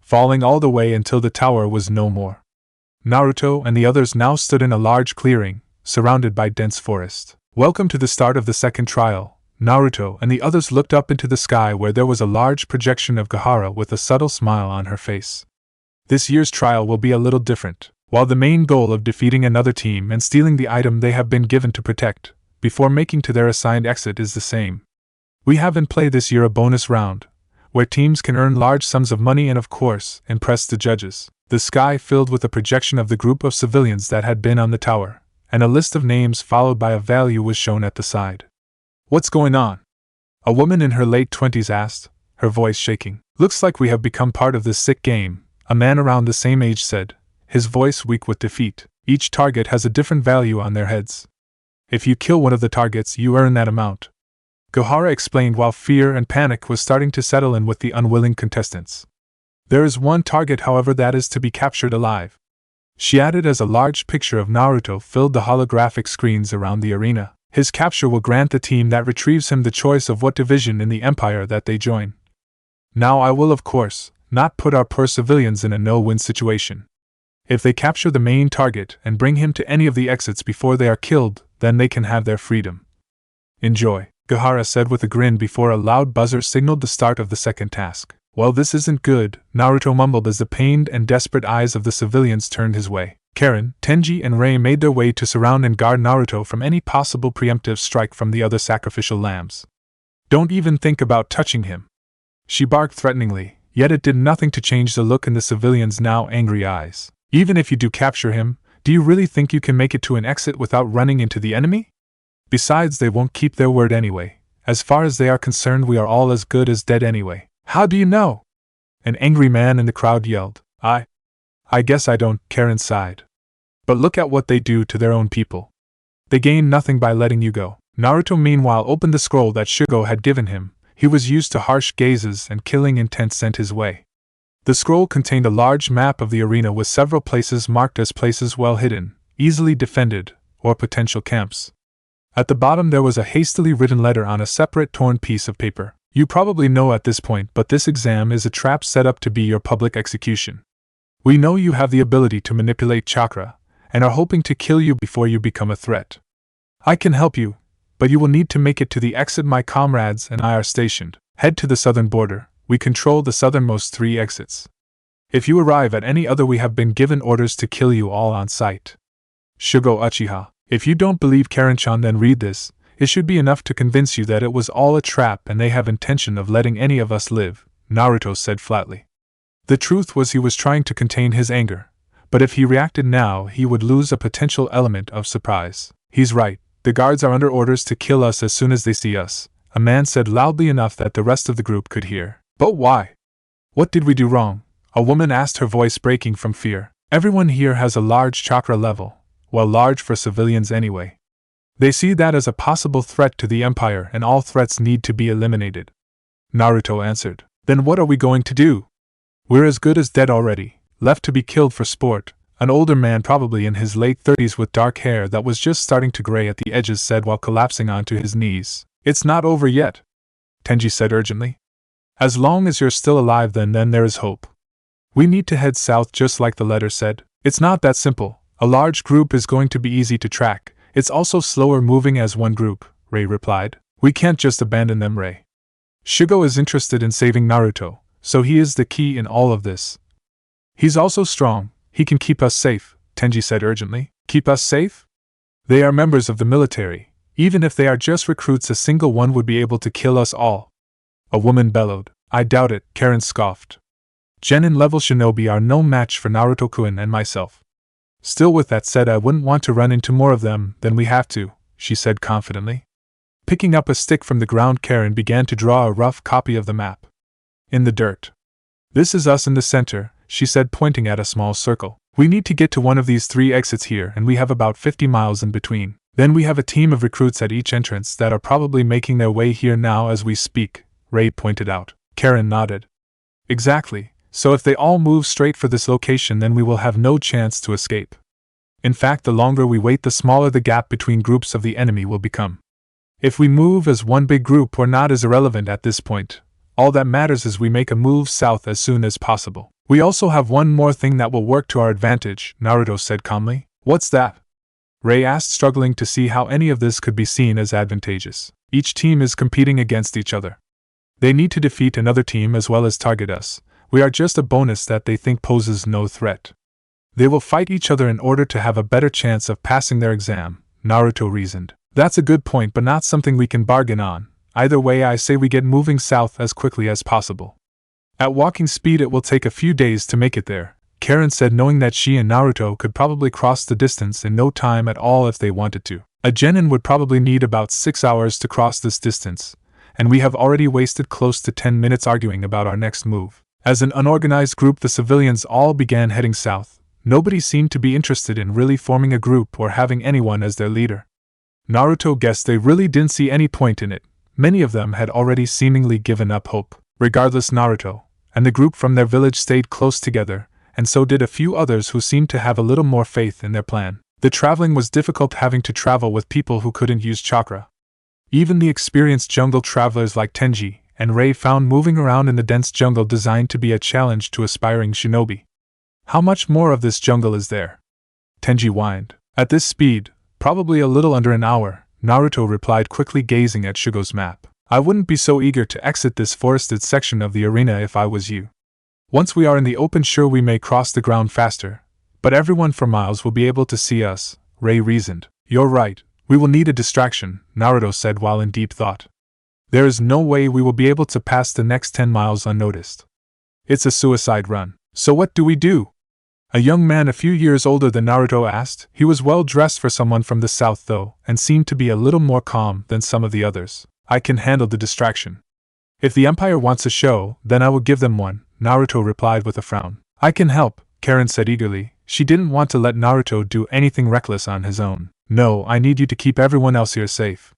S1: falling all the way until the tower was no more. Naruto and the others now stood in a large clearing, surrounded by dense forest. Welcome to the start of the second trial. Naruto and the others looked up into the sky where there was a large projection of Gaara with a subtle smile on her face. This year's trial will be a little different. While the main goal of defeating another team and stealing the item they have been given to protect, before making to their assigned exit is the same. We have in play this year a bonus round, where teams can earn large sums of money and of course, impress the judges. The sky filled with a projection of the group of civilians that had been on the tower, and a list of names followed by a value was shown at the side. What's going on? A woman in her late 20s asked, her voice shaking. Looks like we have become part of this sick game, a man around the same age said, his voice weak with defeat. Each target has a different value on their heads. If you kill one of the targets, you earn that amount. Gaara explained while fear and panic was starting to settle in with the unwilling contestants. There is one target, however, that is to be captured alive. She added as a large picture of Naruto filled the holographic screens around the arena. His capture will grant the team that retrieves him the choice of what division in the Empire that they join. Now I will, of course, not put our poor civilians in a no-win situation. If they capture the main target and bring him to any of the exits before they are killed, then they can have their freedom. Enjoy, Gaara said with a grin before a loud buzzer signaled the start of the second task. Well, this isn't good, Naruto mumbled as the pained and desperate eyes of the civilians turned his way. Karin, Tenji and Rei made their way to surround and guard Naruto from any possible preemptive strike from the other sacrificial lambs. Don't even think about touching him, she barked threateningly, yet it did nothing to change the look in the civilians' now angry eyes. Even if you do capture him, do you really think you can make it to an exit without running into the enemy? Besides, they won't keep their word anyway. As far as they are concerned, we are all as good as dead anyway. How do you know? An angry man in the crowd yelled. I guess I don't, Karin sighed. But look at what they do to their own people. They gain nothing by letting you go. Naruto meanwhile opened the scroll that Shugo had given him. He was used to harsh gazes and killing intent sent his way. The scroll contained a large map of the arena with several places marked as places well hidden, easily defended, or potential camps. At the bottom there was a hastily written letter on a separate torn piece of paper. You probably know at this point, but this exam is a trap set up to be your public execution. We know you have the ability to manipulate chakra, and are hoping to kill you before you become a threat. I can help you, but you will need to make it to the exit my comrades and I are stationed. Head to the southern border. We control the southernmost 3 exits. If you arrive at any other, we have been given orders to kill you all on sight. Shugo Uchiha. If you don't believe Karin-chan, then read this. It should be enough to convince you that it was all a trap and they have intention of letting any of us live, Naruto said flatly. The truth was he was trying to contain his anger, but if he reacted now he would lose a potential element of surprise. He's right, the guards are under orders to kill us as soon as they see us, a man said loudly enough that the rest of the group could hear. But why? What did we do wrong? A woman asked, her voice breaking from fear. Everyone here has a large chakra level, well, large for civilians anyway. They see that as a possible threat to the Empire, and all threats need to be eliminated. Naruto answered. Then what are we going to do? We're as good as dead already, left to be killed for sport, an older man probably in his late 30s with dark hair that was just starting to gray at the edges said while collapsing onto his knees. It's not over yet, Tenji said urgently. As long as you're still alive then there is hope. We need to head south just like the letter said. It's not that simple. A large group is going to be easy to track. It's also slower moving as one group, Rei replied. We can't just abandon them, Rei. Shugo is interested in saving Naruto, so he is the key in all of this. He's also strong. He can keep us safe, Tenji said urgently. Keep us safe? They are members of the military. Even if they are just recruits, a single one would be able to kill us all. A woman bellowed. I doubt it, Karin scoffed. Genin-level shinobi are no match for Naruto-kun and myself. Still, with that said, I wouldn't want to run into more of them than we have to, she said confidently. Picking up a stick from the ground, Karin began to draw a rough copy of the map. In the dirt. This is us in the center, she said, pointing at a small circle. We need to get to one of these 3 exits here, and we have about 50 miles in between. Then we have a team of recruits at each entrance that are probably making their way here now as we speak, Rei pointed out. Karin nodded. Exactly, so if they all move straight for this location then we will have no chance to escape. In fact, the longer we wait the smaller the gap between groups of the enemy will become. If we move as one big group or not is irrelevant at this point. All that matters is we make a move south as soon as possible. We also have one more thing that will work to our advantage, Naruto said calmly. What's that? Rei asked, struggling to see how any of this could be seen as advantageous. Each team is competing against each other. They need to defeat another team as well as target us. We are just a bonus that they think poses no threat. They will fight each other in order to have a better chance of passing their exam, Naruto reasoned. That's a good point, but not something we can bargain on. Either way, I say we get moving south as quickly as possible. At walking speed it will take a few days to make it there, Karin said, knowing that she and Naruto could probably cross the distance in no time at all if they wanted to. A genin would probably need about 6 hours to cross this distance, and we have already wasted close to 10 minutes arguing about our next move. As an unorganized group, the civilians all began heading south. Nobody seemed to be interested in really forming a group or having anyone as their leader. Naruto guessed they really didn't see any point in it. Many of them had already seemingly given up hope. Regardless, Naruto and the group from their village stayed close together, and so did a few others who seemed to have a little more faith in their plan. The traveling was difficult, having to travel with people who couldn't use chakra. Even the experienced jungle travelers like Tenji and Rei found moving around in the dense jungle designed to be a challenge to aspiring shinobi. How much more of this jungle is there? Tenji whined. At this speed, probably a little under an hour, Naruto replied, quickly gazing at Shugo's map. I wouldn't be so eager to exit this forested section of the arena if I was you. Once we are in the open, sure, we may cross the ground faster, but everyone for miles will be able to see us, Rei reasoned. You're right, we will need a distraction, Naruto said while in deep thought. There is no way we will be able to pass the next 10 miles unnoticed. It's a suicide run. So what do we do? A young man a few years older than Naruto asked. He was well dressed for someone from the south though, and seemed to be a little more calm than some of the others. I can handle the distraction. If the Empire wants a show, then I will give them one, Naruto replied with a frown. I can help, Karin said eagerly. She didn't want to let Naruto do anything reckless on his own. No, I need you to keep everyone else here safe.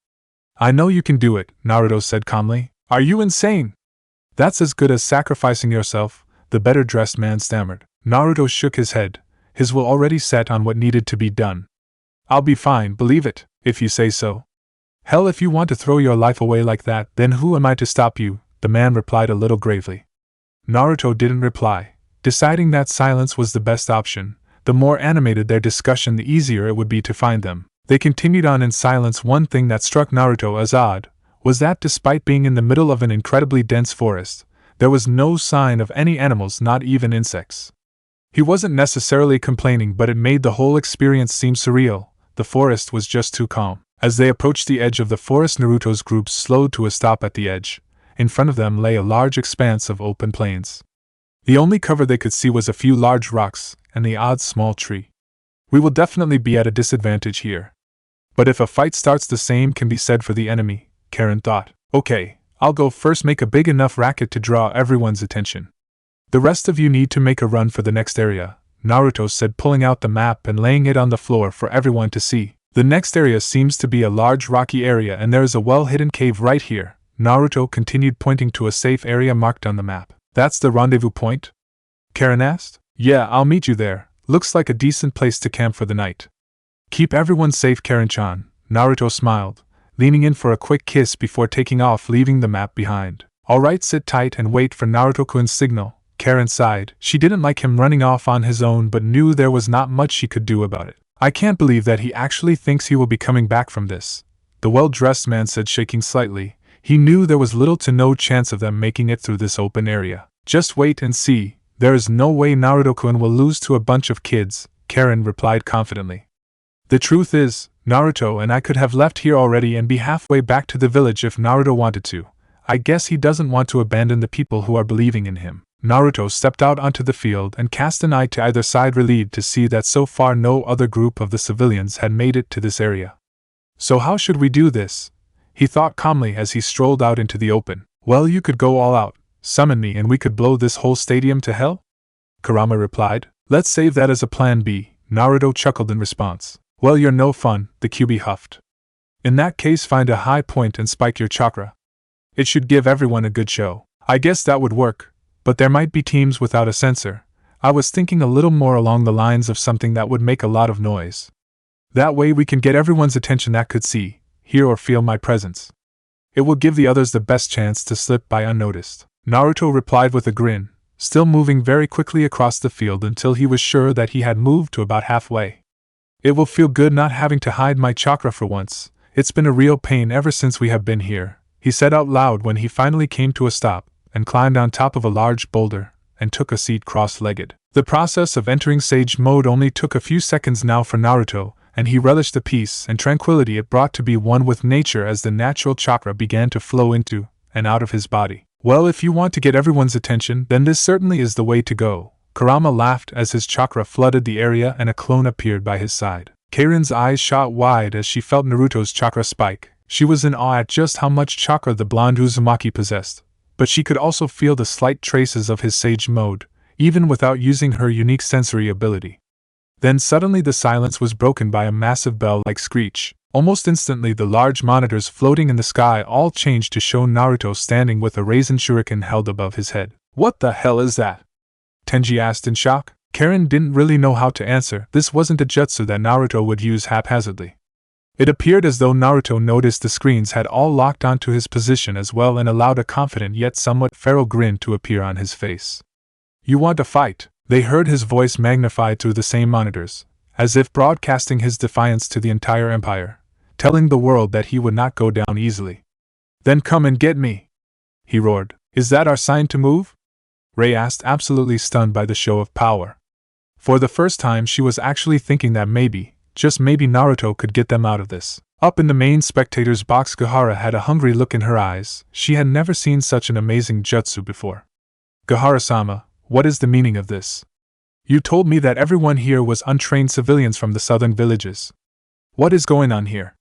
S1: I know you can do it, Naruto said calmly. Are you insane? That's as good as sacrificing yourself, the better-dressed man stammered. Naruto shook his head, his will already set on what needed to be done. I'll be fine, believe it, if you say so. Hell, if you want to throw your life away like that, then who am I to stop you? The man replied a little gravely. Naruto didn't reply, deciding that silence was the best option. The more animated their discussion, the easier it would be to find them. They continued on in silence. One thing that struck Naruto as odd was that despite being in the middle of an incredibly dense forest, there was no sign of any animals, not even insects. He wasn't necessarily complaining, but it made the whole experience seem surreal. The forest was just too calm. As they approached the edge of the forest, Naruto's group slowed to a stop at the edge. In front of them lay a large expanse of open plains. The only cover they could see was a few large rocks and the odd small tree. We will definitely be at a disadvantage here. But if a fight starts, the same can be said for the enemy, Karin thought. Okay, I'll go first, make a big enough racket to draw everyone's attention. The rest of you need to make a run for the next area, Naruto said, pulling out the map and laying it on the floor for everyone to see. The next area seems to be a large rocky area and there is a well-hidden cave right here, Naruto continued, pointing to a safe area marked on the map. That's the rendezvous point? Karin asked. Yeah, I'll meet you there. Looks like a decent place to camp for the night. Keep everyone safe, Karin-chan, Naruto smiled, leaning in for a quick kiss before taking off, leaving the map behind. Alright, sit tight and wait for Naruto-kun's signal. Karin sighed. She didn't like him running off on his own but knew there was not much she could do about it. I can't believe that he actually thinks he will be coming back from this, the well-dressed man said, shaking slightly. He knew there was little to no chance of them making it through this open area. Just wait and see. There is no way Naruto-kun will lose to a bunch of kids, Karin replied confidently. The truth is, Naruto and I could have left here already and be halfway back to the village if Naruto wanted to. I guess he doesn't want to abandon the people who are believing in him. Naruto stepped out onto the field and cast an eye to either side, relieved to see that so far no other group of the civilians had made it to this area. So how should we do this? He thought calmly as he strolled out into the open. Well, you could go all out, summon me, and we could blow this whole stadium to hell? Kurama replied. Let's save that as a plan B, Naruto chuckled in response. Well, you're no fun, the QB huffed. In that case, find a high point and spike your chakra. It should give everyone a good show. I guess that would work, but there might be teams without a sensor. I was thinking a little more along the lines of something that would make a lot of noise. That way we can get everyone's attention that could see, hear or feel my presence. It will give the others the best chance to slip by unnoticed. Naruto replied with a grin, still moving very quickly across the field until he was sure that he had moved to about halfway. It will feel good not having to hide my chakra for once. It's been a real pain ever since we have been here, he said out loud when he finally came to a stop and climbed on top of a large boulder and took a seat cross-legged. The process of entering Sage Mode only took a few seconds now for Naruto, and he relished the peace and tranquility it brought to be one with nature as the natural chakra began to flow into and out of his body. Well, if you want to get everyone's attention, then this certainly is the way to go. Kurama laughed as his chakra flooded the area and a clone appeared by his side. Karin's eyes shot wide as she felt Naruto's chakra spike. She was in awe at just how much chakra the blonde Uzumaki possessed, but she could also feel the slight traces of his Sage Mode, even without using her unique sensory ability. Then suddenly the silence was broken by a massive bell-like screech. Almost instantly the large monitors floating in the sky all changed to show Naruto standing with a Raisin Shuriken held above his head. What the hell is that? Tenji asked in shock. Karin didn't really know how to answer. This wasn't a jutsu that Naruto would use haphazardly. It appeared as though Naruto noticed the screens had all locked onto his position as well and allowed a confident yet somewhat feral grin to appear on his face. You want to fight? They heard his voice magnified through the same monitors, as if broadcasting his defiance to the entire empire, telling the world that he would not go down easily. Then come and get me! He roared. Is that our sign to move? Rei asked, absolutely stunned by the show of power. For the first time she was actually thinking that maybe, just maybe, Naruto could get them out of this. Up in the main spectators box, Gahara had a hungry look in her eyes. She had never seen such an amazing jutsu before. Gahara-sama, what is the meaning of this? You told me that everyone here was untrained civilians from the southern villages. What is going on here?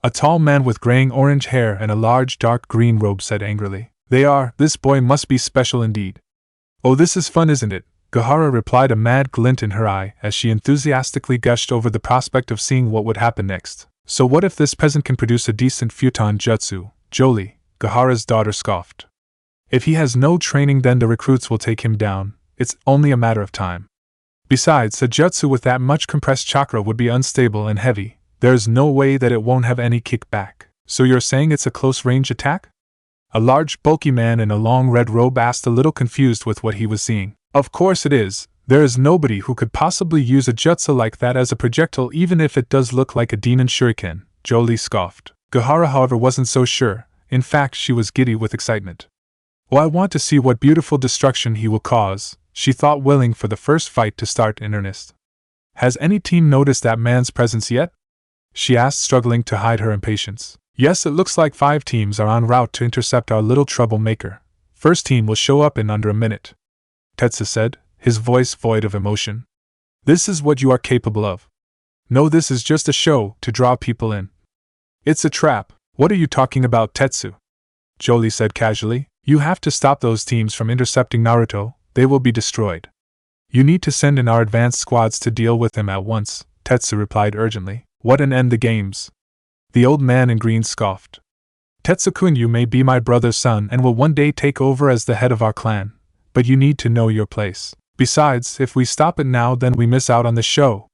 S1: A tall man with graying-orange hair and a large dark green robe said angrily. They are. This boy must be special indeed. Oh, this is fun, isn't it? Gahara replied, a mad glint in her eye as she enthusiastically gushed over the prospect of seeing what would happen next. So what if this peasant can produce a decent futon jutsu? Jolie, Gahara's daughter, scoffed. If he has no training, then the recruits will take him down. It's only a matter of time. Besides, a jutsu with that much compressed chakra would be unstable and heavy. There's no way that it won't have any kickback. So you're saying it's a close-range attack? A large, bulky man in a long red robe asked, a little confused with what he was seeing. Of course it is. There is nobody who could possibly use a jutsu like that as a projectile, even if it does look like a demon shuriken, Jolie scoffed. Gahara, however, wasn't so sure. In fact, she was giddy with excitement. Oh, I want to see what beautiful destruction he will cause, she thought, willing for the first fight to start in earnest. Has any team noticed that man's presence yet? She asked, struggling to hide her impatience. Yes, it looks like 5 teams are en route to intercept our little troublemaker. First team will show up in under a minute, Tetsu said, his voice void of emotion. This is what you are capable of. No, this is just a show to draw people in. It's a trap. What are you talking about, Tetsu? Jolie said casually. You have to stop those teams from intercepting Naruto, they will be destroyed. You need to send in our advanced squads to deal with him at once, Tetsu replied urgently. What and end the games? The old man in green scoffed. Tetsu-kun, you may be my brother's son and will one day take over as the head of our clan, but you need to know your place. Besides, if we stop it now then we miss out on the show.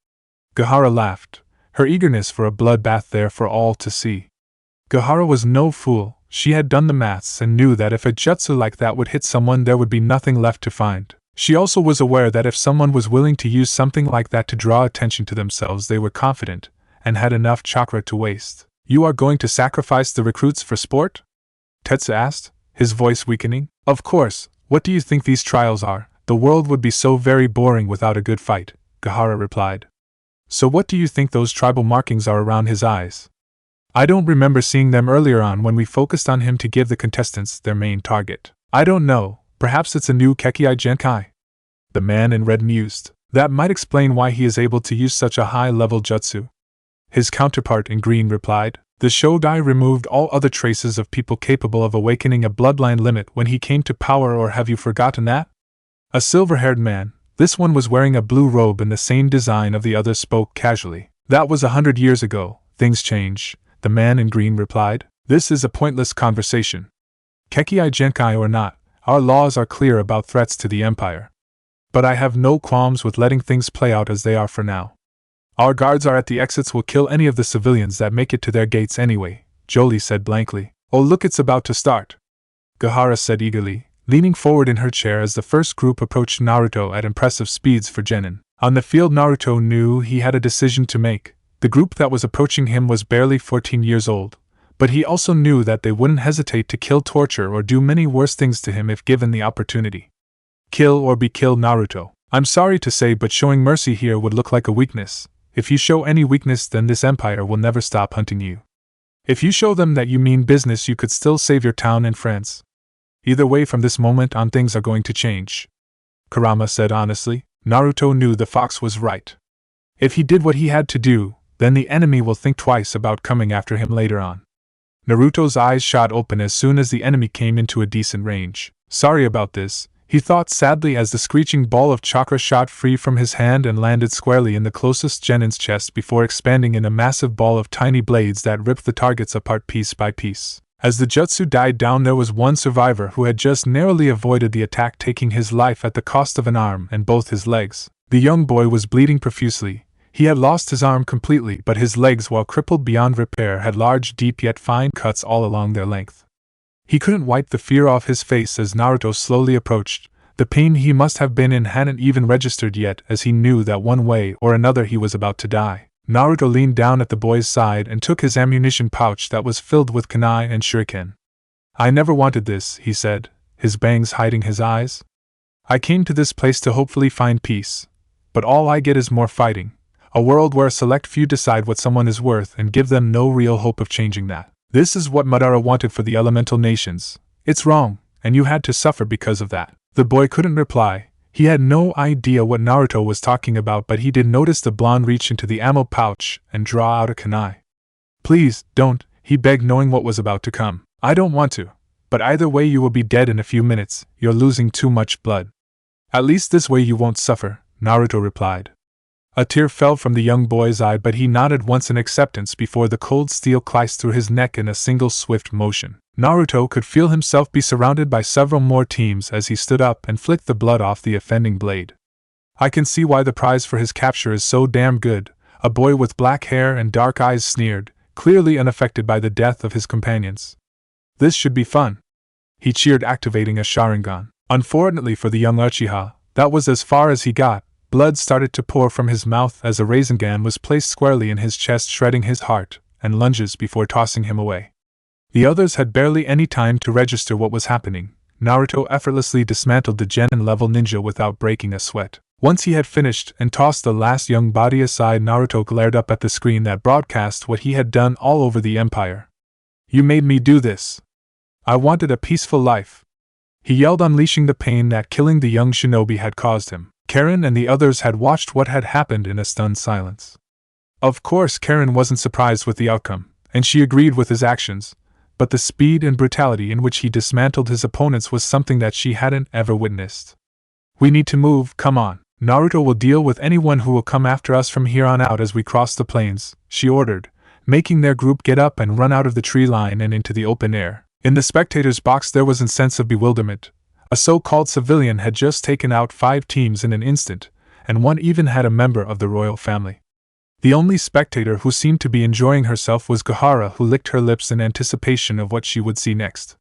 S1: Gahara laughed, her eagerness for a bloodbath there for all to see. Gahara was no fool, she had done the maths and knew that if a jutsu like that would hit someone there would be nothing left to find. She also was aware that if someone was willing to use something like that to draw attention to themselves they were confident, and had enough chakra to waste. You are going to sacrifice the recruits for sport? Tetsu asked, his voice weakening. Of course, what do you think these trials are? The world would be so very boring without a good fight, Gahara replied. So what do you think those tribal markings are around his eyes? I don't remember seeing them earlier on when we focused on him to give the contestants their main target. I don't know, perhaps it's a new Kekkei Genkai? The man in red mused. That might explain why he is able to use such a high-level jutsu. His counterpart in green replied. The Shodai removed all other traces of people capable of awakening a bloodline limit when he came to power, or have you forgotten that? A silver-haired man, this one was wearing a blue robe in the same design of the other, spoke casually. That was 100 years ago, things change, the man in green replied. This is a pointless conversation. Kekkei Genkai or not, our laws are clear about threats to the Empire. But I have no qualms with letting things play out as they are for now. Our guards are at the exits, will kill any of the civilians that make it to their gates anyway, Jolie said blankly. Oh look, it's about to start, Gahara said eagerly, leaning forward in her chair as the first group approached Naruto at impressive speeds for Genin. On the field Naruto knew he had a decision to make. The group that was approaching him was barely 14 years old, but he also knew that they wouldn't hesitate to kill, torture, or do many worse things to him if given the opportunity. Kill or be killed, Naruto. I'm sorry to say, but showing mercy here would look like a weakness. If you show any weakness, then this empire will never stop hunting you. If you show them that you mean business, you could still save your town and friends. Either way, from this moment on things are going to change. Kurama said honestly. Naruto knew the fox was right. If he did what he had to do, then the enemy will think twice about coming after him later on. Naruto's eyes shot open as soon as the enemy came into a decent range. Sorry about this, he thought sadly as the screeching ball of chakra shot free from his hand and landed squarely in the closest Genin's chest before expanding in a massive ball of tiny blades that ripped the targets apart piece by piece. As the jutsu died down, there was one survivor who had just narrowly avoided the attack, taking his life at the cost of an arm and both his legs. The young boy was bleeding profusely. He had lost his arm completely, but his legs, while crippled beyond repair, had large, deep yet fine cuts all along their length. He couldn't wipe the fear off his face as Naruto slowly approached. The pain he must have been in hadn't even registered yet, as he knew that one way or another he was about to die. Naruto leaned down at the boy's side and took his ammunition pouch that was filled with kunai and shuriken. I never wanted this, he said, his bangs hiding his eyes. I came to this place to hopefully find peace, but all I get is more fighting. A world where a select few decide what someone is worth and give them no real hope of changing that. This is what Madara wanted for the elemental nations. It's wrong, and you had to suffer because of that. The boy couldn't reply. He had no idea what Naruto was talking about, but he did notice the blonde reach into the ammo pouch and draw out a kunai. Please, don't, he begged, knowing what was about to come. I don't want to, but either way you will be dead in a few minutes. You're losing too much blood. At least this way you won't suffer, Naruto replied. A tear fell from the young boy's eye, but he nodded once in acceptance before the cold steel cliched through his neck in a single swift motion. Naruto could feel himself be surrounded by several more teams as he stood up and flicked the blood off the offending blade. I can see why the prize for his capture is so damn good, a boy with black hair and dark eyes sneered, clearly unaffected by the death of his companions. This should be fun. He cheered, activating a Sharingan. Unfortunately for the young Uchiha, that was as far as he got. Blood started to pour from his mouth as a Rasengan was placed squarely in his chest, shredding his heart and lunges before tossing him away. The others had barely any time to register what was happening. Naruto effortlessly dismantled the Genin-level ninja without breaking a sweat. Once he had finished and tossed the last young body aside, Naruto glared up at the screen that broadcast what he had done all over the empire. You made me do this. I wanted a peaceful life, he yelled, unleashing the pain that killing the young shinobi had caused him. Karin and the others had watched what had happened in a stunned silence. Of course, Karin wasn't surprised with the outcome, and she agreed with his actions, but the speed and brutality in which he dismantled his opponents was something that she hadn't ever witnessed. "We need to move, come on. Naruto will deal with anyone who will come after us from here on out as we cross the plains," she ordered, making their group get up and run out of the tree line and into the open air. In the spectators' box there was a sense of bewilderment. A so-called civilian had just taken out 5 teams in an instant, and one even had a member of the royal family. The only spectator who seemed to be enjoying herself was Gaara, who licked her lips in anticipation of what she would see next.